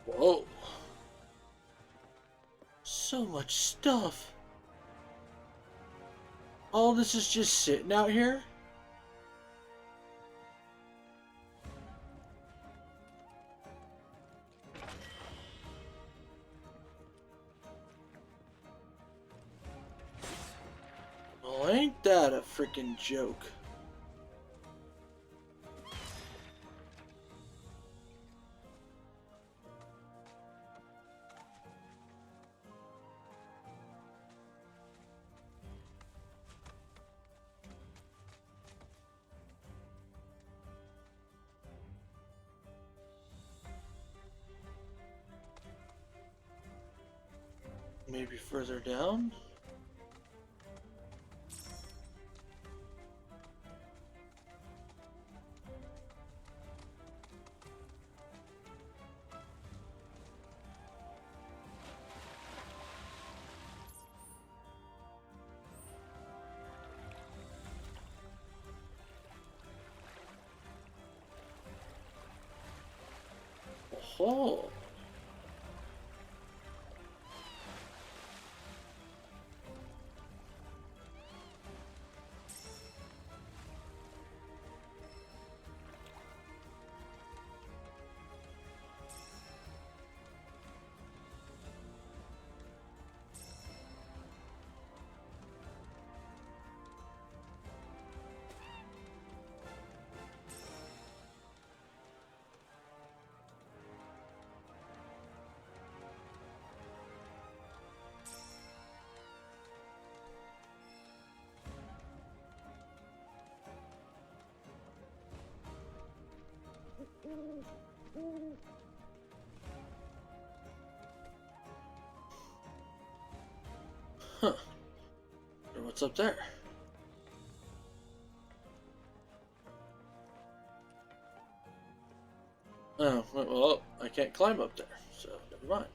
Whoa. So much stuff. All this is just sitting out here? Well, ain't that a freaking joke? Maybe further down? Oh. Huh. Wonder what's up there? Oh, well, I can't climb up there, so never mind.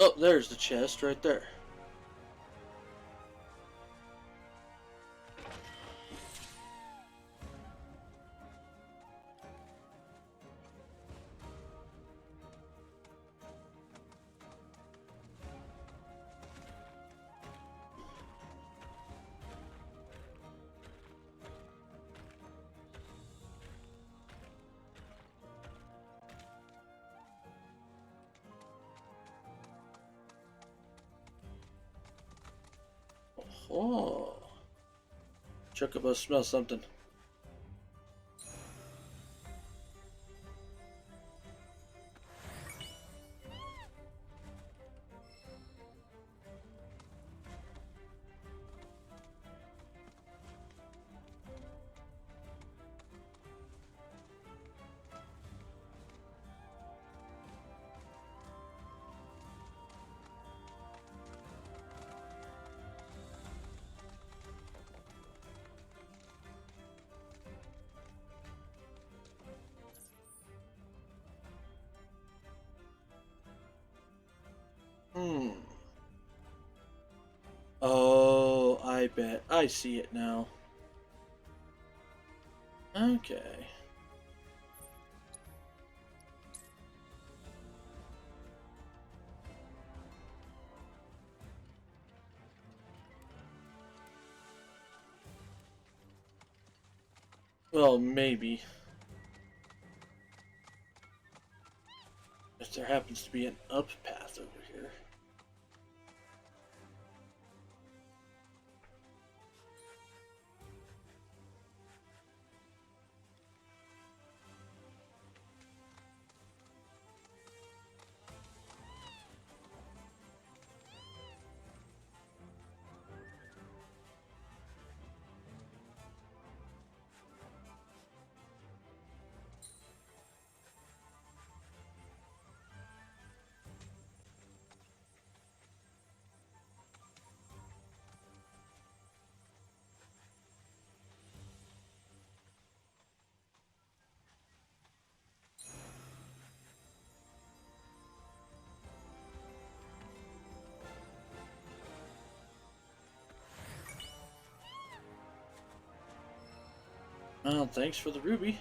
Oh, there's the chest right there. Oh, Chocobo smells something. Oh, I bet. I see it now. Okay. Well, maybe. If there happens to be an up path over here. Well, thanks for the ruby.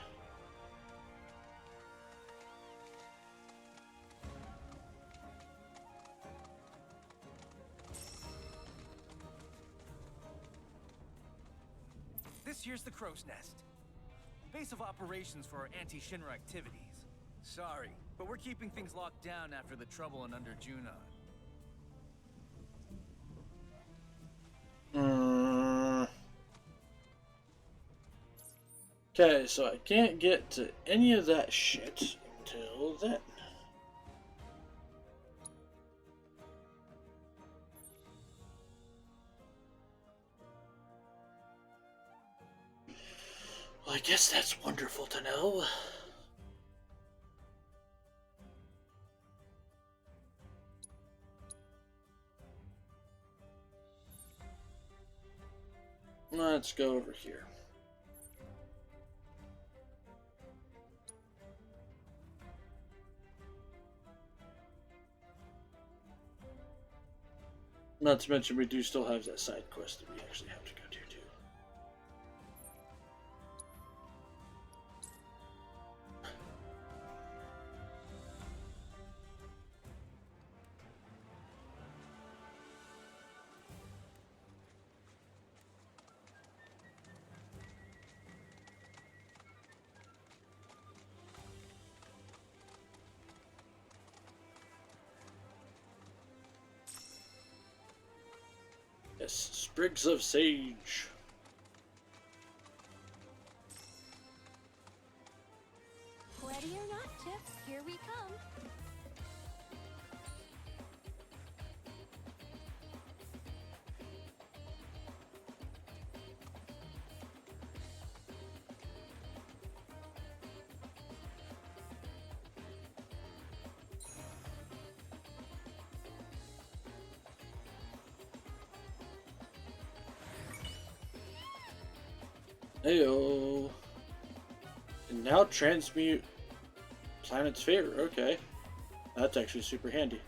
This here's the crow's nest. Base of operations for our anti-Shinra activities. Sorry, but we're keeping things locked down after the trouble and under Junon. Okay, so I can't get to any of that shit until then. Well, I guess that's wonderful to know. Let's go over here. Not to mention, we do still have that side quest that we actually have to go to, too. Yes, sprigs of sage. Ready or not, Chips, here we come. Heyo. And now transmute Planet's Favor. Okay. That's actually super handy.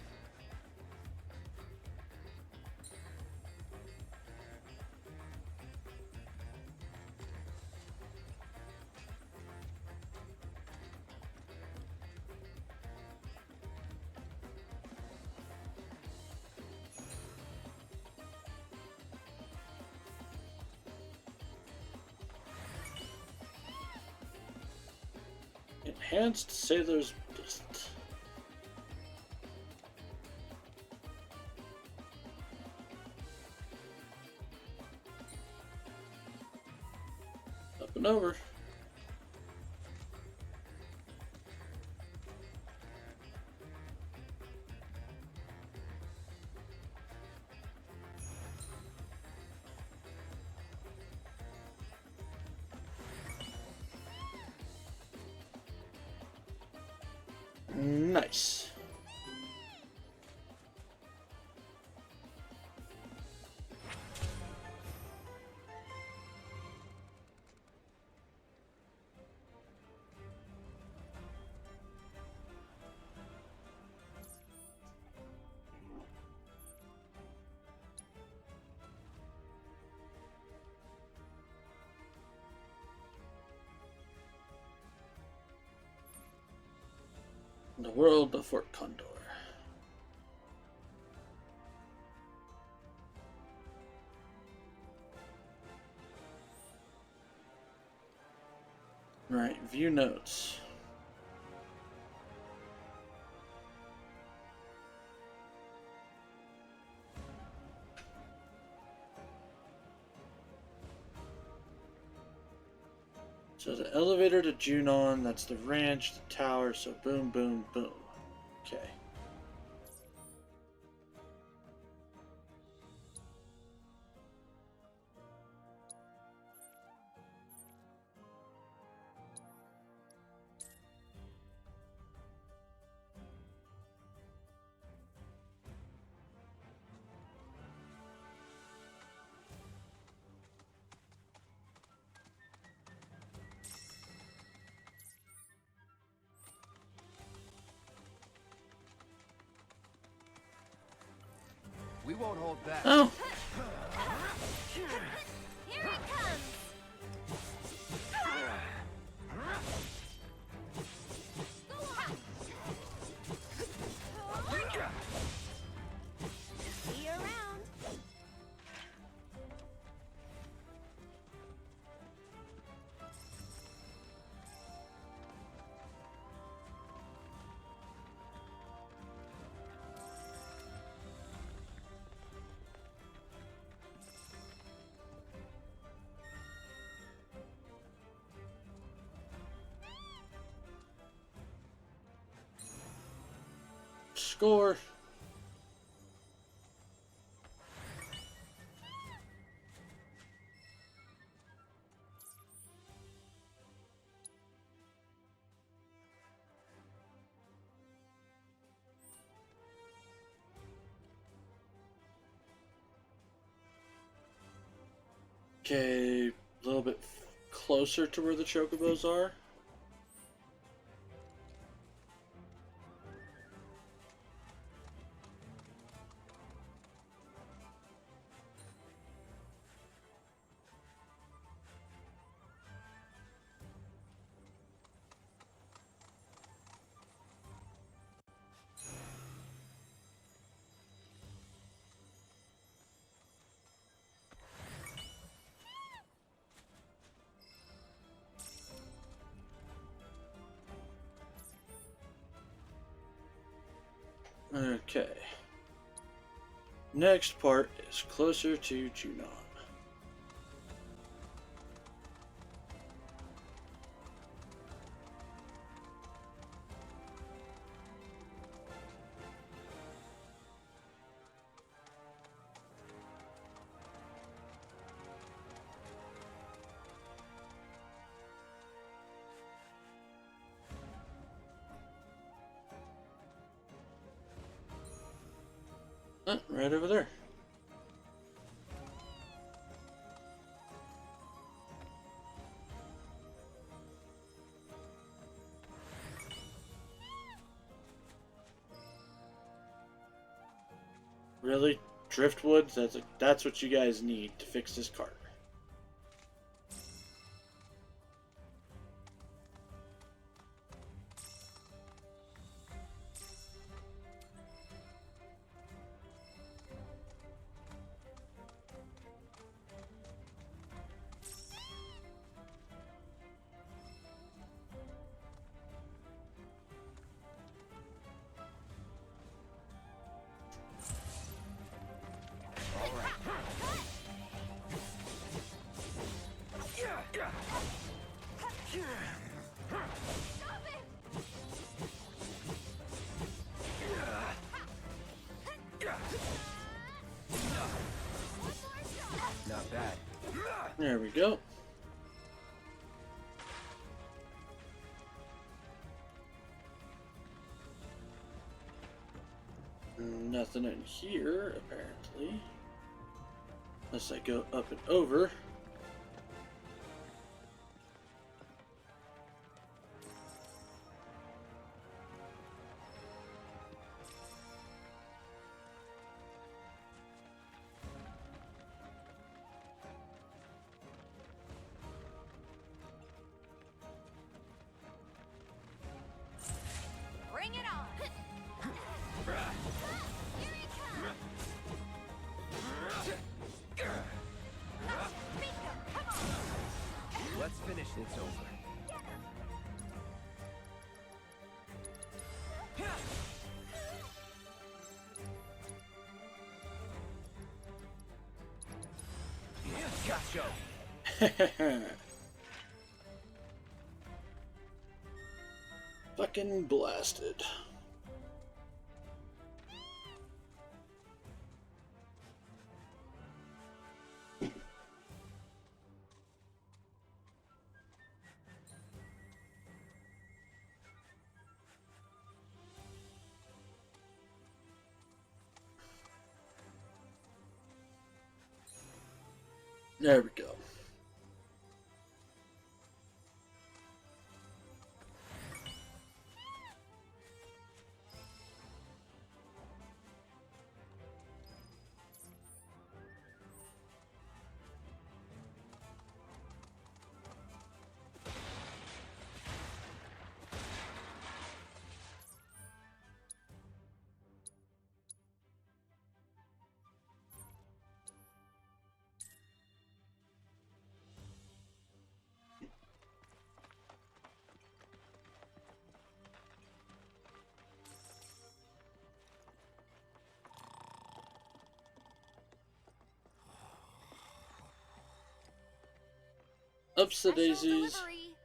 Enhanced Sailor's Boost. Up and over. Nice. The world of Fort Condor. Right, view notes. So the elevator to Junon, that's the ranch, the tower, so boom, boom, boom. Okay. We won't hold back. Oh. Here it comes! See you around. Score. Okay, a little bit closer to where the Chocobos are. Okay. Next part is closer to Junon. Right over there. Really? Driftwood? That's what you guys need to fix this cart. Not bad. There we go. Nothing in here, apparently. Unless I go up and over. Bring it on! Here it comes! Bingo! Come on! Let's finish this over. Gotcha. Fucking blasted. There we go. Ups the daisies. Delivery.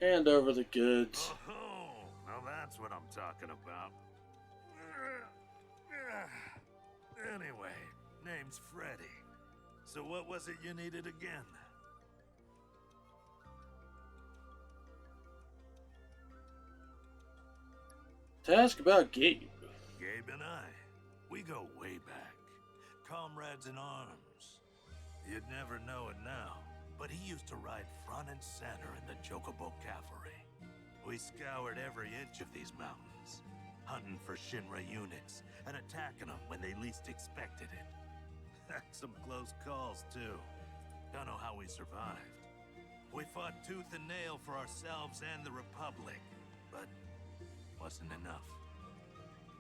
And over the goods. Oh, now that's what I'm talking about. Anyway, name's Freddy. So what was it you needed again? To ask about Gabe. Gabe and I, we go way back. Comrades in arms. You'd never know it now, but he used to ride front and center in the Chocobo cavalry. We scoured every inch of these mountains, hunting for Shinra units and attacking them when they least expected it. Some close calls, too. Don't know how we survived. We fought tooth and nail for ourselves and the Republic, but wasn't enough.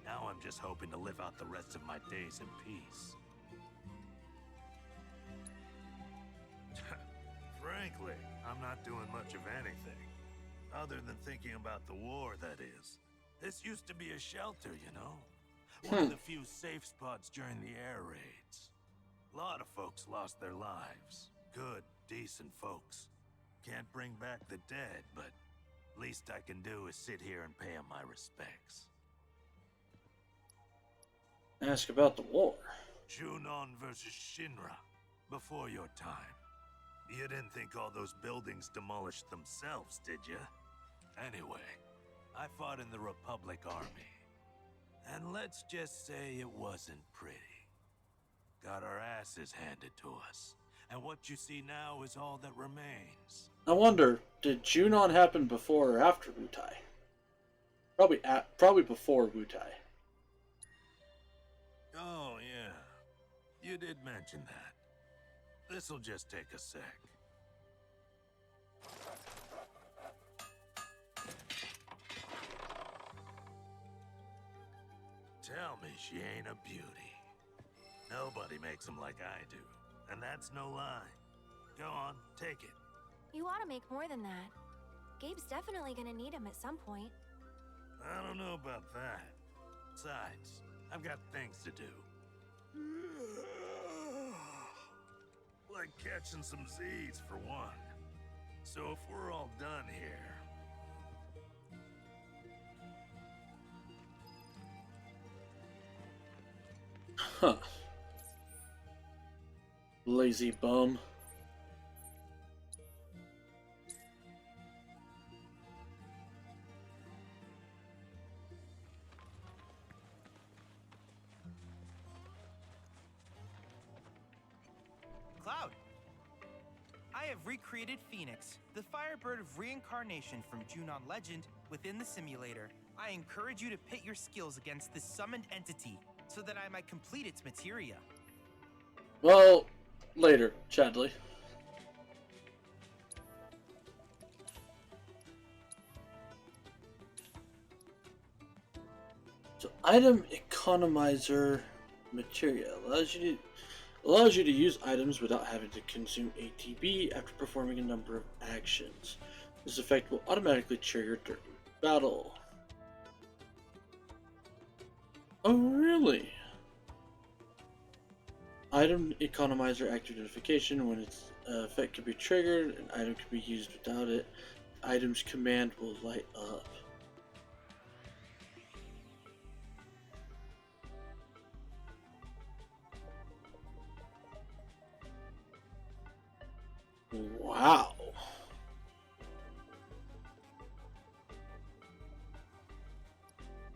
Now I'm just hoping to live out the rest of my days in peace. Frankly, I'm not doing much of anything. Other than thinking about the war, that is. This used to be a shelter, you know? One of the few safe spots during the air raids. A lot of folks lost their lives. Good, decent folks. Can't bring back the dead, but least I can do is sit here and pay them my respects. Ask about the war. Junon versus Shinra. Before your time. You didn't think all those buildings demolished themselves, did you? Anyway, I fought in the Republic Army. And let's just say it wasn't pretty. Got our asses handed to us. And what you see now is all that remains. I wonder, did Junon happen before or after Wutai? Probably before Wutai. Oh, yeah. You did mention that. This'll just take a sec. Tell me she ain't a beauty. Nobody makes them like I do. And that's no lie. Go on, take it. You ought to make more than that. Gabe's definitely gonna need him at some point. I don't know about that. Besides, I've got things to do. catching some Z's for one. So if we're all done here... Huh. Lazy bum. Cloud! I have recreated Phoenix, the Firebird of reincarnation from Junon legend, within the simulator. I encourage you to pit your skills against this summoned entity, so that I might complete its materia. Well, later, Chadley. So, item economizer materia allows you to use items without having to consume ATB after performing a number of actions. This effect will automatically trigger during battle. Oh, really? Item economizer active notification. When its effect can be triggered, an item can be used without it. Item's command will light up. Wow.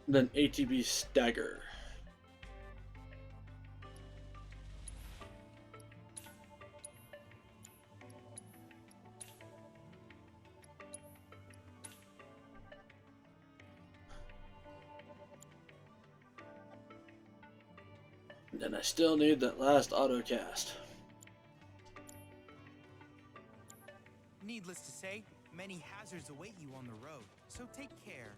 Then ATB stagger. And then I still need that last auto cast. Needless to say, many hazards await you on the road, so take care.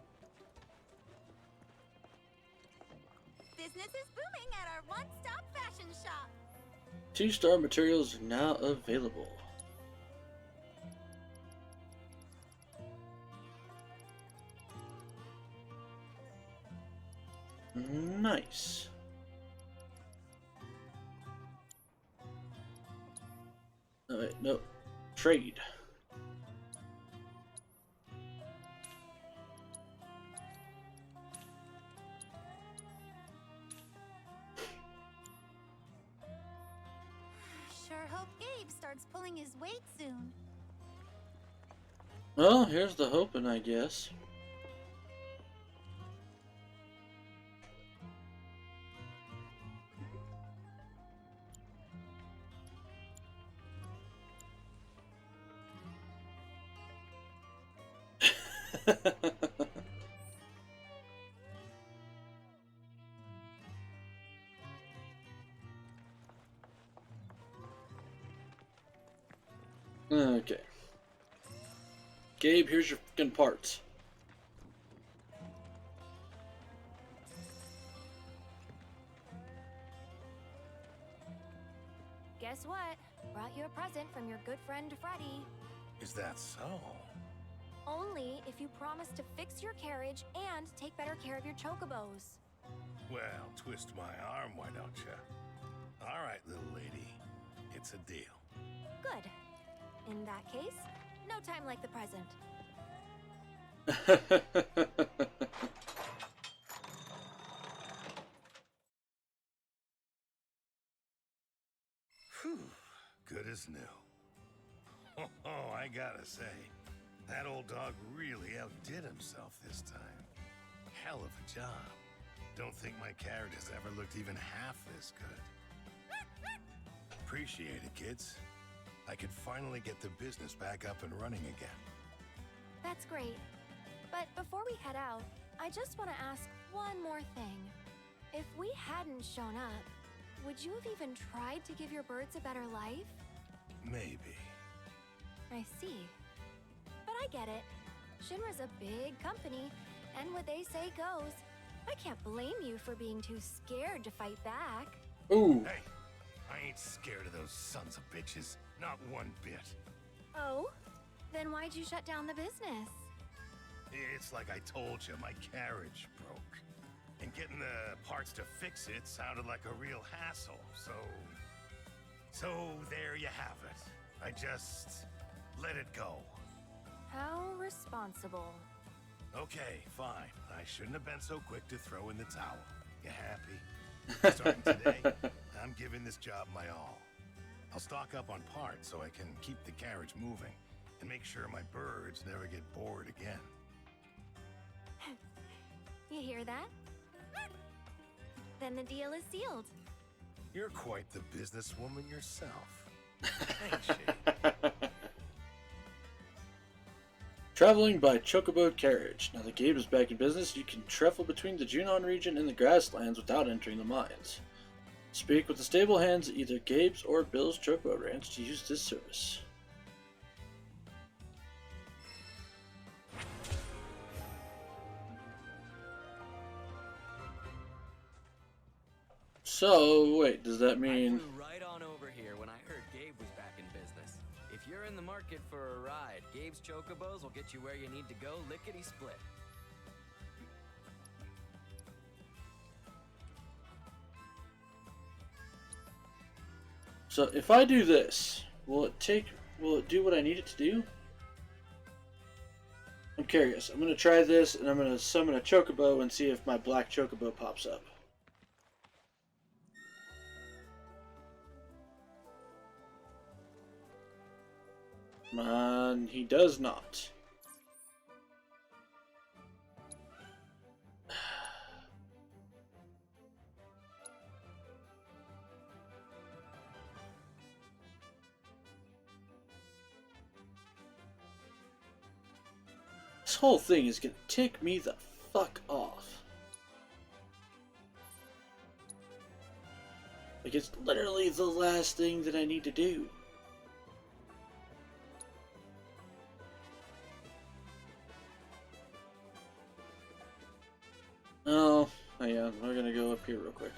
Business is booming at our one-stop fashion shop. 2-star materials are now available. Nice. Oh, wait, no. Trade. Sure hope Gabe starts pulling his weight soon. Well, here's the hoping, I guess. Okay. Gabe, here's your fucking parts. Guess what? Brought you a present from your good friend Freddy. Is that so? Only if you promise to fix your carriage and take better care of your chocobos. Well, twist my arm, why don't you? All right, little lady. It's a deal. Good. In that case, no time like the present. Whew, good as new. Oh, I gotta say, that old dog really outdid himself this time. Hell of a job. Don't think my carrot has ever looked even half this good. Appreciate it, kids. I can finally get the business back up and running again. That's great. But before we head out, I just want to ask one more thing. If we hadn't shown up, would you have even tried to give your birds a better life? Maybe. I see. But I get it. Shinra's a big company, and what they say goes. I can't blame you for being too scared to fight back. Ooh. Hey, I ain't scared of those sons of bitches. Not one bit. Oh? Then why'd you shut down the business? It's like I told you, my carriage broke. And getting the parts to fix it sounded like a real hassle, so So there you have it. I just let it go. How responsible. Okay, fine. I shouldn't have been so quick to throw in the towel. You happy? Starting today, I'm giving this job my all. I'll stock up on parts so I can keep the carriage moving and make sure my birds never get bored again. You hear that? Then the deal is sealed. You're quite the businesswoman yourself. Ain't she? Traveling by Chocobo carriage. Now that Gabe is back in business, you can travel between the Junon region and the grasslands without entering the mines. Speak with the stable hands at either Gabe's or Bill's Chocobo Ranch to use this service. So, wait, does that mean... I flew right on over here when I heard Gabe was back in business. If you're in the market for a ride, Gabe's Chocobos will get you where you need to go lickety-split. So, if I do this, will it do what I need it to do? I'm curious. I'm going to try this, and I'm going to summon a Chocobo and see if my black Chocobo pops up. He does not. This whole thing is gonna tick me the fuck off. Like, it's literally the last thing that I need to do. Oh, yeah, we're gonna go up here real quick.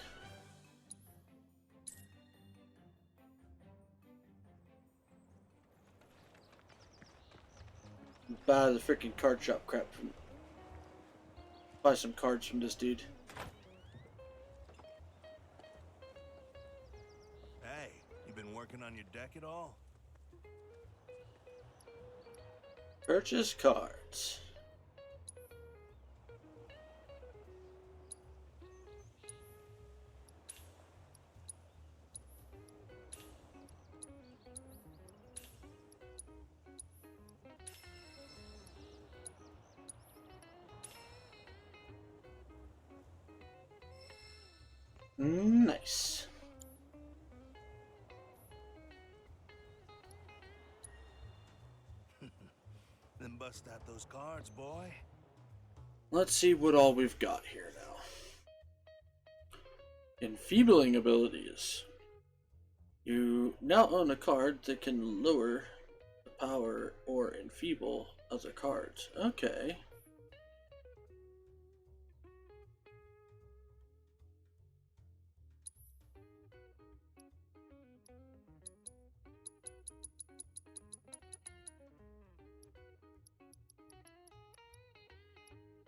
Buy the freaking card shop crap from... Buy some cards from this dude. Hey, you been working on your deck at all? Purchase cards. Nice. Then bust out those cards, boy. Let's see what all we've got here now. Enfeebling abilities. You now own a card that can lower the power or enfeeble other cards. Okay.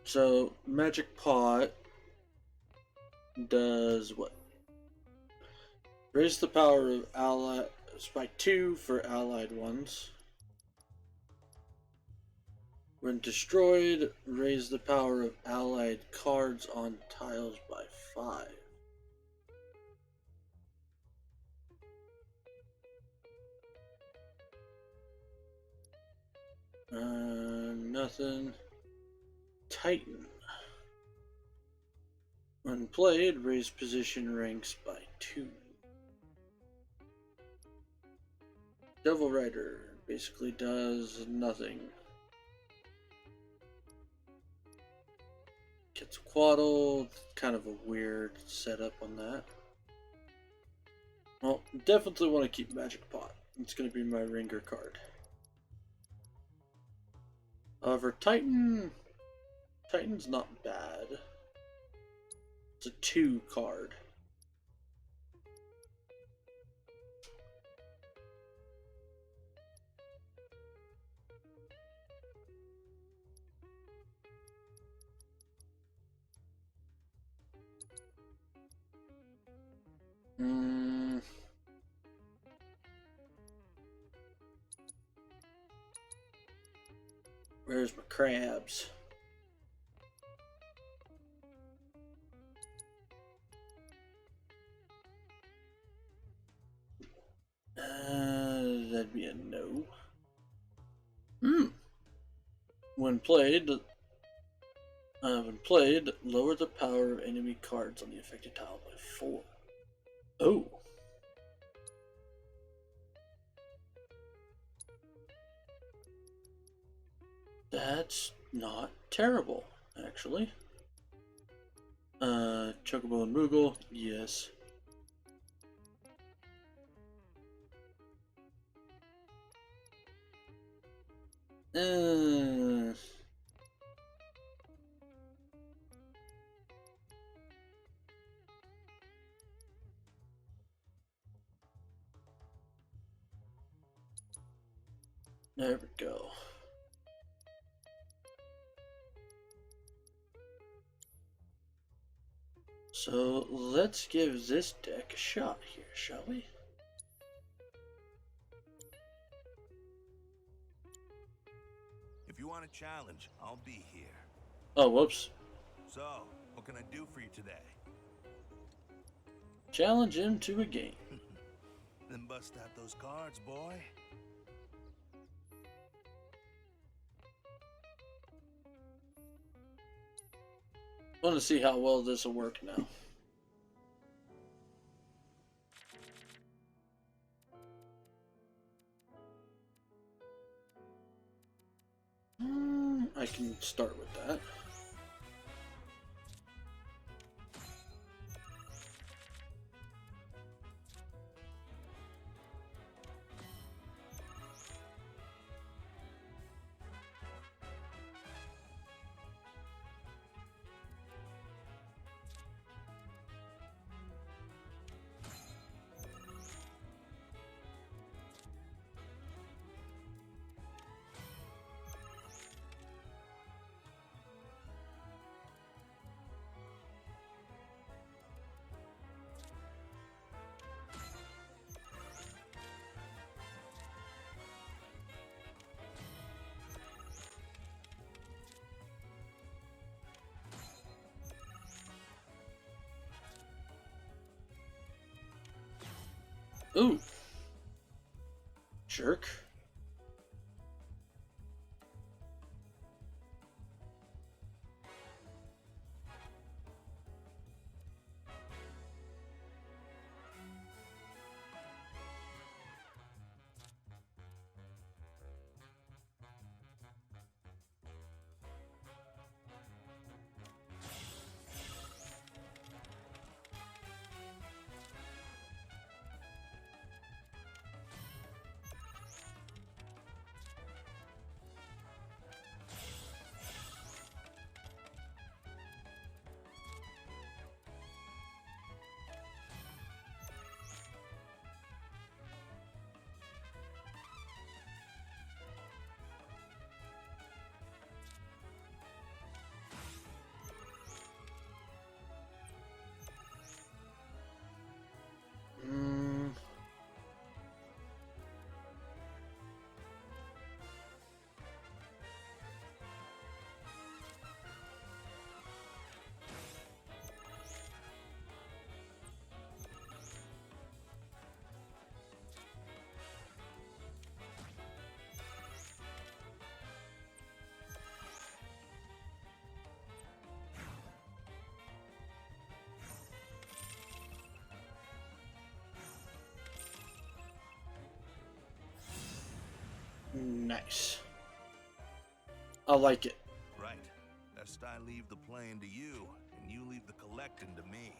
So, Magic Pot does what? Raise the power of allied by 2 for allied ones. When destroyed, raise the power of allied cards on tiles by 5. Nothing. Titan. When played, raise position ranks by 2. Devil Rider basically does nothing. Quetzalcoatl, kind of a weird setup on that. Well, definitely want to keep Magic Pot. It's going to be my ringer card. However, Titan's not bad. It's a 2 card. Where's my crabs? That'd be a no. When played, lower the power of enemy cards on the affected tile by 4. Oh. That's not terrible, actually. Chocobo and Moogle, yes. There we go. So let's give this deck a shot here, shall we? If you want a challenge, I'll be here. Oh, whoops. So, what can I do for you today? Challenge him to a game. Then bust out those cards, boy. I want to see how well this will work now. I can start with that. Ooh. Jerk. Nice. I like it. Right. Best I leave the playing to you, and you leave the collecting to me.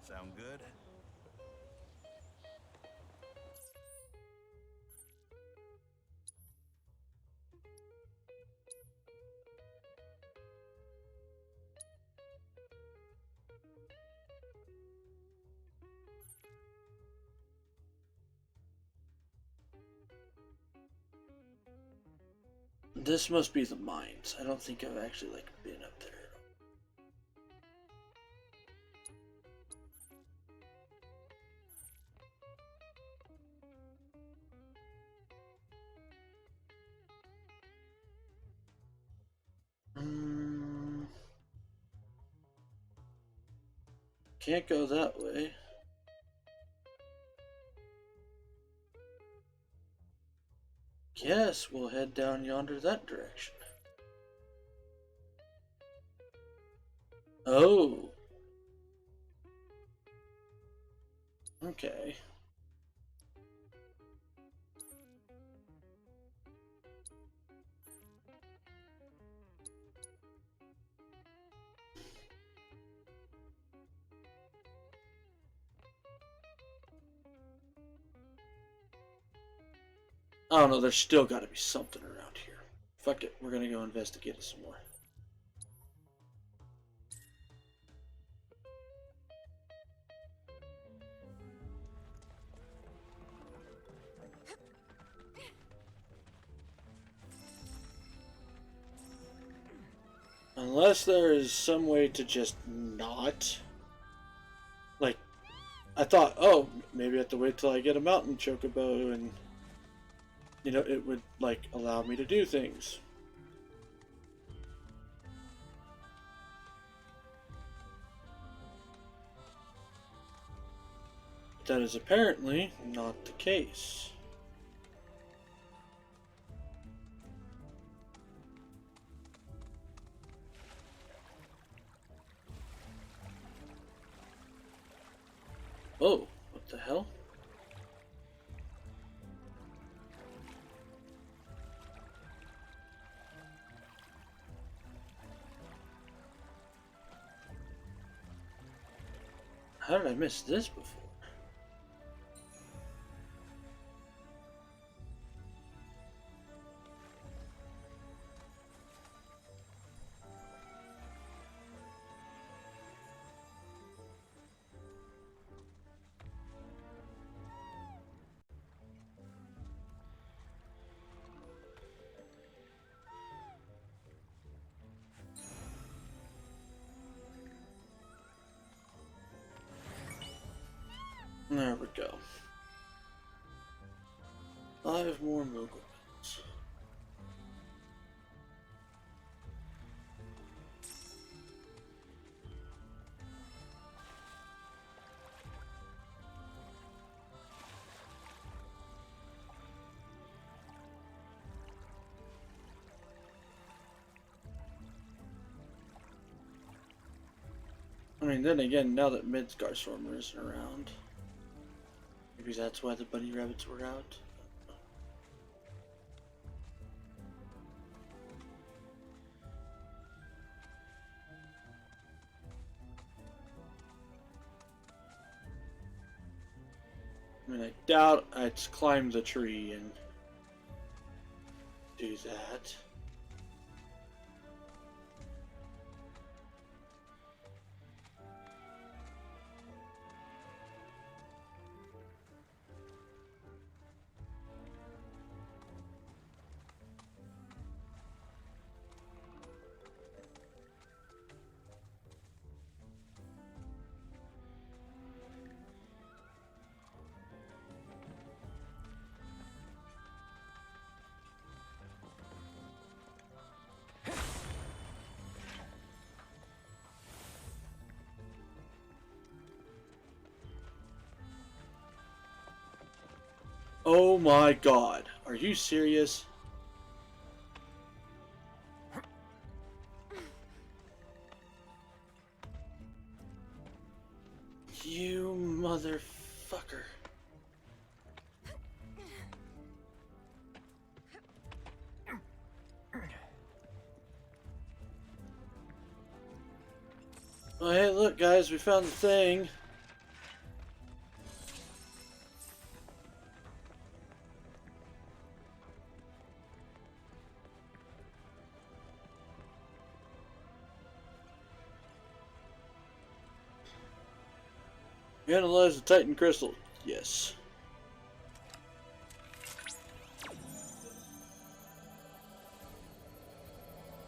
Sound good? This must be the mines. I don't think I've actually been up there. Can't go that way. Guess we'll head down yonder that direction. Oh. Okay. I don't know, there's still got to be something around here. Fuck it, we're gonna go investigate it some more. Unless there is some way to just not. Like, I thought, oh, maybe I have to wait till I get a mountain chocobo and, you know, it would, like, allow me to do things. But that is apparently not the case. Oh, what the hell? How did I miss this before? There we go. 5 more Moogle bits. I mean, then again, now that Midgarstormer isn't around, maybe that's why the bunny rabbits were out. I mean, I doubt I'd climb the tree and do that. Oh my god, are you serious? You motherfucker. Oh hey, look guys, we found the thing. Analyze the Titan crystal. Yes.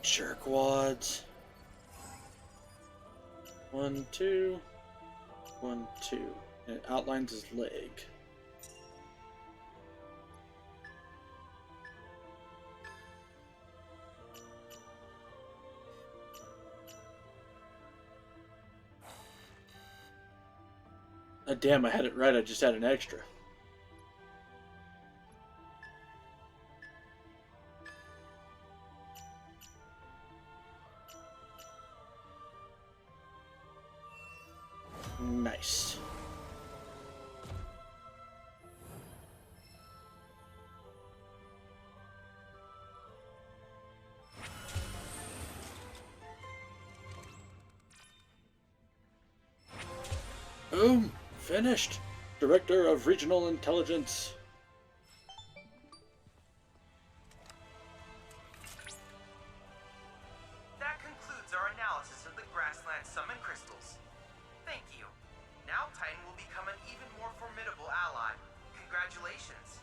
Jerkwads. 1, 2. 1, 2. And it outlines his leg. Damn, I had it right. I just had an extra. Nice. Boom! Finished! Director of Regional Intelligence. That concludes our analysis of the Grassland Summon Crystals. Thank you. Now Titan will become an even more formidable ally. Congratulations.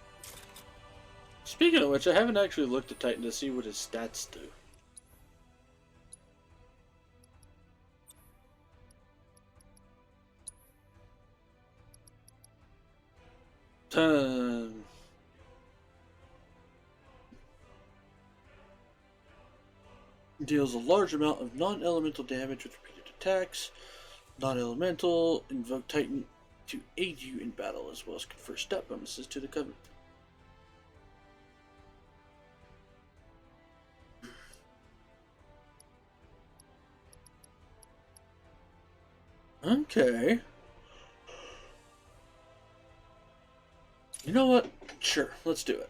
Speaking of which, I haven't actually looked at Titan to see what his stats do. Deals a large amount of non-elemental damage with repeated attacks. Non-elemental, invoke Titan to aid you in battle, as well as confer stat bonuses to the cover. Okay. You know what? Sure, let's do it.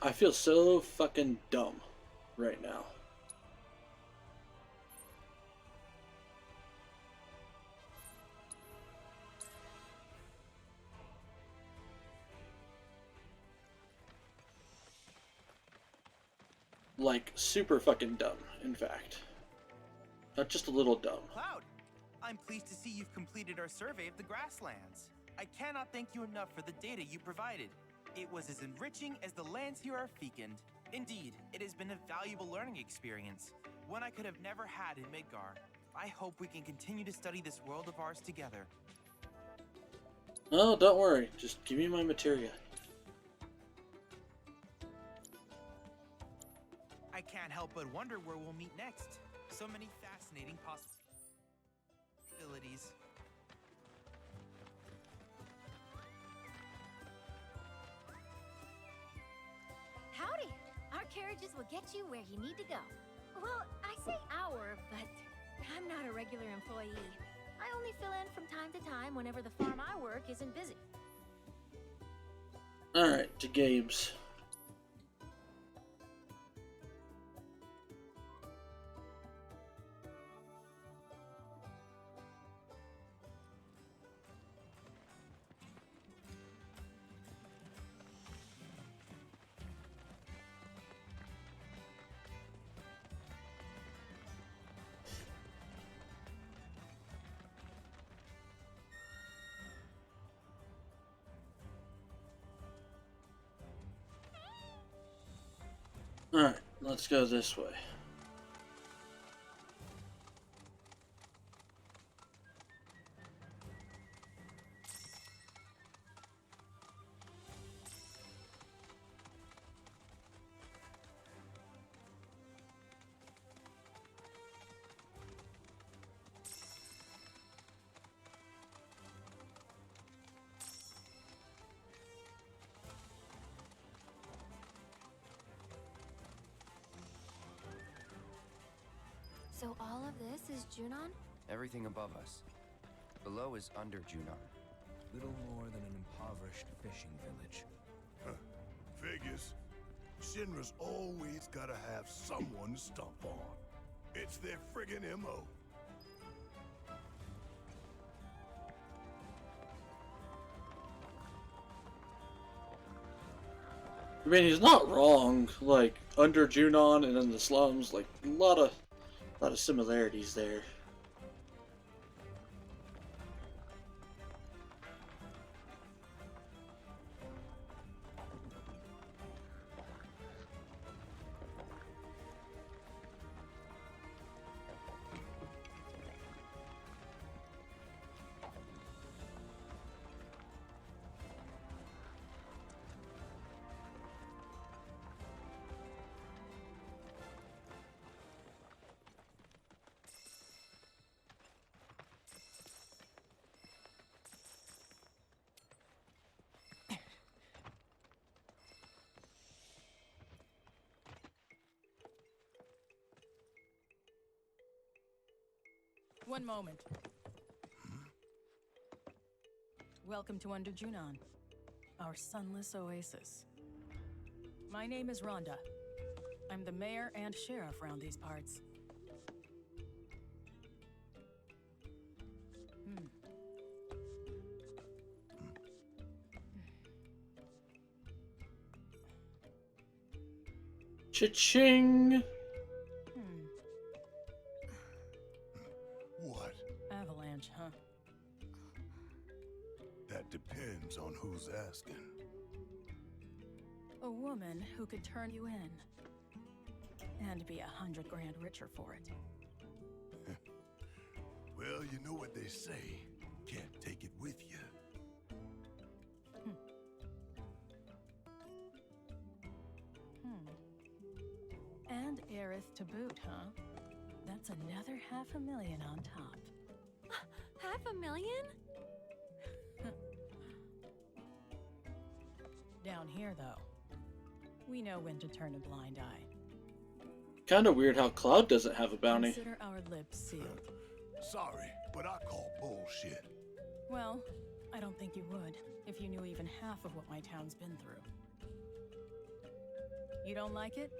I feel so fucking dumb right now. Like, super fucking dumb, in fact. Not just a little dumb. Cloud, I'm pleased to see you've completed our survey of the grasslands. I cannot thank you enough for the data you provided. It was as enriching as the lands here are fecund. Indeed, it has been a valuable learning experience, one I could have never had in Midgar. I hope we can continue to study this world of ours together. No, don't worry. Just give me my materia. I can't help but wonder where we'll meet next. So many fascinating possibilities. Howdy! Our carriages will get you where you need to go. Well, I say our, but I'm not a regular employee. I only fill in from time to time whenever the farm I work isn't busy. Alright, to Gabe's. Alright, let's go this way. So all of this is Junon? Everything above us. Below is under Junon. Little more than an impoverished fishing village. Figures. Shinra's always gotta have someone to stomp on. It's their friggin' MO. I mean, he's not wrong. Like, under Junon and in the slums, like, a lot of similarities there. One moment. Welcome to Under Junon, our sunless oasis. My name is Rhonda. I'm the mayor and sheriff around these parts. Cha-ching! What? Avalanche, huh? That depends on who's asking. A woman who could turn you in. And be 100 grand richer for it. Well, you know what they say. Can't take it with you. And heiress to boot, huh? That's another $500,000 on top. $500,000? Down here, though, we know when to turn a blind eye. Kinda weird how Cloud doesn't have a bounty. Consider our lips sealed. Sorry, but I call bullshit. Well, I don't think you would, if you knew even half of what my town's been through. You don't like it?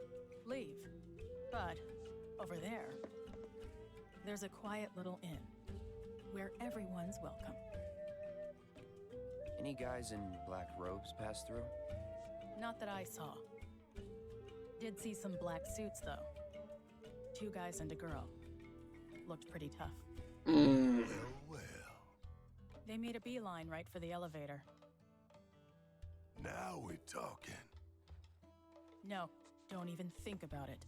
Leave. But, over there, there's a quiet little inn, where everyone's welcome. Any guys in black robes pass through? Not that I saw. Did see some black suits, though. 2 guys and a girl. Looked pretty tough. Well. They made a beeline right for the elevator. Now we're talking. No, don't even think about it.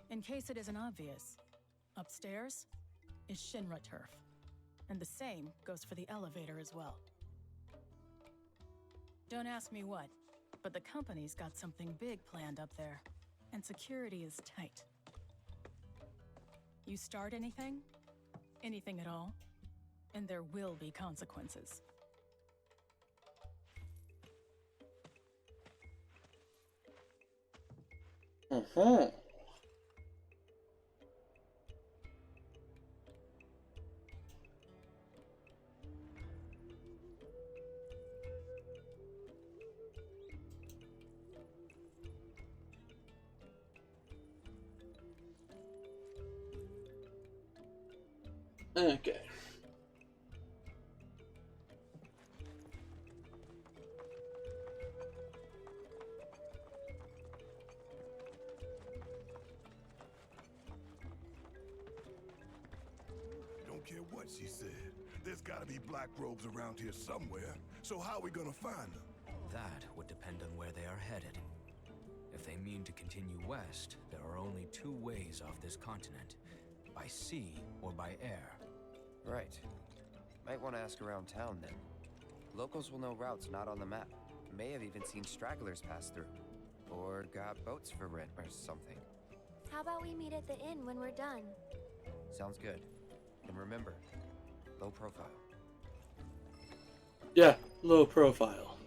In case it isn't obvious, upstairs is Shinra turf. And the same goes for the elevator as well. Don't ask me what, but the company's got something big planned up there, and security is tight. You start anything at all, and there will be consequences. Uh-huh. Okay. Don't care what she said. There's gotta be black robes around here somewhere. So how are we gonna find them? That would depend on where they are headed. If they mean to continue west, there are only 2 ways off this continent. By sea or by air. Right. Might want to ask around town then. Locals will know routes not on the map. May have even seen stragglers pass through. Or got boats for rent or something. How about we meet at the inn when we're done? Sounds good. And remember, low profile. Yeah, low profile.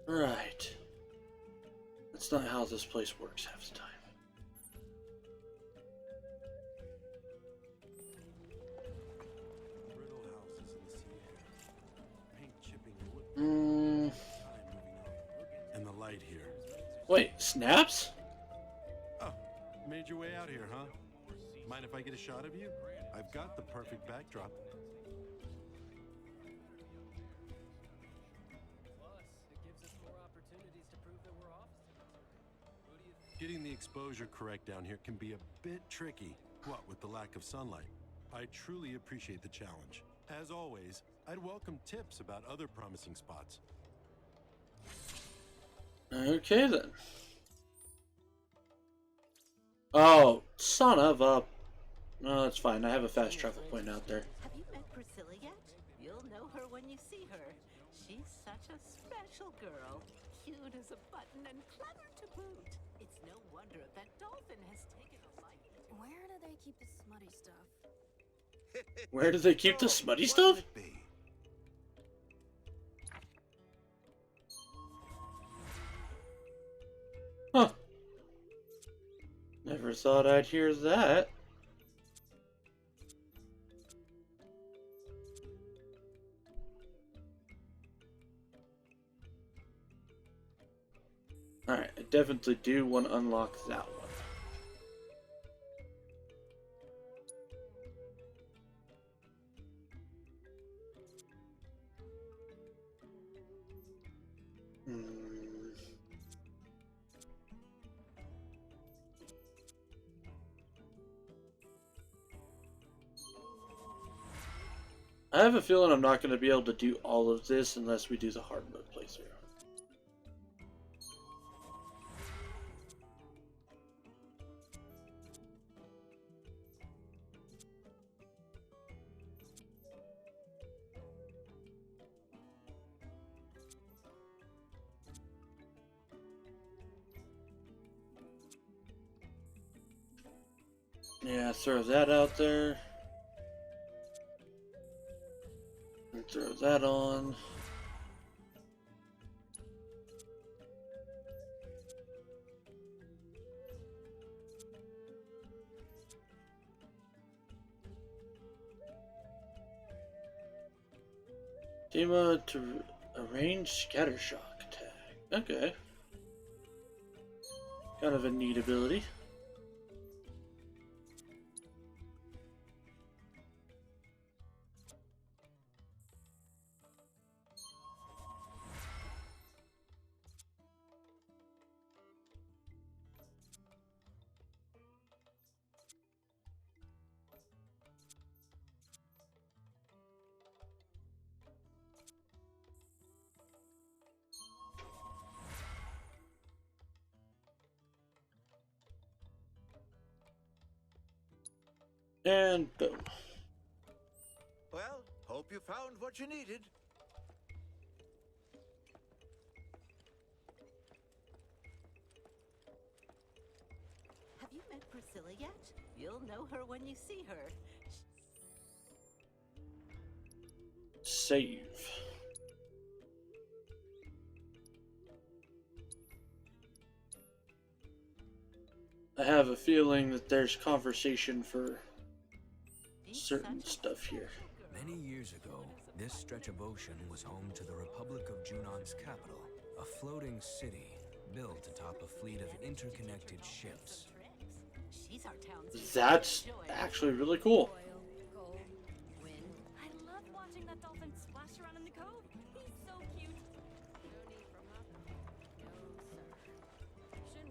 Right. That's not how this place works half the time. And the light here. Wait, snaps? Oh, made your way out here, huh? Mind if I get a shot of you? I've got the perfect backdrop. Getting the exposure correct down here can be a bit tricky, what with the lack of sunlight. I truly appreciate the challenge. As always, I'd welcome tips about other promising spots. Okay then. Oh, son of a... No, that's fine. I have a fast travel point out there. Have you met Priscilla yet? You'll know her when you see her. She's such a special girl. Cute as a button and clever to boot. It's no wonder that dolphin has taken a liking to her. Where do they keep the smutty stuff? Where do they keep the smutty stuff? Huh. Never thought I'd hear that. Alright, I definitely do want to unlock that one. I have a feeling I'm not going to be able to do all of this unless we do the hard mode playthrough. Yeah, throw that out there. And throw that on. Dema to arrange scattershock attack. Okay. Kind of a neat ability. And boom. Well, hope you found what you needed. Have you met Priscilla yet? You'll know her when you see her. Save. I have a feeling that there's conversation for certain stuff here. Many years ago, this stretch of ocean was home to the Republic of Junon's capital, a floating city built atop a fleet of interconnected ships. That's actually really cool. I love watching that dolphin splash around in the cove. He's so cute. No need for Mako. No, sir.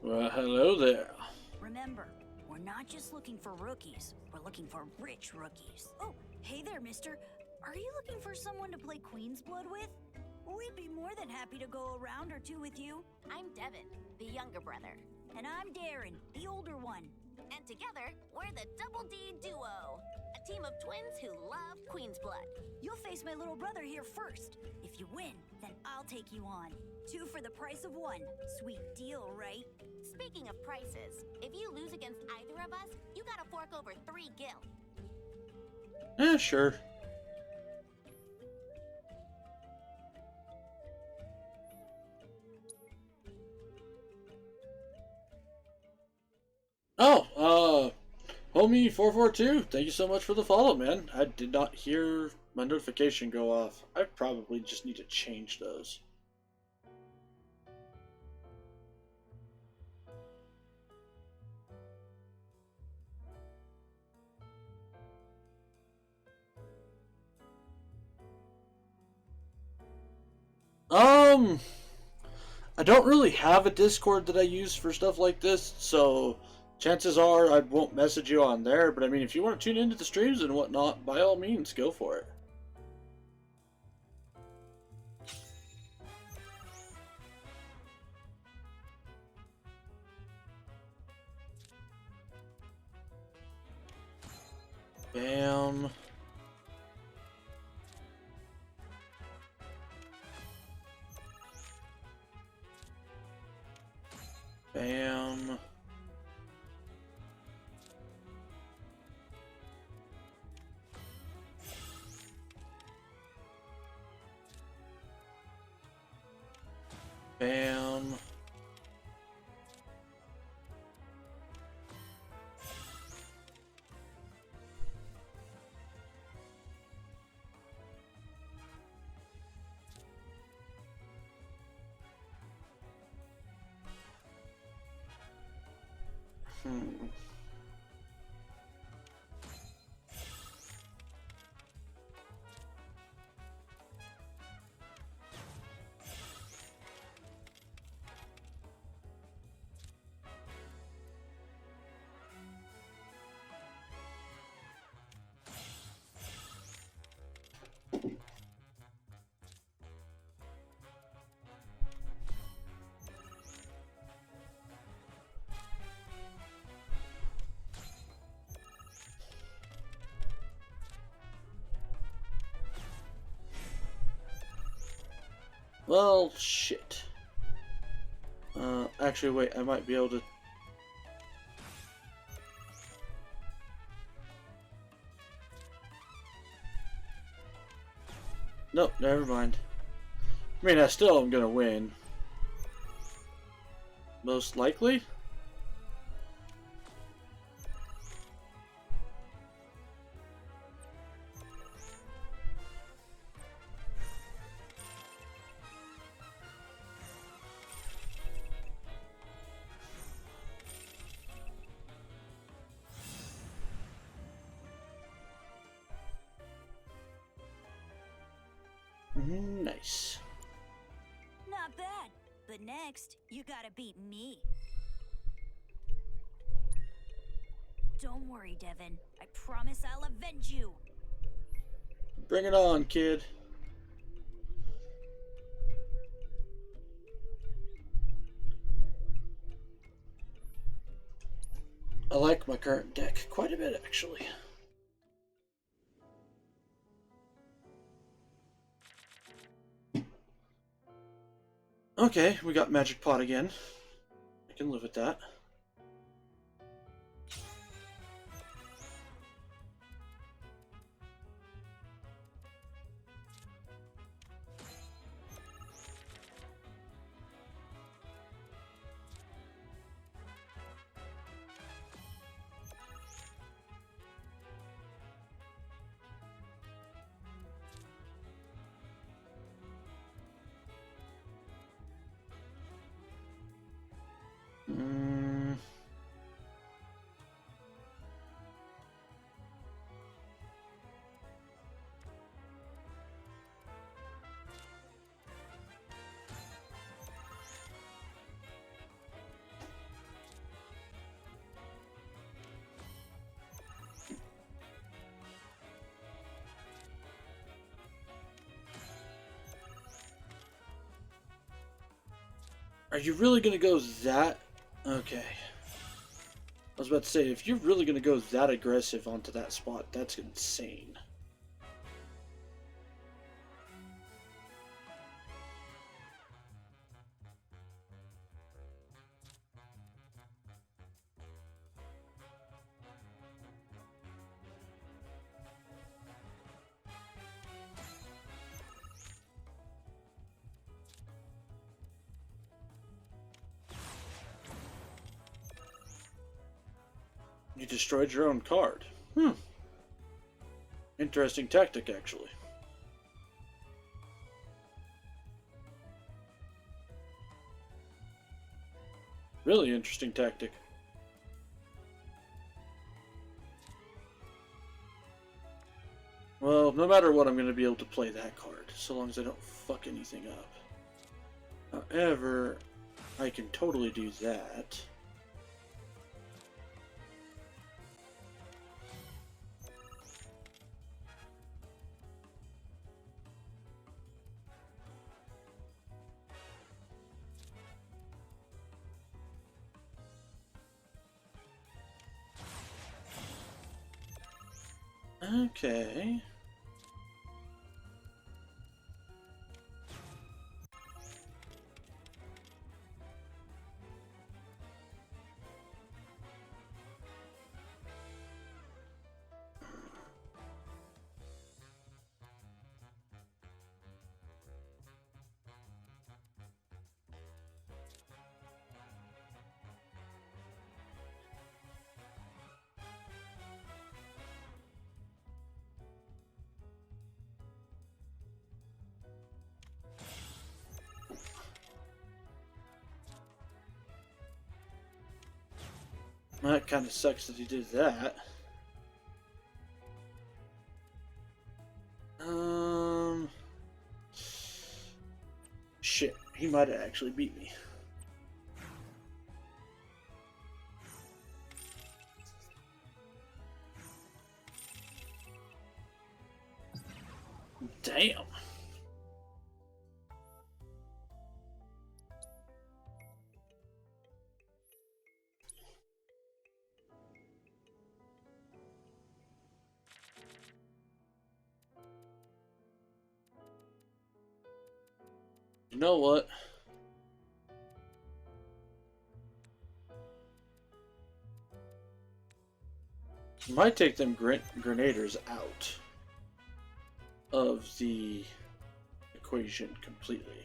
Well, hello there. Remember, we're not just looking for rookies. We're looking for rich rookies. Oh, hey there, mister. Are you looking for someone to play Queen's Blood with? We'd be more than happy to go a round or two with you. I'm Devin, the younger brother. And I'm Darren, the older one. And together, we're the Double D Duo. A team of twins who love Queen's Blood. You'll face my little brother here first. If you win, then I'll take you on. 2 for the price of 1. Sweet deal, right? Speaking of prices, if you lose against either of us, you gotta fork over 3 gil. Yeah, sure. Oh, Homie442, thank you so much for the follow, man. I did not hear my notification go off. I probably just need to change those. I don't really have a Discord that I use for stuff like this, so chances are I won't message you on there, but I mean, if you want to tune into the streams and whatnot, by all means, go for it. Bam. Bam. Bam. Well, shit. Actually, wait, I might be able to... Nope, never mind. I mean, I still am gonna win. Most likely? Nice. Not bad. But next, you gotta beat me. Don't worry, Devin. I promise I'll avenge you. Bring it on, kid. I like my current deck quite a bit, actually. Okay, we got Magic Pot again. I can live with that. Are you really gonna go that? Okay. I was about to say, if you're really gonna go that aggressive onto that spot, that's insane. You destroyed your own card. Interesting tactic, actually. Really interesting tactic. Well, no matter what, I'm going to be able to play that card, so long as I don't fuck anything up. However, I can totally do that. Okay. That kind of sucks that he did that. Shit, he might have actually beat me. Damn. You know what? Might take them grenaders out of the equation completely.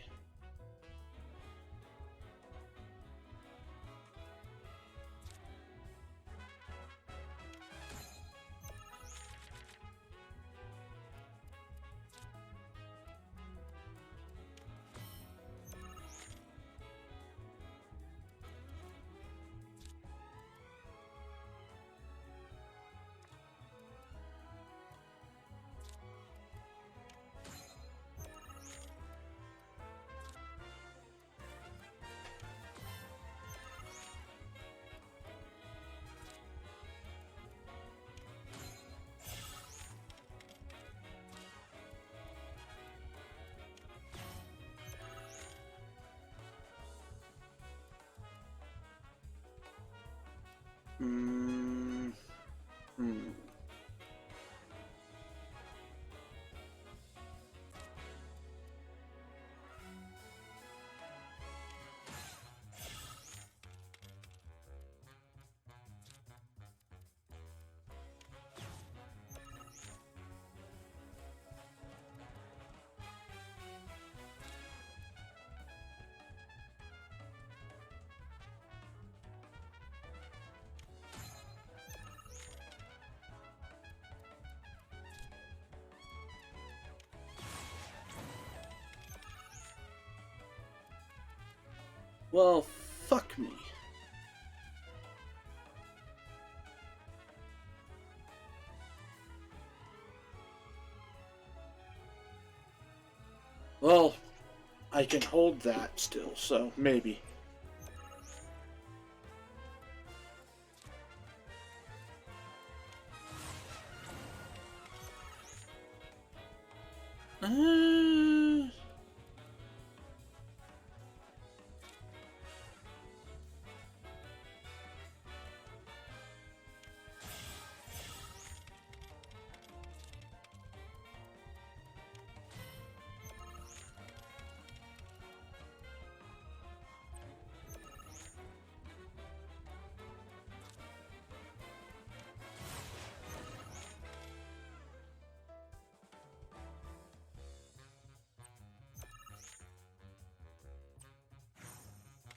Well, fuck me. Well, I can hold that still, so maybe.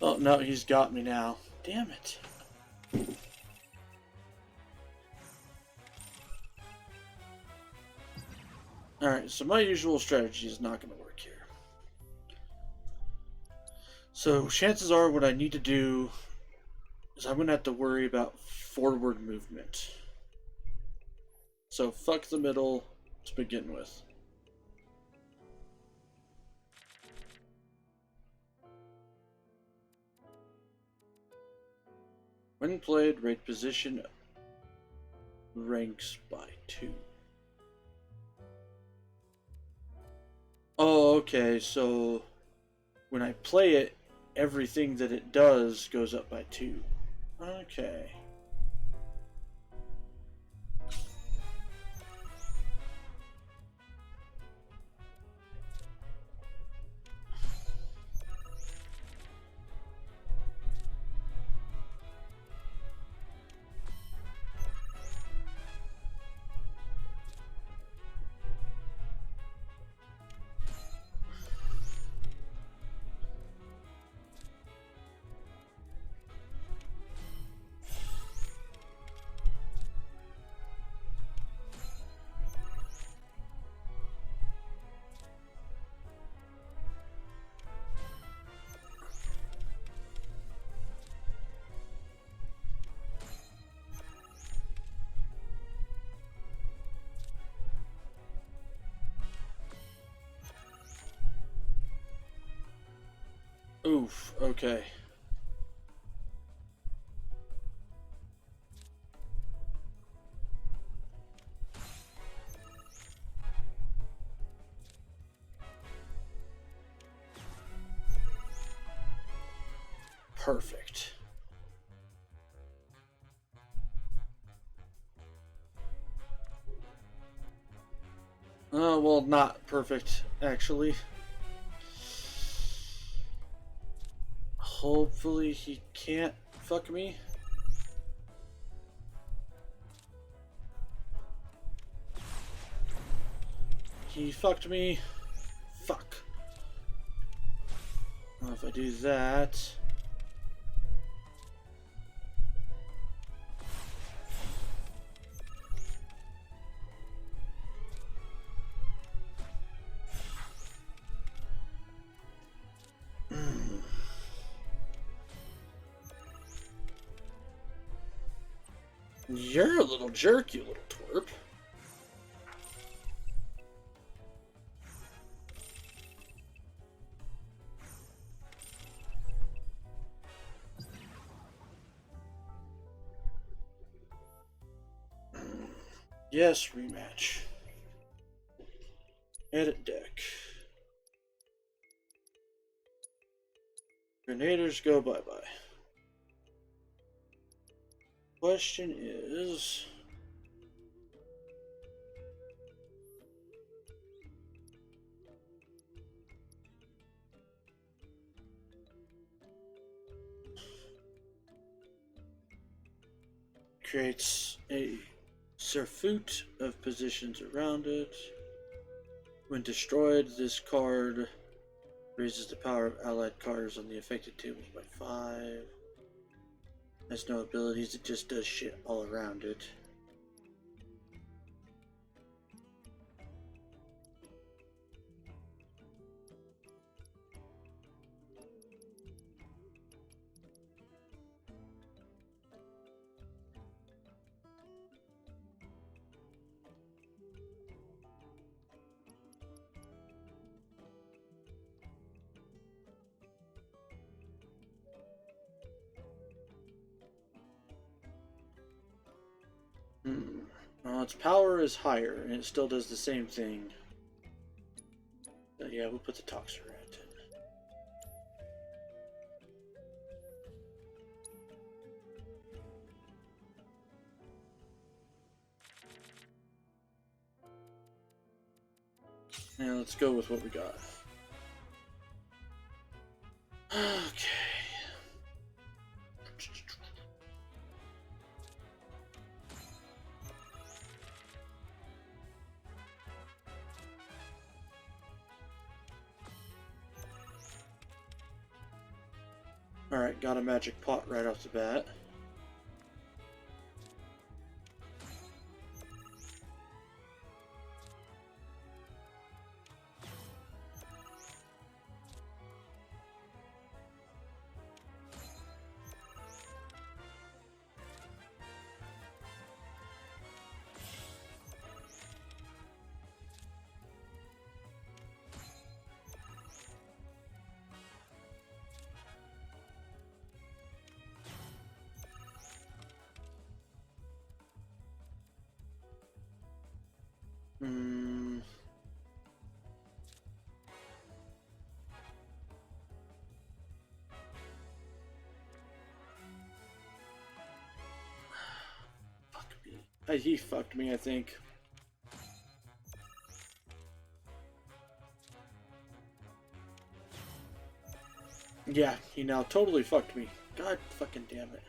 Oh, no, he's got me now. Damn it. Alright, so my usual strategy is not going to work here. So, chances are what I need to do is I'm going to have to worry about forward movement. So, fuck the middle to begin with. When played, rate position ranks by 2. Oh, okay, so when I play it, everything that it does goes up by 2. Okay. Oof, okay. Perfect. Well, not perfect, actually. Hopefully he can't fuck me. He fucked me. Fuck. Well, if I do that... You're a little jerk, you little twerp. Yes, rematch. Edit deck. Grenaders go bye-bye. Question is... creates a surfeit of positions around it. When destroyed, this card raises the power of allied cards on the affected tables by 5. Has no abilities, it just does shit all around it. Well, its power is higher, and it still does the same thing. But yeah, we'll put the Toxer Rat in. Now let's go with what we got. Okay. Alright, got a magic pot right off the bat. Fuck me. He fucked me, I think. Yeah, he now totally fucked me. God fucking damn it.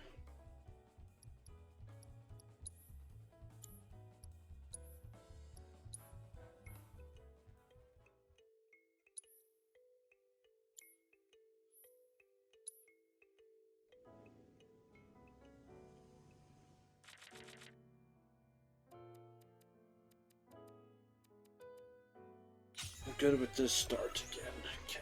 I'm good with this start again. Okay.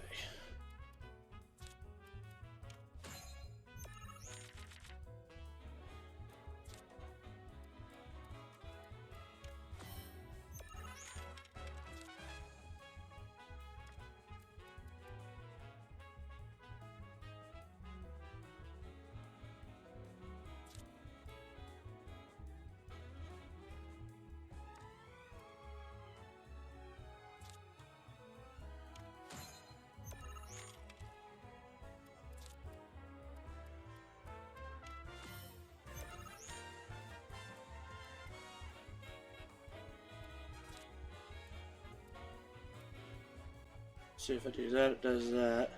see if I do that, it does that.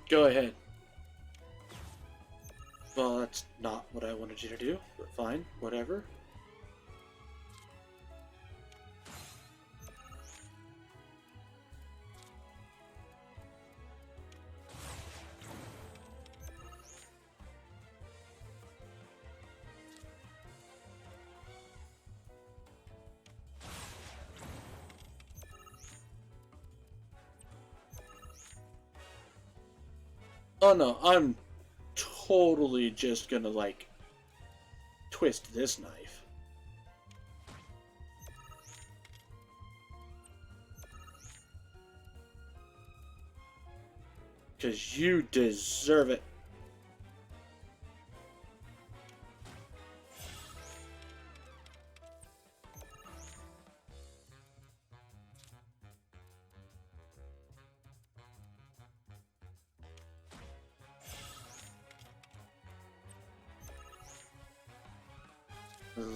Go ahead. Well, that's not what I wanted you to do, but fine, whatever. Oh no, I'm totally just gonna, like, twist this knife. Because you deserve it.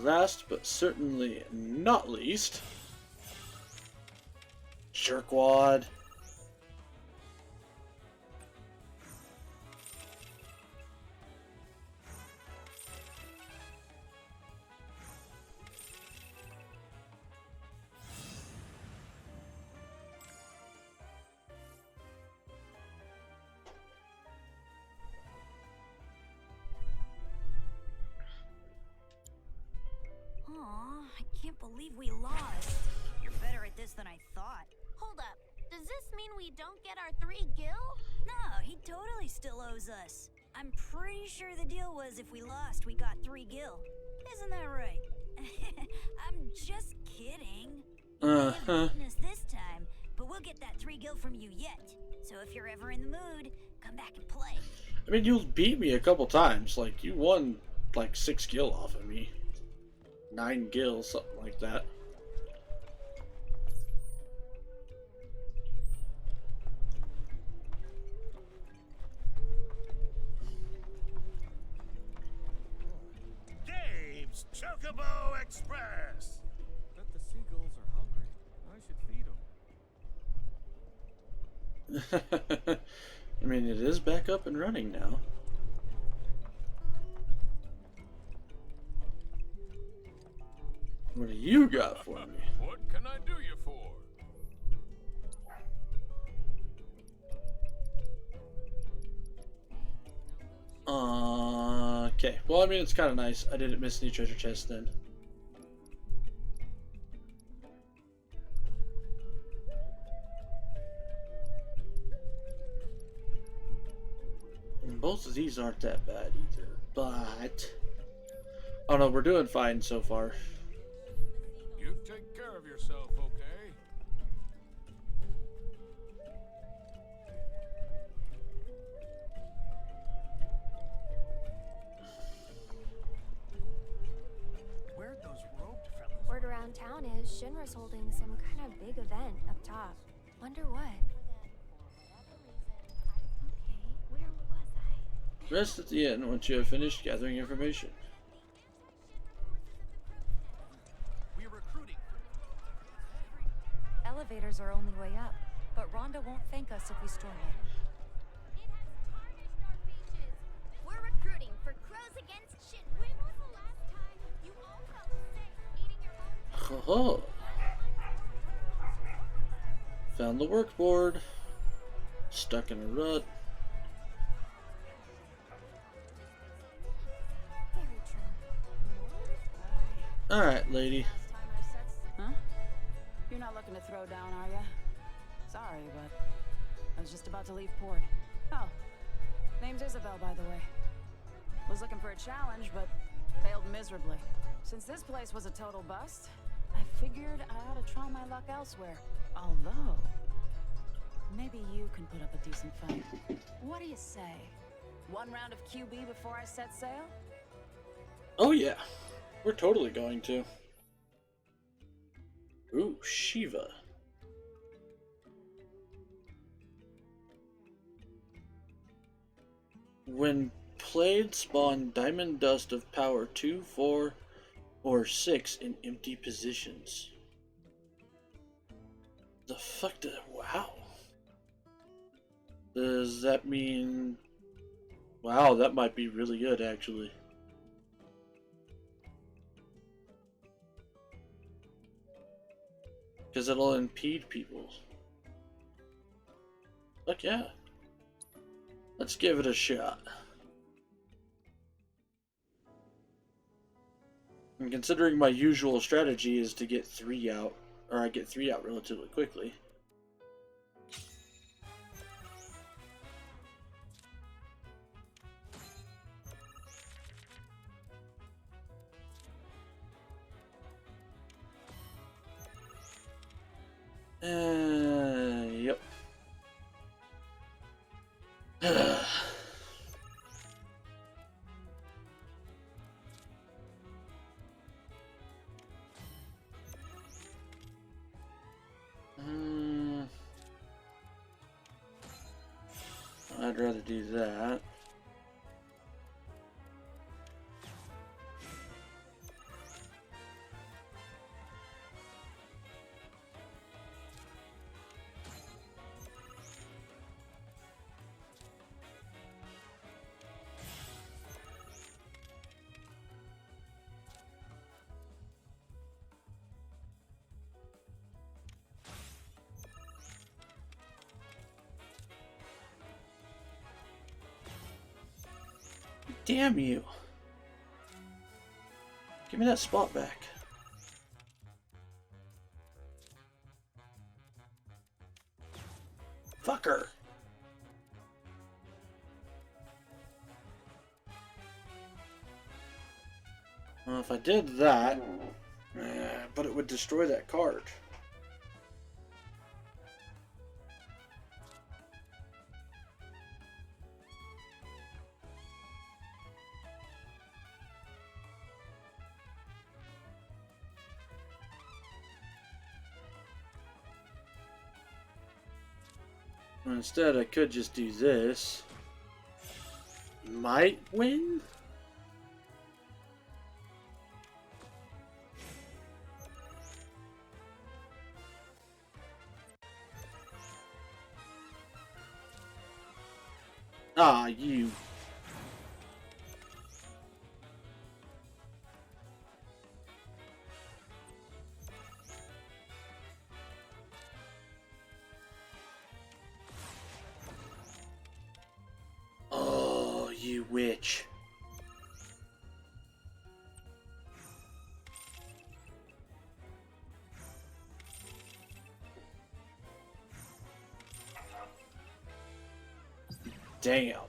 Last but certainly not least, jerkwad. Aw, I can't believe we lost. You're better at this than I thought. Hold up. Does this mean we don't get our 3 gil? No, he totally still owes us. I'm pretty sure the deal was if we lost, we got 3 gil. Isn't that right? I'm just kidding. Uh-huh. Beaten us this time, but we'll get that 3 gil from you yet. So if you're ever in the mood, come back and play. I mean, you beat me a couple times. Like, you won, like, 6 gil off of me. 9 gil, something like that. Dave's Chocobo Express! Bet the seagulls are hungry. I should feed them. I mean, it is back up and running now. What do you got for me? What can I do you for? Okay. Well, I mean, it's kind of nice. I didn't miss any treasure chests then. And both of these aren't that bad either, but oh no, we're doing fine so far. You take care of yourself, okay? Where'd those robed fellas? Word around town is Shinra's holding some kind of big event up top. Wonder what? Okay, where was I? Rest at the end once you have finished gathering information. We're recruiting. Elevators are only way up, but Rhonda won't thank us if we storm it. We're recruiting for Crows Against Shinra. When was the last time you all felt safe eating your own? Oh, found the work board. Stuck in a rut. Very true. Alright, lady. Huh? You're not looking to throw down, are ya? Sorry, but I was just about to leave port. Oh, name's Isabel, by the way. Was looking for a challenge, but failed miserably. Since this place was a total bust, I figured I ought to try my luck elsewhere. Although, maybe you can put up a decent fight. What do you say? One round of QB before I set sail? Oh yeah, we're totally going to. Ooh, Shiva. When played, spawn diamond dust of power 2, 4, or 6 in empty positions. The fuck did... Wow. Does that mean... Wow, that might be really good, actually. Because it'll impede people. Fuck yeah. Let's give it a shot. And considering my usual strategy is to get 3 out, or I get 3 out relatively quickly. Yep. I'd rather do that. Damn you. Give me that spot back. Fucker. Well, if I did that, but it would destroy that card. Instead, I could just do this. Might win? Ah, you. Oh, you witch. Damn.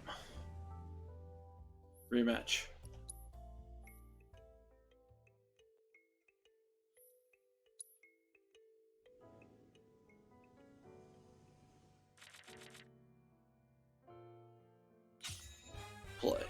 Rematch. Play.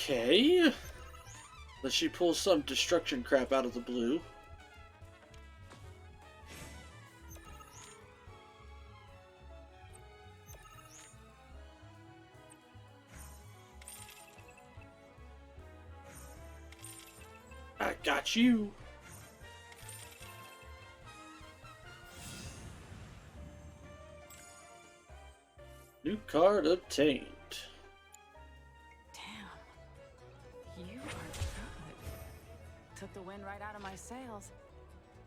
Okay. But she pulls some destruction crap out of the blue. I got you. New card obtained. You are good. Took the wind right out of my sails.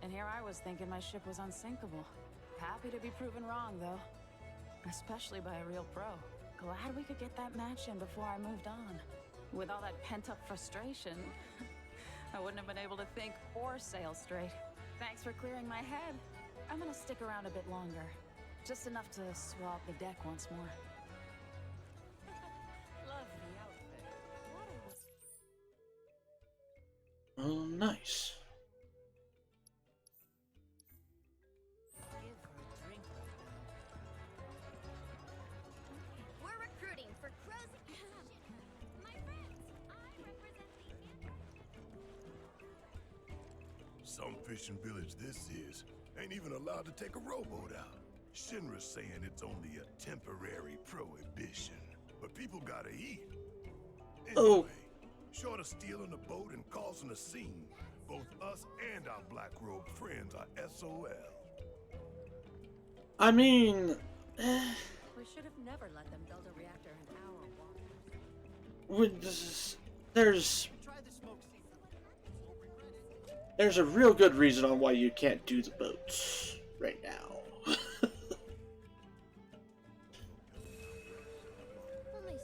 And here I was thinking my ship was unsinkable. Happy to be proven wrong, though. Especially by a real pro. Glad we could get that match in before I moved on. With all that pent-up frustration, I wouldn't have been able to think or sail straight. Thanks for clearing my head. I'm gonna stick around a bit longer. Just enough to swab the deck once more. Love the outfit. Oh, nice. Give her a drink right We're recruiting for Crow's. My friends, I represent the. Some fishing village this is ain't even allowed to take a rowboat out. Shinra's saying it's only a temporary prohibition, but people gotta eat. Anyway, short of stealing a boat and causing a scene, both us and our black-robed friends are SOL. I mean, We should have never let them build a reactor in our water. there's a real good reason on why you can't do the boats right now. Only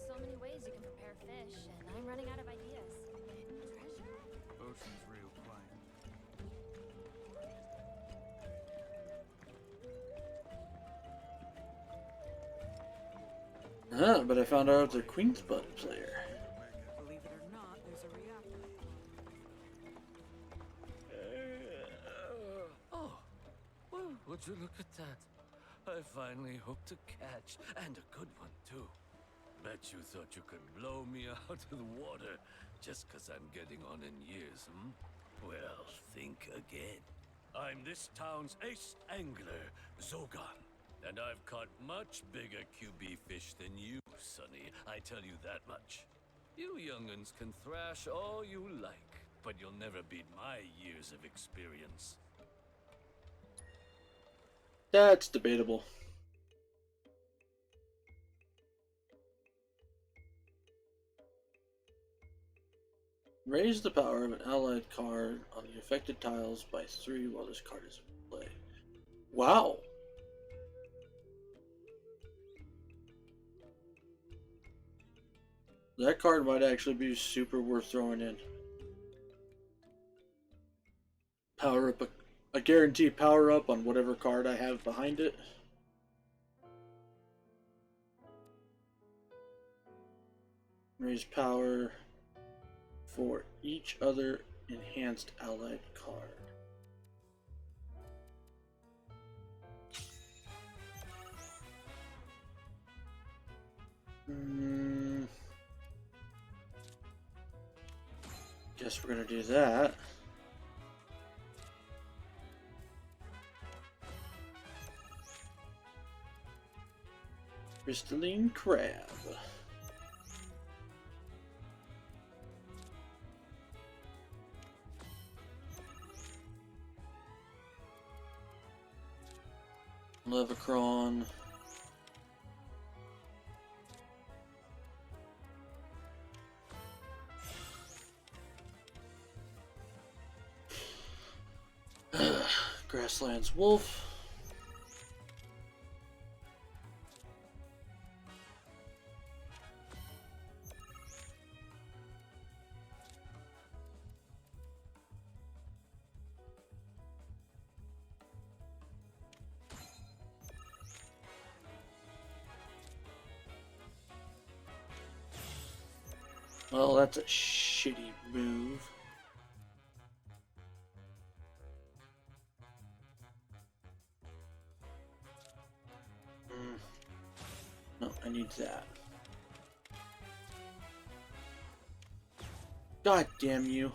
so many ways you can prepare fish, and I'm running out of ideas. Treasure? Ocean's real quiet. But I found out the Queen's Blood player. Believe it or not, there's a reactor. Oh, well, would you look at that? I finally hooked a catch, and a good one, too. Bet you thought you could blow me out of the water just 'cause I'm getting on in years, hmm? Well, think again. I'm this town's ace angler, Zogan. And I've caught much bigger QB fish than you, Sonny. I tell you that much. You young'uns can thrash all you like, but you'll never beat my years of experience. That's debatable. Raise the power of an allied card on the affected tiles by 3 while this card is in play. Wow! That card might actually be super worth throwing in. Power up a guaranteed power up on whatever card I have behind it. Raise power for each other enhanced allied card. Guess we're gonna do that. Crystalline crab. Levicron. Grasslands wolf. Well, that's a shitty move. No, I need that. God damn you.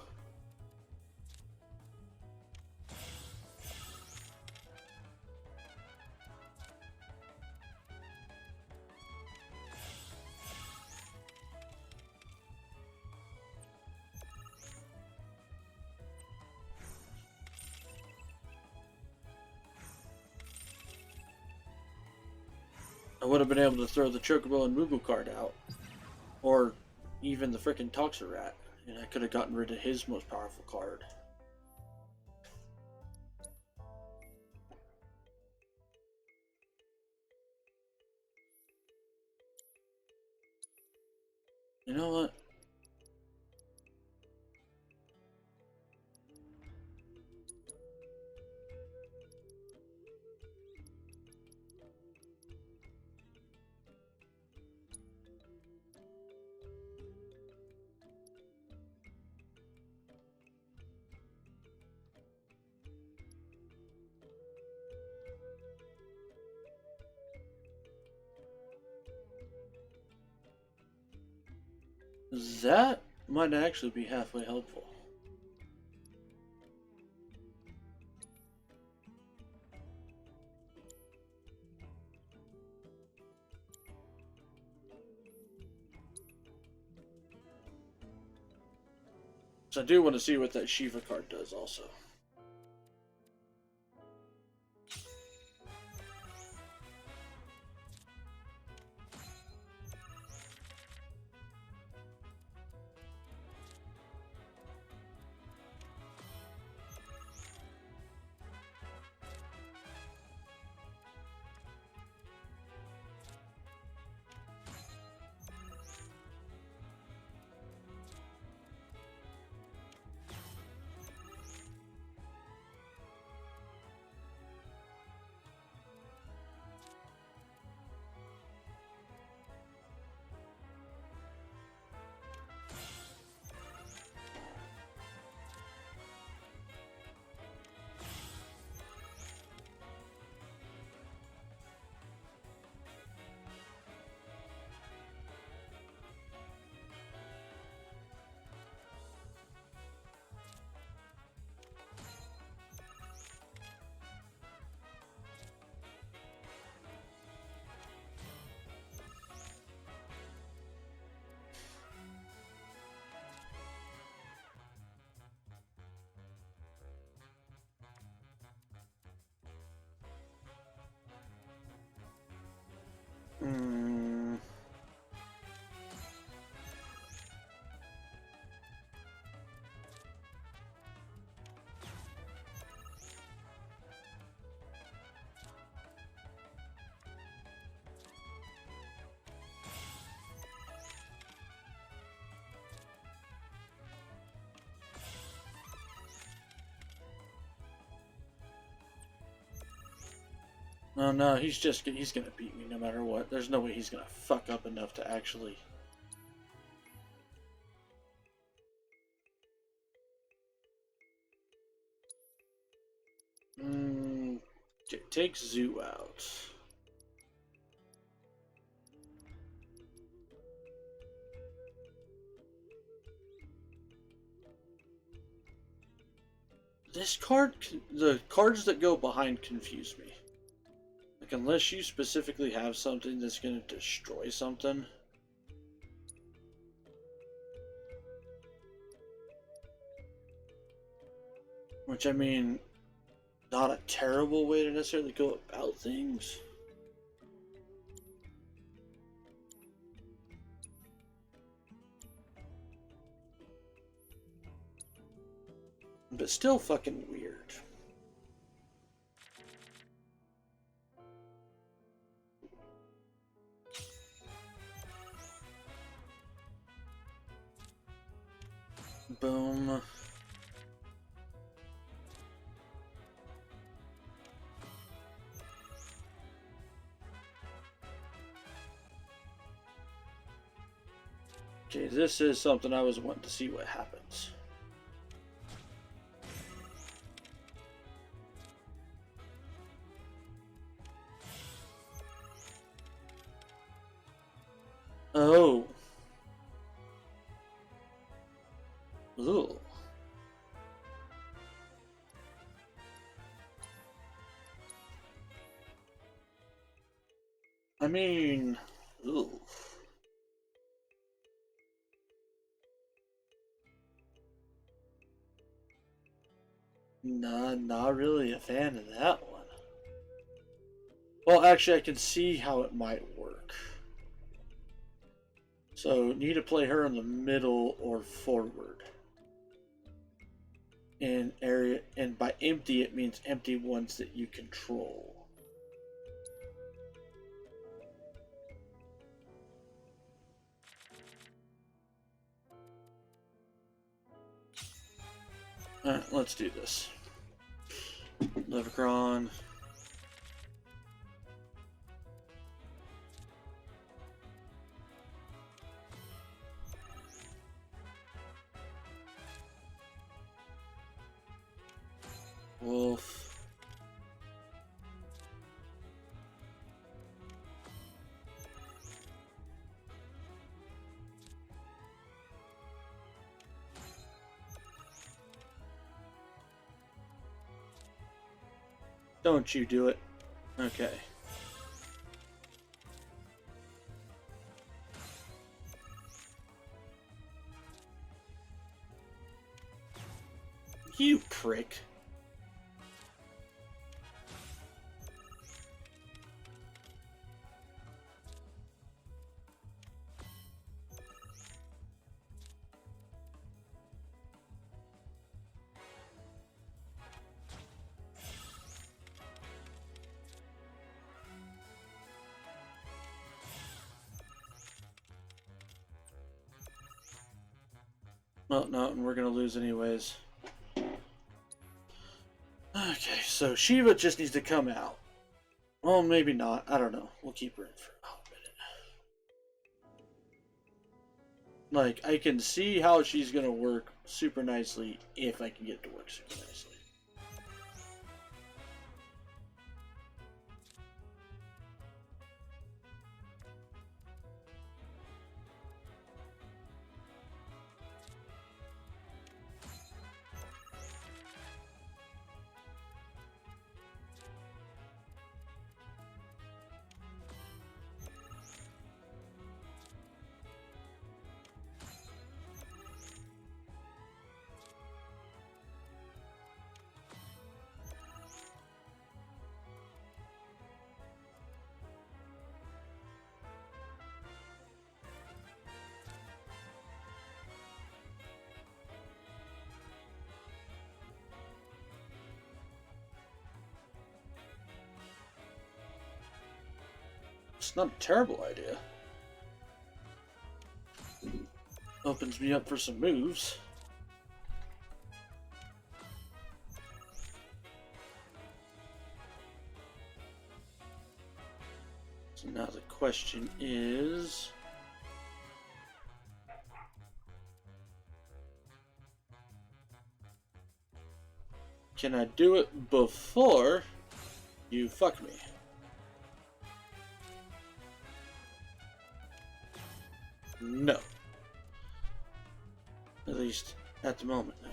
I would have been able to throw the Chocobo and Mubu card out. Or even the frickin' Toxarat. And I could have gotten rid of his most powerful card. You know what? That might actually be halfway helpful. So I do want to see what that Shiva card does also. No, he's gonna beat me no matter what. There's no way he's gonna fuck up enough to actually. Take Zoo out. This card, the cards that go behind confuse me. Like, unless you specifically have something that's going to destroy something. Which, I mean, not a terrible way to necessarily go about things. But still fucking weird. Boom. Okay, this is something I was wanting to see what happens. Oh. I mean, ooh. Nah, not really a fan of that one. Well, actually, I can see how it might work. So, need to play her in the middle or forward. In area, and by empty, it means empty ones that you control. Alright, let's do this. Levercron. Wolf. Don't you do it. Okay. You prick. Well, no, and we're gonna lose anyways. Okay, so Shiva just needs to come out. Well, maybe not. I don't know. We'll keep her in for a minute. Like, I can see how she's gonna work super nicely if I can get it to work super nicely. It's not a terrible idea. Opens me up for some moves. So now the question is... can I do it before you fuck me? No. At least at the moment now.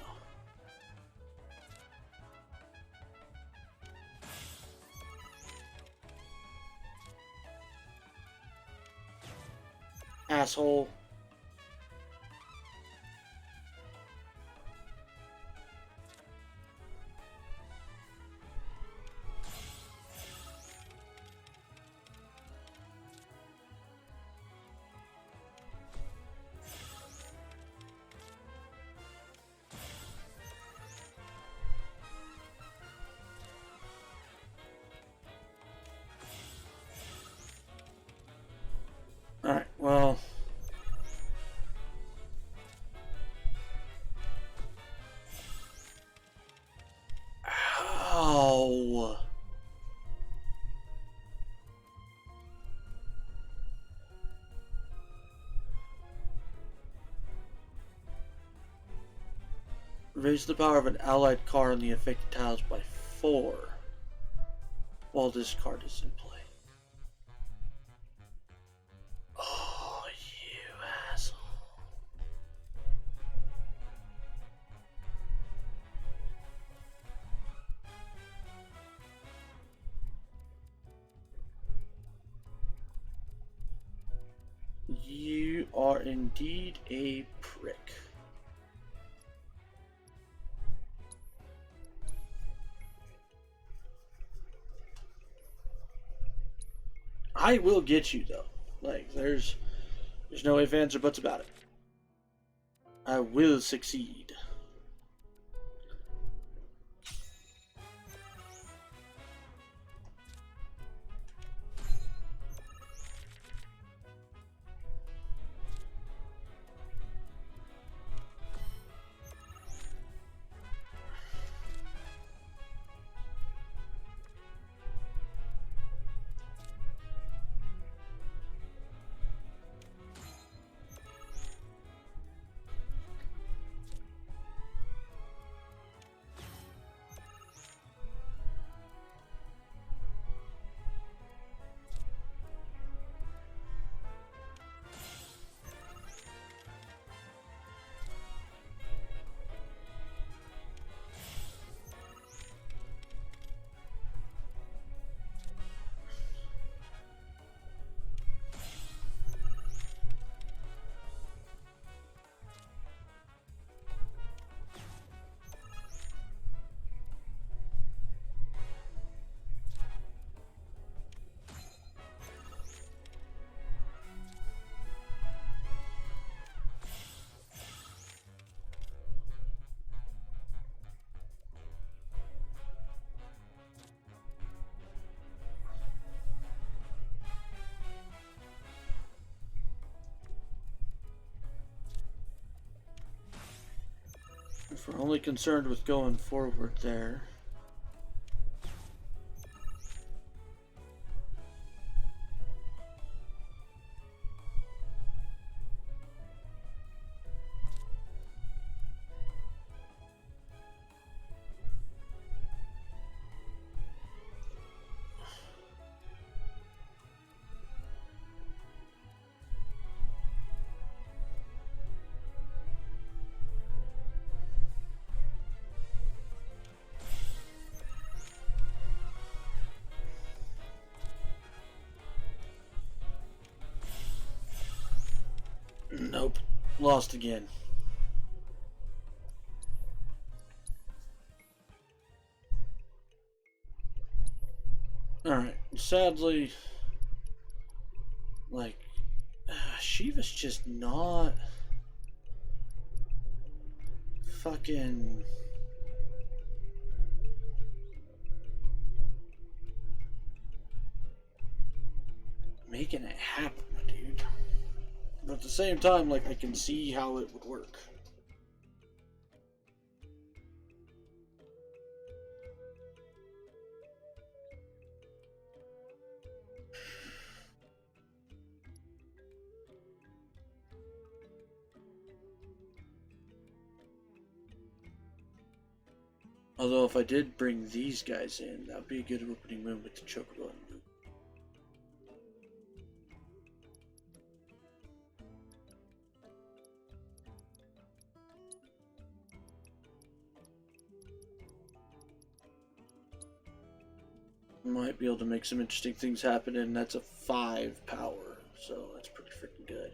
Asshole. Alright, well... ow! Raise the power of an allied card on the affected tiles by 4 while this card is in play. Oh, you asshole. You are indeed a prick. I will get you though. Like there's no ifs, ands, or buts about it. I will succeed. If we're only concerned with going forward there. Nope. Lost again. Alright. Sadly, like, Shiva's just not fucking making it happen, my dude. But at the same time, like, I can see how it would work. Although if I did bring these guys in, that would be a good opening move with the Chocobo. Might be able to make some interesting things happen, and that's a 5 power, so that's pretty freaking good.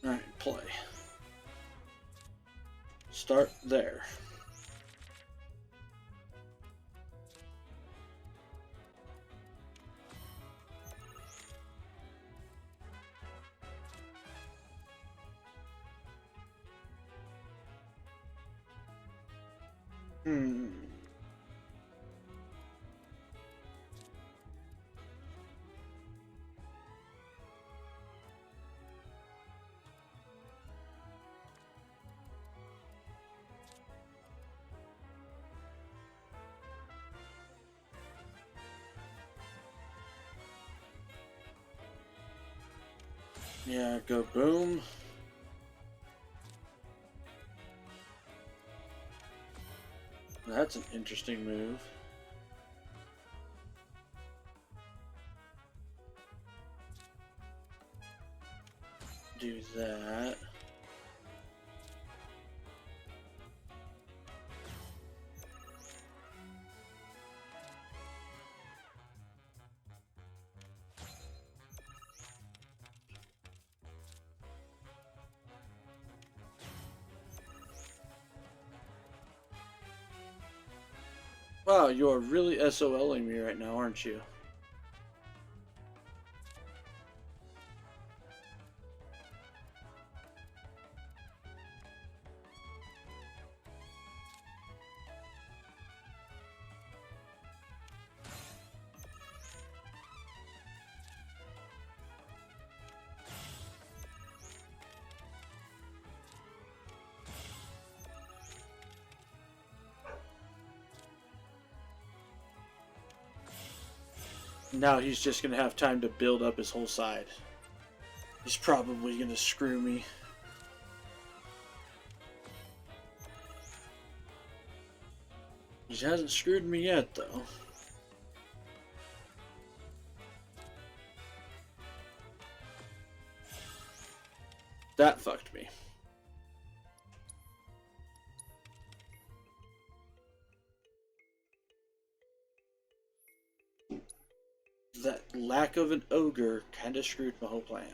Alright, play. Start there. Yeah, go boom. That's an interesting move. Do that. Wow, you are really SOLing me right now, aren't you? Now he's just gonna have time to build up his whole side. He's probably gonna screw me. He hasn't screwed me yet, though. That fucked me. That lack of an ogre kinda screwed my whole plan.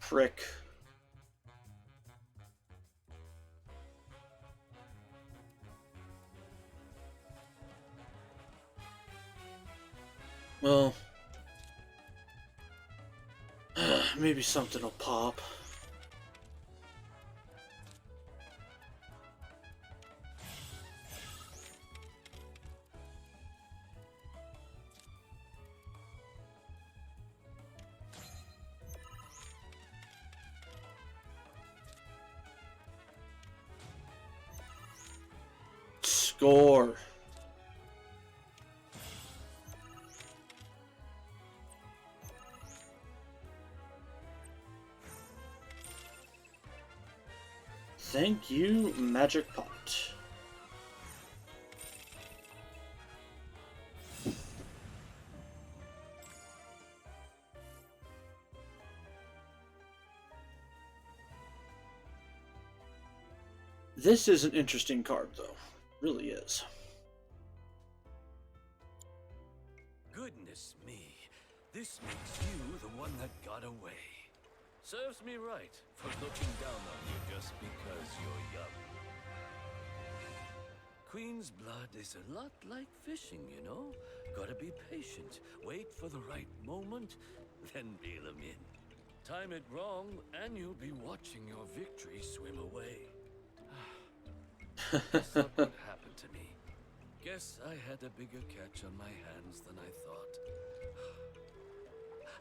Prick. Well, maybe something will pop. Score. Thank you, Magic Pot. This is an interesting card, though. Really is. Goodness me, this makes you the one that got away. Serves me right for looking down on you just because you're young. Queen's blood is a lot like fishing, you know? Gotta be patient, wait for the right moment, then reel them in. Time it wrong, and you'll be watching your victory swim away. Guess that what happened to me. Guess I had a bigger catch on my hands than I thought.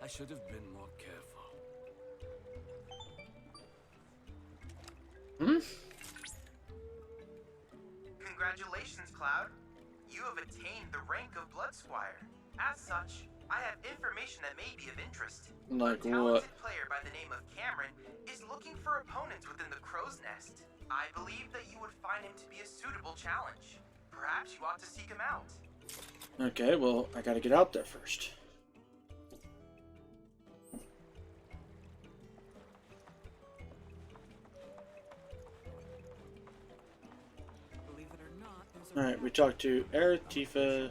I should have been more careful. Congratulations, Cloud. You have attained the rank of Blood Squire. As such, I have information that may be of interest. Like A what? talented player by the name of Cameron is looking for opponents within the Crow's Nest. I believe that you would find him to be a suitable challenge. Perhaps you ought to seek him out. Okay, well, I gotta get out there first. Alright, we talked to Aerith, Tifa,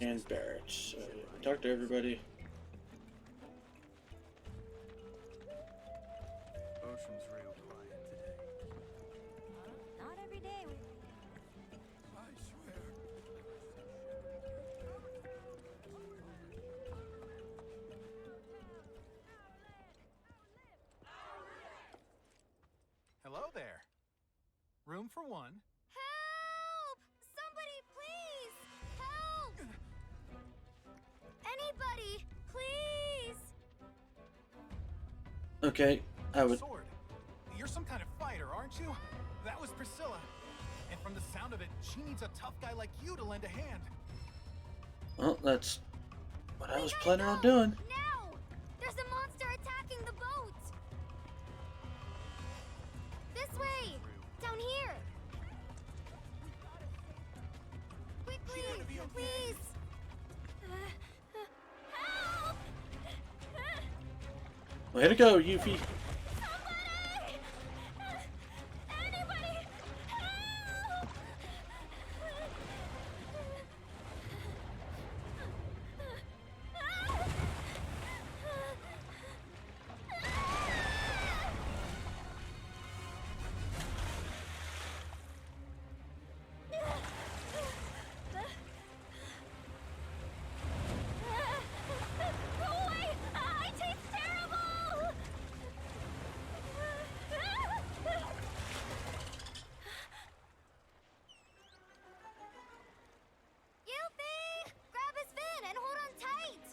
and Barrett. So, we talked to everybody. Ocean's real quiet today. Not every day. I swear. Hello there. Room for one. Help! Somebody, please! Help! Anybody, please! Okay, I would. Sword. You're some kind of fighter, aren't you? That was Priscilla. And from the sound of it, she needs a tough guy like you to lend a hand. Well, that's what I was planning on doing. Now! There's a monster attacking the boat! This way! Down here! Quickly! Please! Help! Way to go, Yuffie. Somebody! Anybody! Help! Go away! I taste terrible! Yuffie! Grab his fin and hold on tight!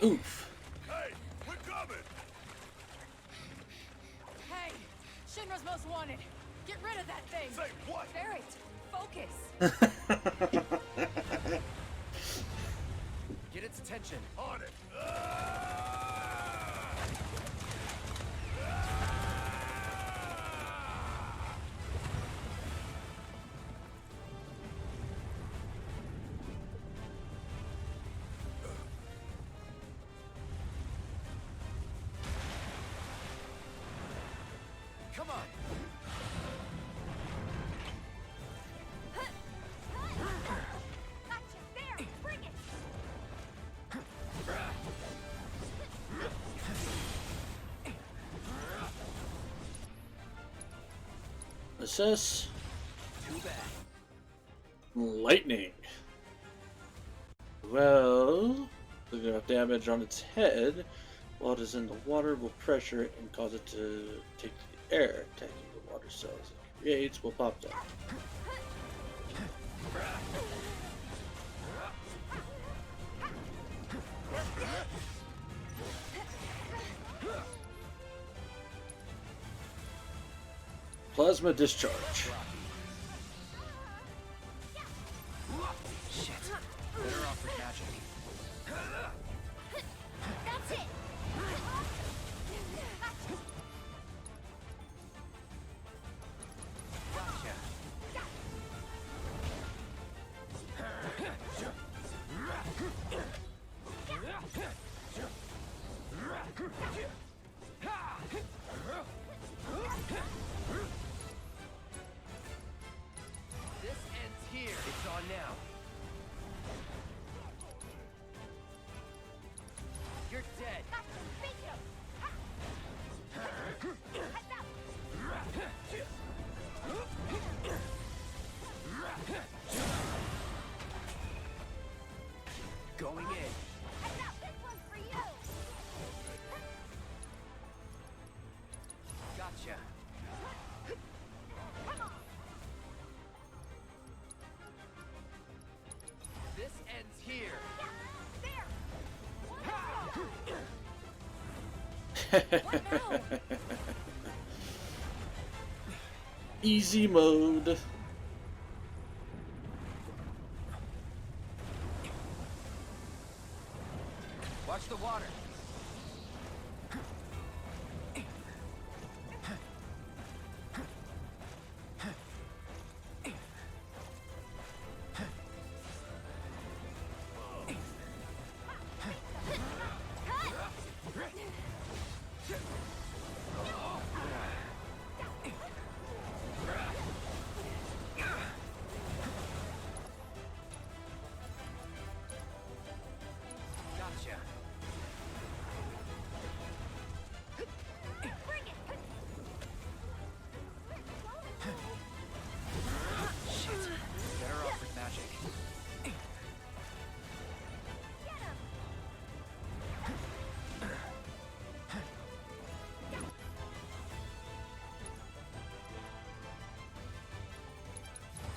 Oof. Hey, we're coming! Hey, Shinra's most wanted. Get rid of that thing. Say what? Barrett, focus. Get its attention. On it! Come on. Gotcha! There! Bring it! Assess. Too bad. Lightning. Well, there's enough damage on its head. While it is in the water, will pressure it and cause it to take the air, attacking the water cells it creates will pop down. Plasma discharge. Shit. Better off for magic. That's it! Gotcha. This ends here. It's on now. You're dead. Going in. Gotcha. This ends here. Easy mode. Watch the water. Gotcha. Shit. Better off with magic.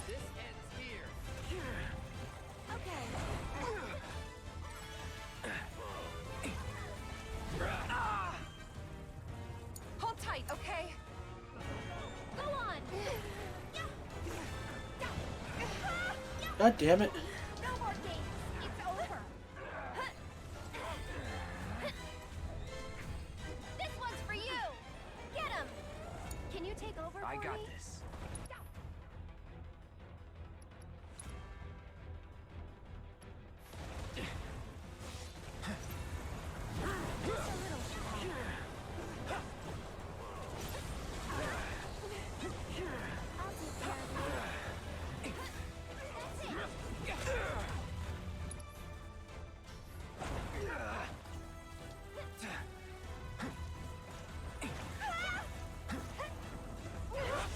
This ends here. Okay. Hold tight, okay? Go on. God damn it. No more games. It's over. This one's for you. Get him. Can you take over I for got me? this.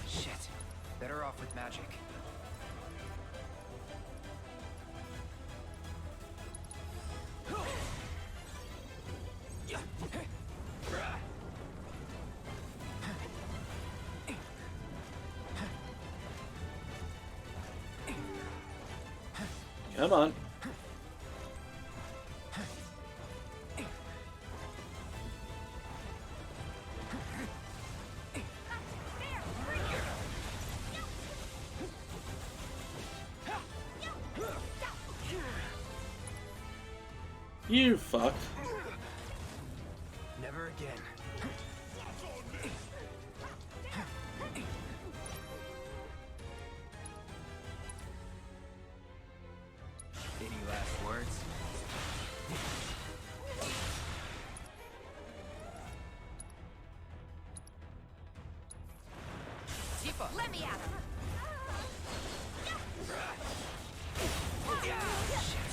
Shit. Better off with magic. Come on. You fuck. Never again. Any last words? Tifa! Let me at him. Shit.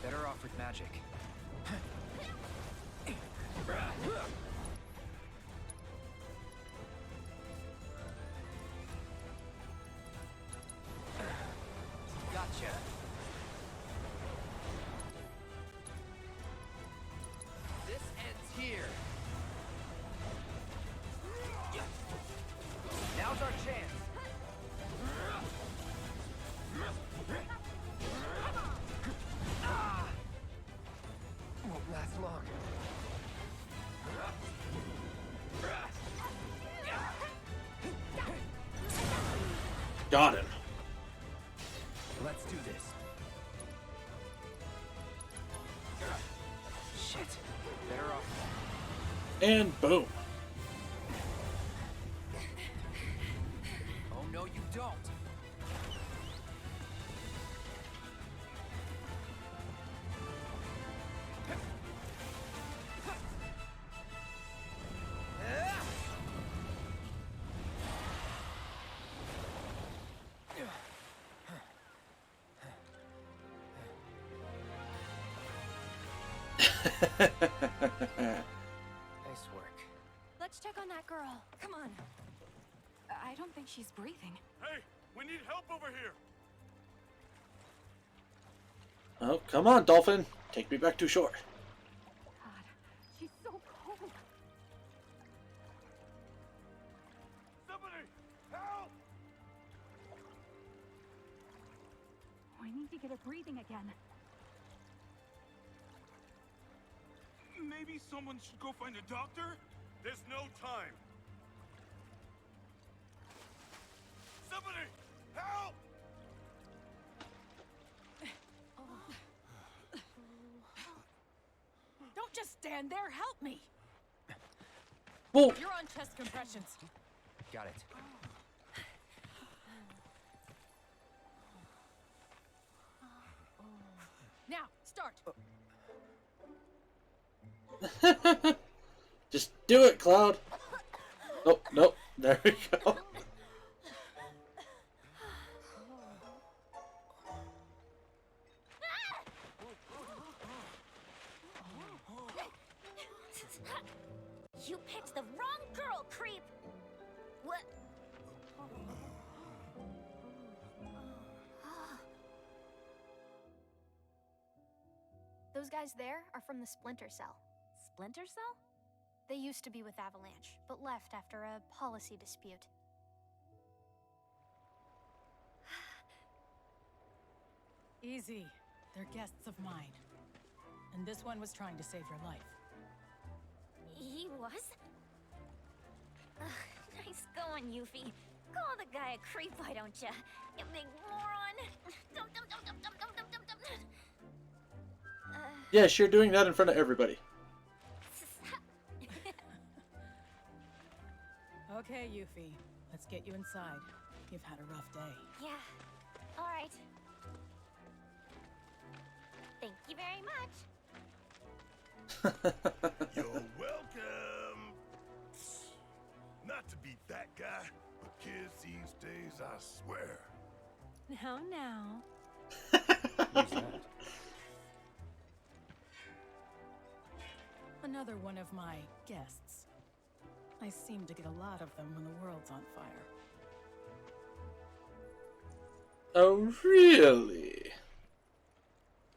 Better off with magic. Gotcha. This ends here. Now's our chance. Ah! Won't last long. Got him. Let's do this. Shit. Better off. And boom. Oh no, you don't. Nice work. Let's check on that girl. Come on. I don't think she's breathing. Hey, we need help over here. Oh, come on, Dolphin. Take me back to shore. God, she's so cold. Somebody, help! I need to get her breathing again. Maybe someone should go find a doctor? There's no time. Somebody, help! Don't just stand there, help me! Whoa. You're on chest compressions. Got it. Now, start! Just do it, Cloud. Oh, nope. There we go. You picked the wrong girl, creep! What? Those guys there are from the Splinter Cell. Splinter Cell? They used to be with Avalanche, but left after a policy dispute. Easy. They're guests of mine. And this one was trying to save your life. He was? Nice going, Yuffie. Call the guy a creep, why don't ya? You big moron! Dum dum dum dum dum dum dum dum dum. Yes, you're doing that in front of everybody. Okay, Yuffie. Let's get you inside. You've had a rough day. Yeah. All right. Thank you very much. You're welcome. Not to be that guy, but kids these days, I swear. Now. Who's that? Another one of my guests. I seem to get a lot of them when the world's on fire. Oh, really?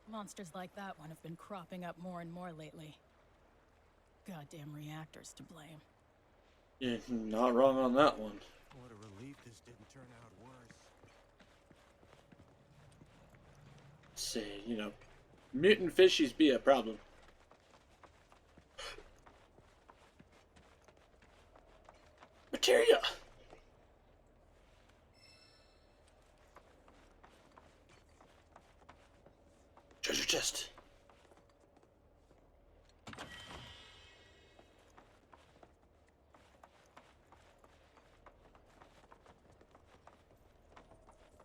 Monsters like that one have been cropping up more and more lately. Goddamn reactors to blame. You're not wrong on that one. What a relief this didn't turn out worse. See, you know, mutant fishies be a problem. Materia! Treasure chest. I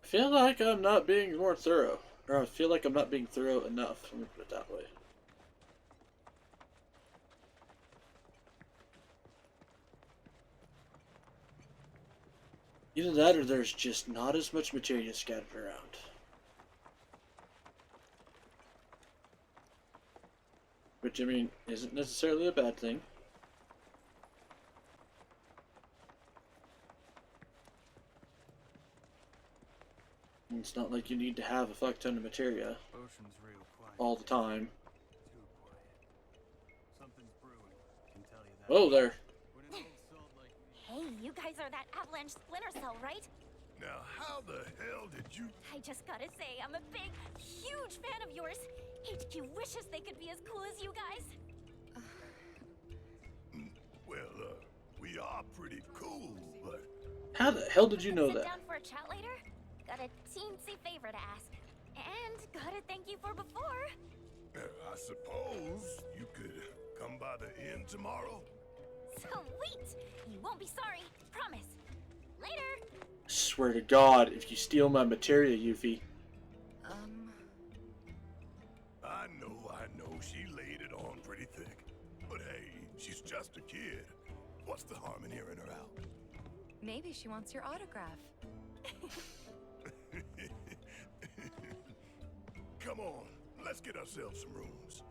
feel like I'm not being more thorough. Or I feel like I'm not being thorough enough. Let me put it that way. Either that or there's just not as much materia scattered around. Which, I mean, isn't necessarily a bad thing. And it's not like you need to have a fuck ton of materia Ocean's real quiet. all the time. Too quiet. Something's brewing. Can tell you that. Whoa there. Hey, you guys are that Avalanche Splinter Cell, right? Now, how the hell did you... I just gotta say, I'm a big, huge fan of yours. HQ wishes they could be as cool as you guys. Well, we are pretty cool, but... How the hell did you know Sit that? down for a chat later? Got a teensy favor to ask. And gotta thank you for before. I suppose you could come by the inn tomorrow? Sweet! You won't be sorry. Promise. Later! Swear to God, if you steal my materia, Yuffie. I know, she laid it on pretty thick. But hey, she's just a kid. What's the harm in hearing her out? Maybe she wants your autograph. Come on, let's get ourselves some rooms.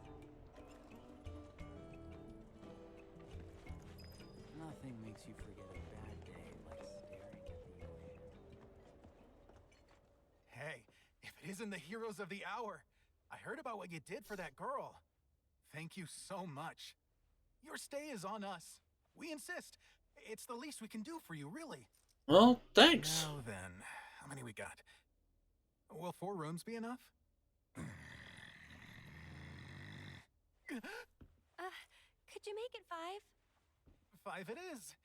Nothing makes you forget a bad day like staring at the ocean. Hey, if it isn't the heroes of the hour, I heard about what you did for that girl. Thank you so much. Your stay is on us. We insist. It's the least we can do for you, really. Well, thanks. Now then, how many we got? Will 4 rooms be enough? Could you make it 5? 5 it is.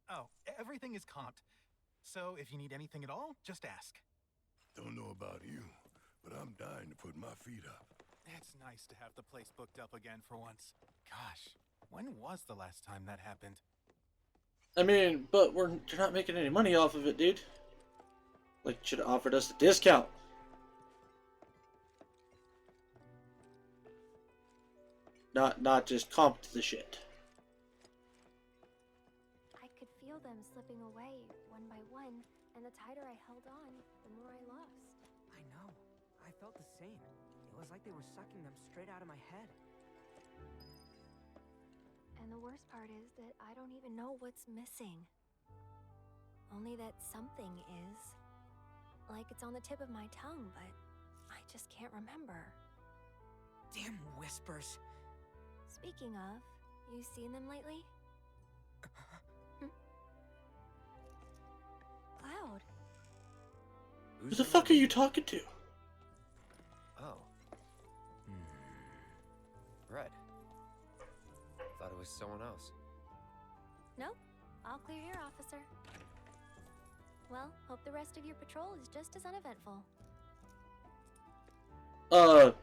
Oh, everything is comped. So if you need anything at all, just ask. Don't know about you, but I'm dying to put my feet up. It's nice to have the place booked up again for once. Gosh, when was the last time that happened? I mean, but you're not making any money off of it, dude. Like, should have offered us a discount. Not just comp to the shit. I could feel them slipping away one by one, and the tighter I held on, the more I lost. I know. I felt the same. It was like they were sucking them straight out of my head. And the worst part is that I don't even know what's missing. Only that something is. Like it's on the tip of my tongue, but I just can't remember. Damn whispers. Speaking of, you seen them lately? Cloud. Who the fuck are you talking to? Oh. Red. Thought it was someone else. Nope. All clear here, officer. Well, hope the rest of your patrol is just as uneventful. But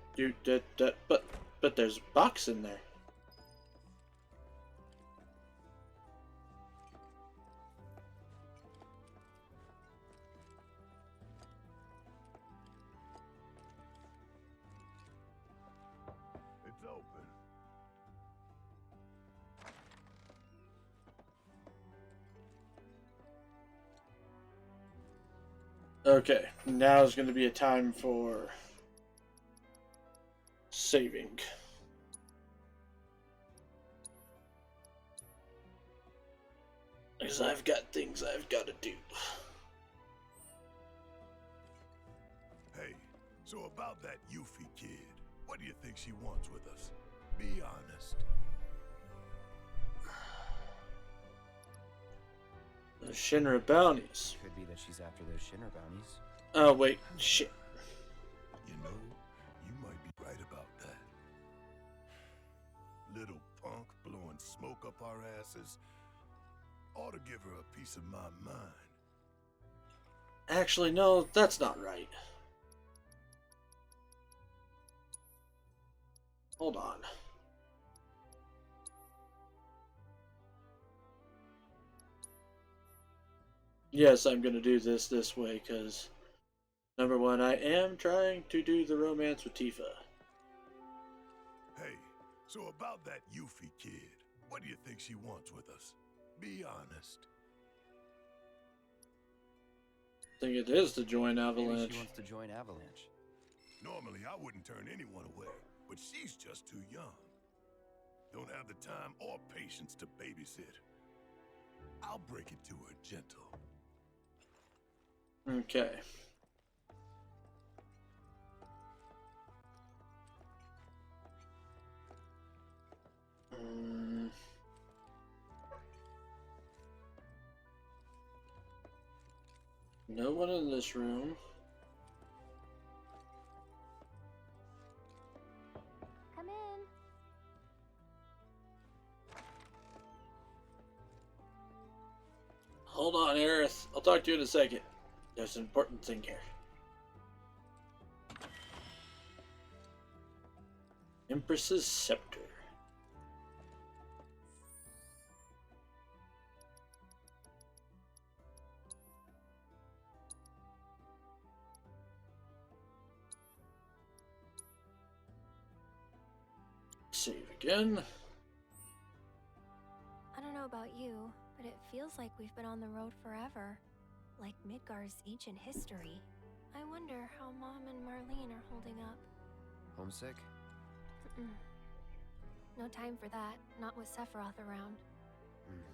there's a box in there. It's open. Okay, now is going to be a time for saving. Because I've got things I've got to do. Hey, so about that Yuffie kid, what do you think she wants with us? Be honest. The Shinra bounties. Could be that she's after those Shinra bounties. Oh, wait. Shit. You know, you might be right about that. Little punk blowing smoke up our asses. Ought to give her a piece of my mind. Actually, no, that's not right. Hold on. Yes, I'm going to do this way, because, number one, I am trying to do the romance with Tifa. Hey, so about that Yuffie kid, what do you think she wants with us? Be honest. I think it is to join Avalanche. Maybe she wants to join Avalanche. Normally, I wouldn't turn anyone away, but she's just too young. Don't have the time or patience to babysit. I'll break it to her gentle. Okay. No one in this room. Come in. Hold on, Aerith. I'll talk to you in a second. There's an important thing here. Empress's Scepter. Save again. I don't know about you, but it feels like we've been on the road forever. Like Midgar's ancient history. I wonder how Mom and Marlene are holding up. Homesick? No time for that, not with Sephiroth around. Hmm.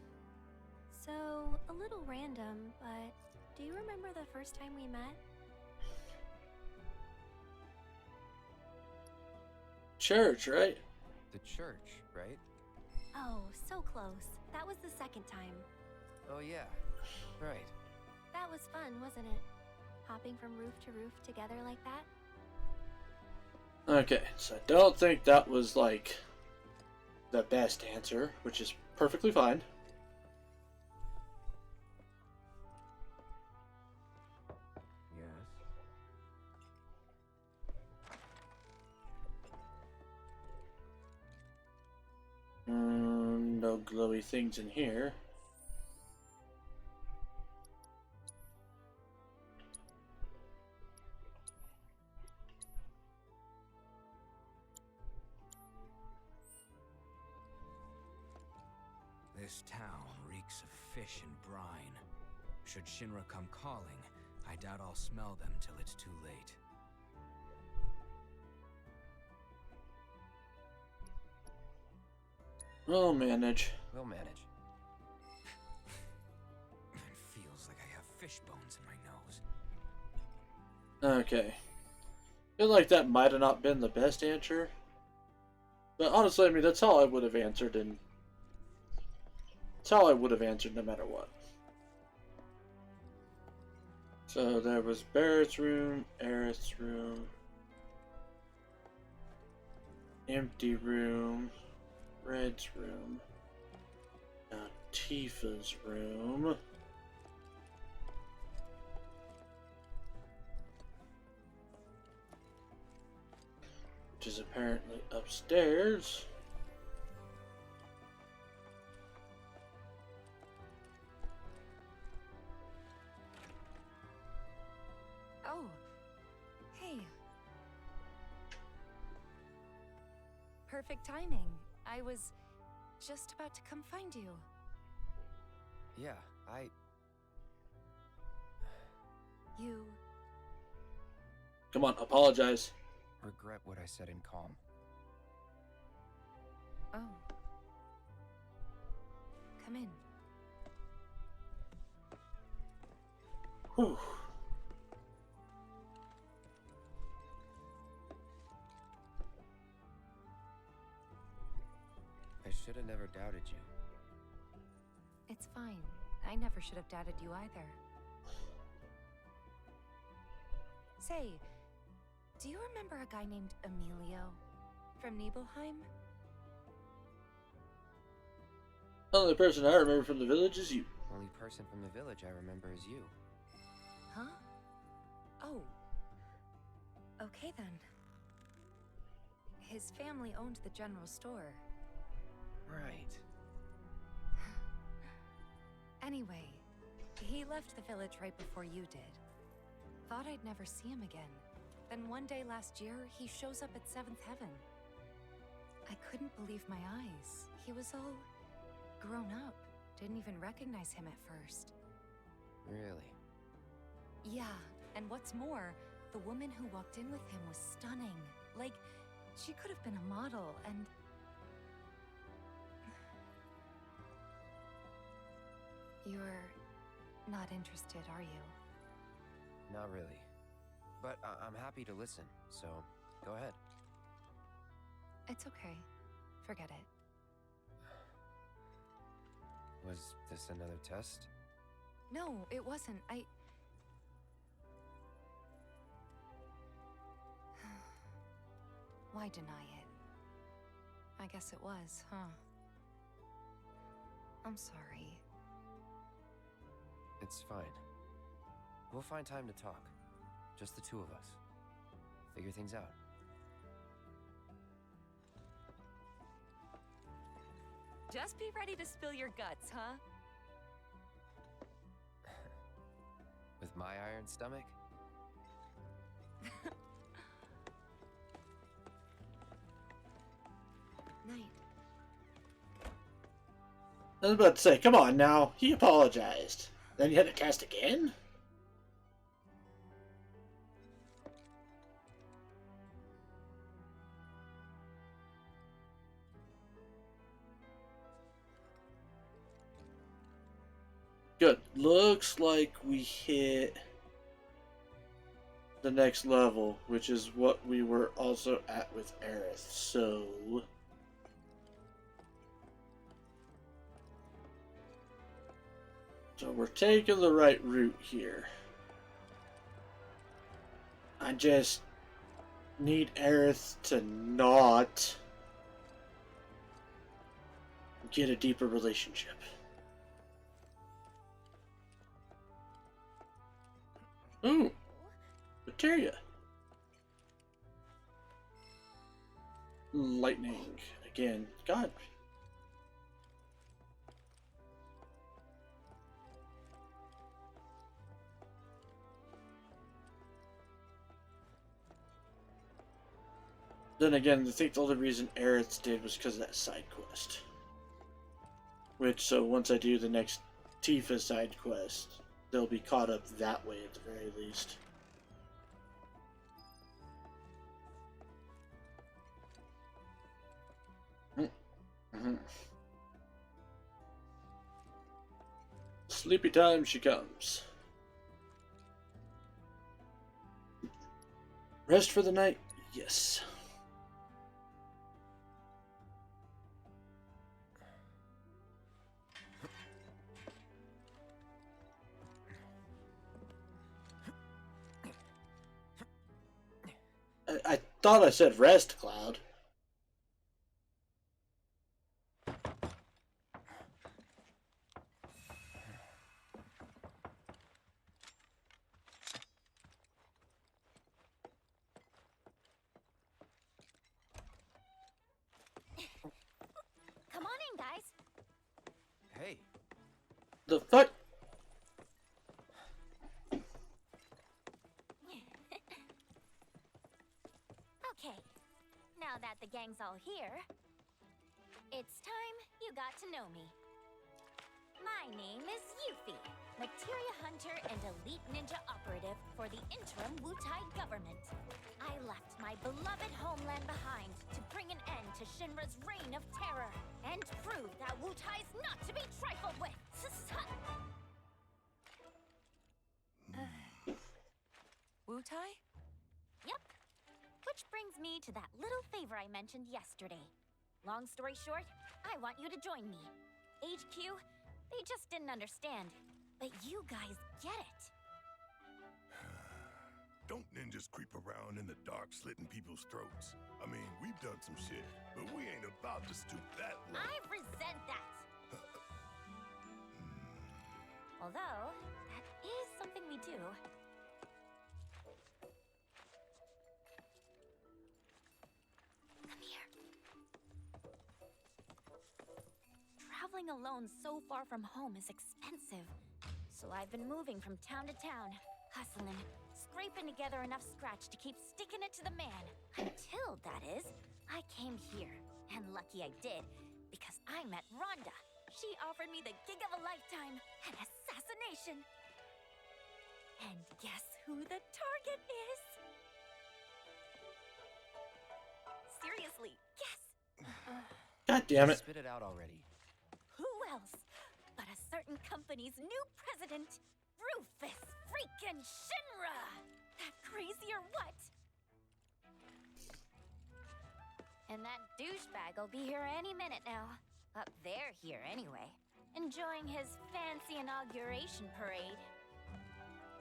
So, a little random, but do you remember the first time we met? Church, right? The church, right? Oh, so close. That was the second time. Oh yeah, right. That was fun, wasn't it? Hopping from roof to roof together like that? Okay, so I don't think that was like the best answer, which is perfectly fine. many things in here. This town reeks of fish and brine. Should Shinra come calling, I doubt I'll smell them till it's too late. We'll manage. We'll manage. It feels like I have fish bones in my nose. Okay. I feel like that might have not been the best answer. But honestly, I mean, that's how I would have answered, and that's how I would have answered no matter what. So there was Barrett's room, Aerith's room, empty room, Red's room, now Tifa's room. Which is apparently upstairs. Oh, hey. Perfect timing. I was just about to come find you. Yeah, You Come on, apologize. regret what I said in calm. Oh. Come in. Whew. I should have never doubted you. It's fine. I never should have doubted you either. Say, do you remember a guy named Emilio from Nibelheim? The only person I remember from the village is you. Only person from the village I remember is you. Huh? Oh. Okay then. His family owned the general store. Right. Anyway, he left the village right before you did. Thought I'd never see him again. Then one day last year, he shows up at 7th Heaven. I couldn't believe my eyes. He was all grown up. Didn't even recognize him at first. Really? Yeah, and what's more, the woman who walked in with him was stunning. Like, she could have been a model, and... You're not interested, are you? Not really. But I'm happy to listen, so go ahead. It's okay. Forget it. Was this another test? No, it wasn't. Why deny it? I guess it was, huh? I'm sorry. It's fine. We'll find time to talk. Just the two of us. Figure things out. Just be ready to spill your guts, huh? With my iron stomach? Night. I was about to say, come on now. He apologized. Then you had to cast again? Good. Looks like we hit the next level, which is what we were also at with Aerith. So... So we're taking the right route here. I just need Aerith to not get a deeper relationship. Ooh, materia. Lightning again. God. Then again, I think the only reason Aerith did was because of that side quest. Which, so once I do the next Tifa side quest, they'll be caught up that way at the very least. Mm-hmm. Sleepy time she comes. Rest for the night? Yes. I thought I said rest, Cloud. Come on in, guys. Hey. The fuck? Okay, now that the gang's all here, it's time you got to know me. My name is Yuffie, materia hunter and elite ninja operative for the interim Wutai government. I left my beloved homeland behind to bring an end to Shinra's reign of terror and prove that Wutai's not to be trifled with. Wutai? Yep. Which brings me to that little favor I mentioned yesterday. Long story short, I want you to join me. HQ, they just didn't understand. But you guys get it. Don't ninjas creep around in the dark slitting people's throats? I mean, we've done some shit, but we ain't about to stoop that low. I resent that. Although, that is something we do. Come here. Traveling alone so far from home is expensive. So I've been moving from town to town, hustling, scraping together enough scratch to keep sticking it to the man. Until, that is, I came here. And lucky I did, because I met Rhonda. She offered me the gig of a lifetime, an assassination. And guess who the target is? Seriously, guess. God damn it. Spit it out already. Who else but a certain company's new president, Rufus freaking Shinra? That crazy or what? And that douchebag will be here any minute now. Up there here anyway. Enjoying his fancy inauguration parade.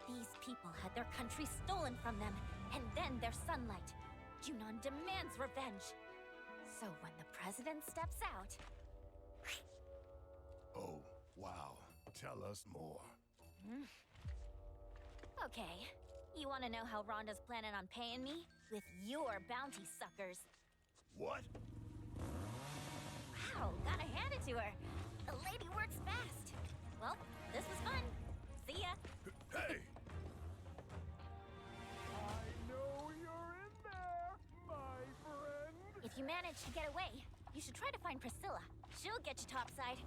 These people had their country stolen from them, and then their sunlight. Junon demands revenge. So when the president steps out... Oh, wow. Tell us more. Okay, you want to know how Rhonda's planning on paying me? With your bounty suckers. What? Wow, gotta hand it to her. The lady works fast. Well, this was fun. See ya. Hey! I know you're in there, my friend. If you manage to get away, you should try to find Priscilla. She'll get you topside.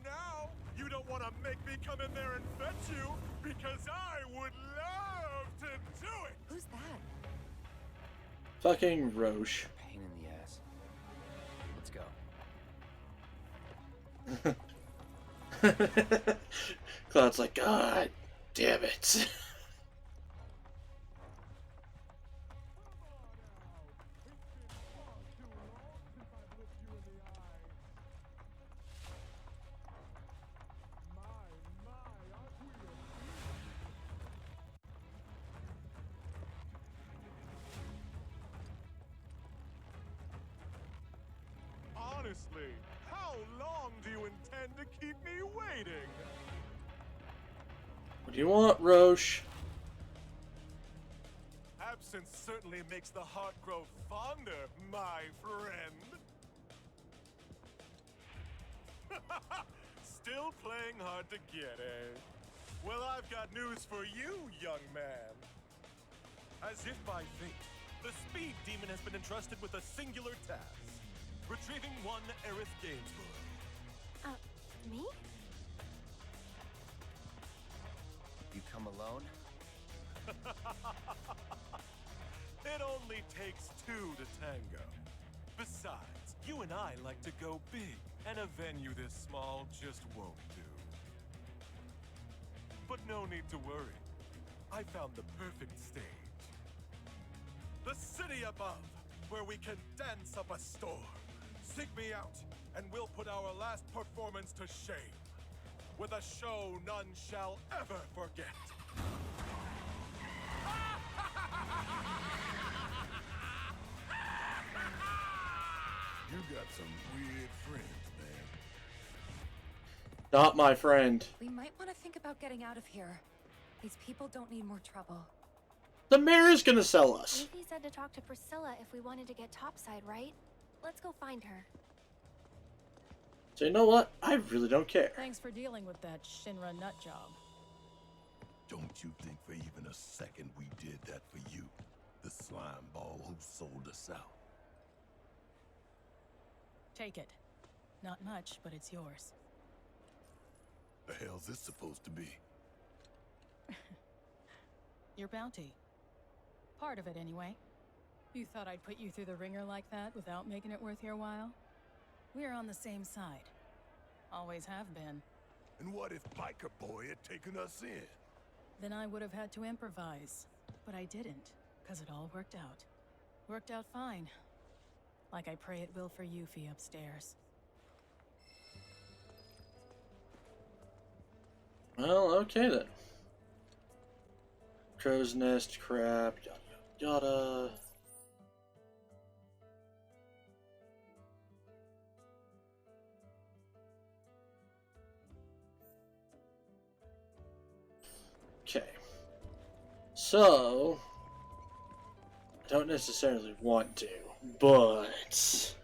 Now, you don't want to make me come in there and fetch you, because I would love to do it! Who's that? Fucking Roche. Pain in the ass. Let's go. Cloud's like, God damn it. Honestly, how long do you intend to keep me waiting? What do you want, Roche? Absence certainly makes the heart grow fonder, my friend. Still playing hard to get, eh? Well, I've got news for you, young man. As if by fate, The Speed Demon has been entrusted with a singular task. Retrieving one Aerith Gainsborough. Me? You come alone? It only takes two to tango. Besides, you and I like to go big, and a venue this small just won't do. But no need to worry. I found the perfect stage. The city above, where we can dance up a storm. Seek me out, and we'll put our last performance to shame. With a show none shall ever forget. You got some weird friends, man. Not my friend. We might want to think about getting out of here. These people don't need more trouble. The mayor is gonna sell us. Leafy said to talk to Priscilla if we wanted to get topside, right? Let's go find her. So you know what? I really don't care. Thanks for dealing with that Shinra nut job. Don't you think for even a second we did that for you? The slime ball who sold us out. Take it. Not much, but it's yours. The hell's this supposed to be? Your bounty. Part of it, anyway. You thought I'd put you through the ringer like that without making it worth your while? We're on the same side. Always have been. And what if Biker Boy had taken us in? Then I would have had to improvise. But I didn't, because it all worked out. Worked out fine. Like I pray it will for Yuffie upstairs. Well, okay then. Crow's nest, crap, yada yada. Okay. So, I don't necessarily want to, but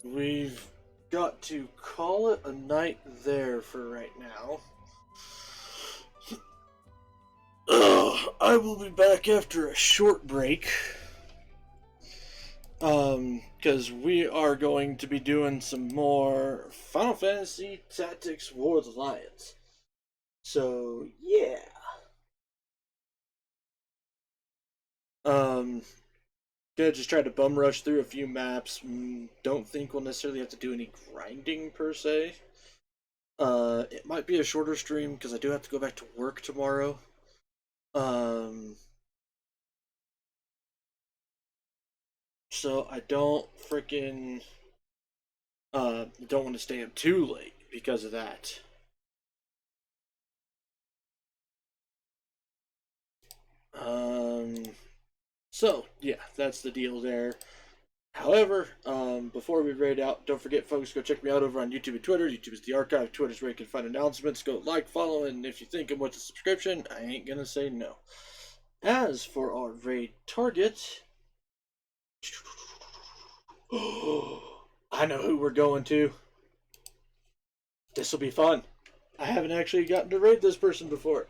we've got to call it a night there for right now. I will be back after a short break. Because we are going to be doing some more Final Fantasy Tactics War of the Lions. So, yeah. Gonna just try to bum rush through a few maps. Don't think we'll necessarily have to do any grinding per se. It might be a shorter stream because I do have to go back to work tomorrow. So I don't freaking don't want to stay up too late because of that. So yeah, that's the deal there. However, before we raid out, don't forget, folks, go check me out over on YouTube and Twitter. YouTube is the archive. Twitter's where you can find announcements. Go like, follow, and if you think I'm worth a subscription, I ain't gonna say no. As for our raid target, I know who we're going to. This will be fun. I haven't actually gotten to raid this person before.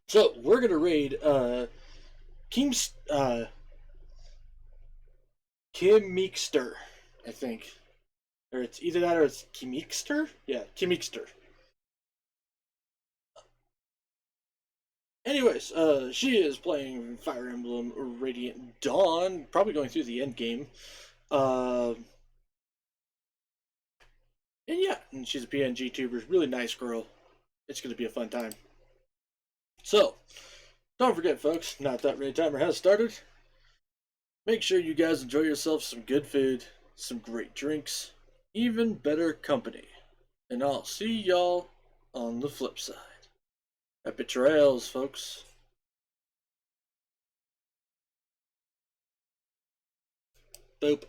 So we're gonna raid Kim Meekster, I think. Or it's either that or it's Kimmeekster? Yeah, Kimmeekster. Anyways, she is playing Fire Emblem Radiant Dawn, probably going through the end game. And yeah, and she's a PNG tuber, really nice girl. It's gonna be a fun time. So, don't forget, folks, Not That Raid Timer has started. Make sure you guys enjoy yourselves some good food, some great drinks, even better company. And I'll see y'all on the flip side. Happy trails, folks. Boop.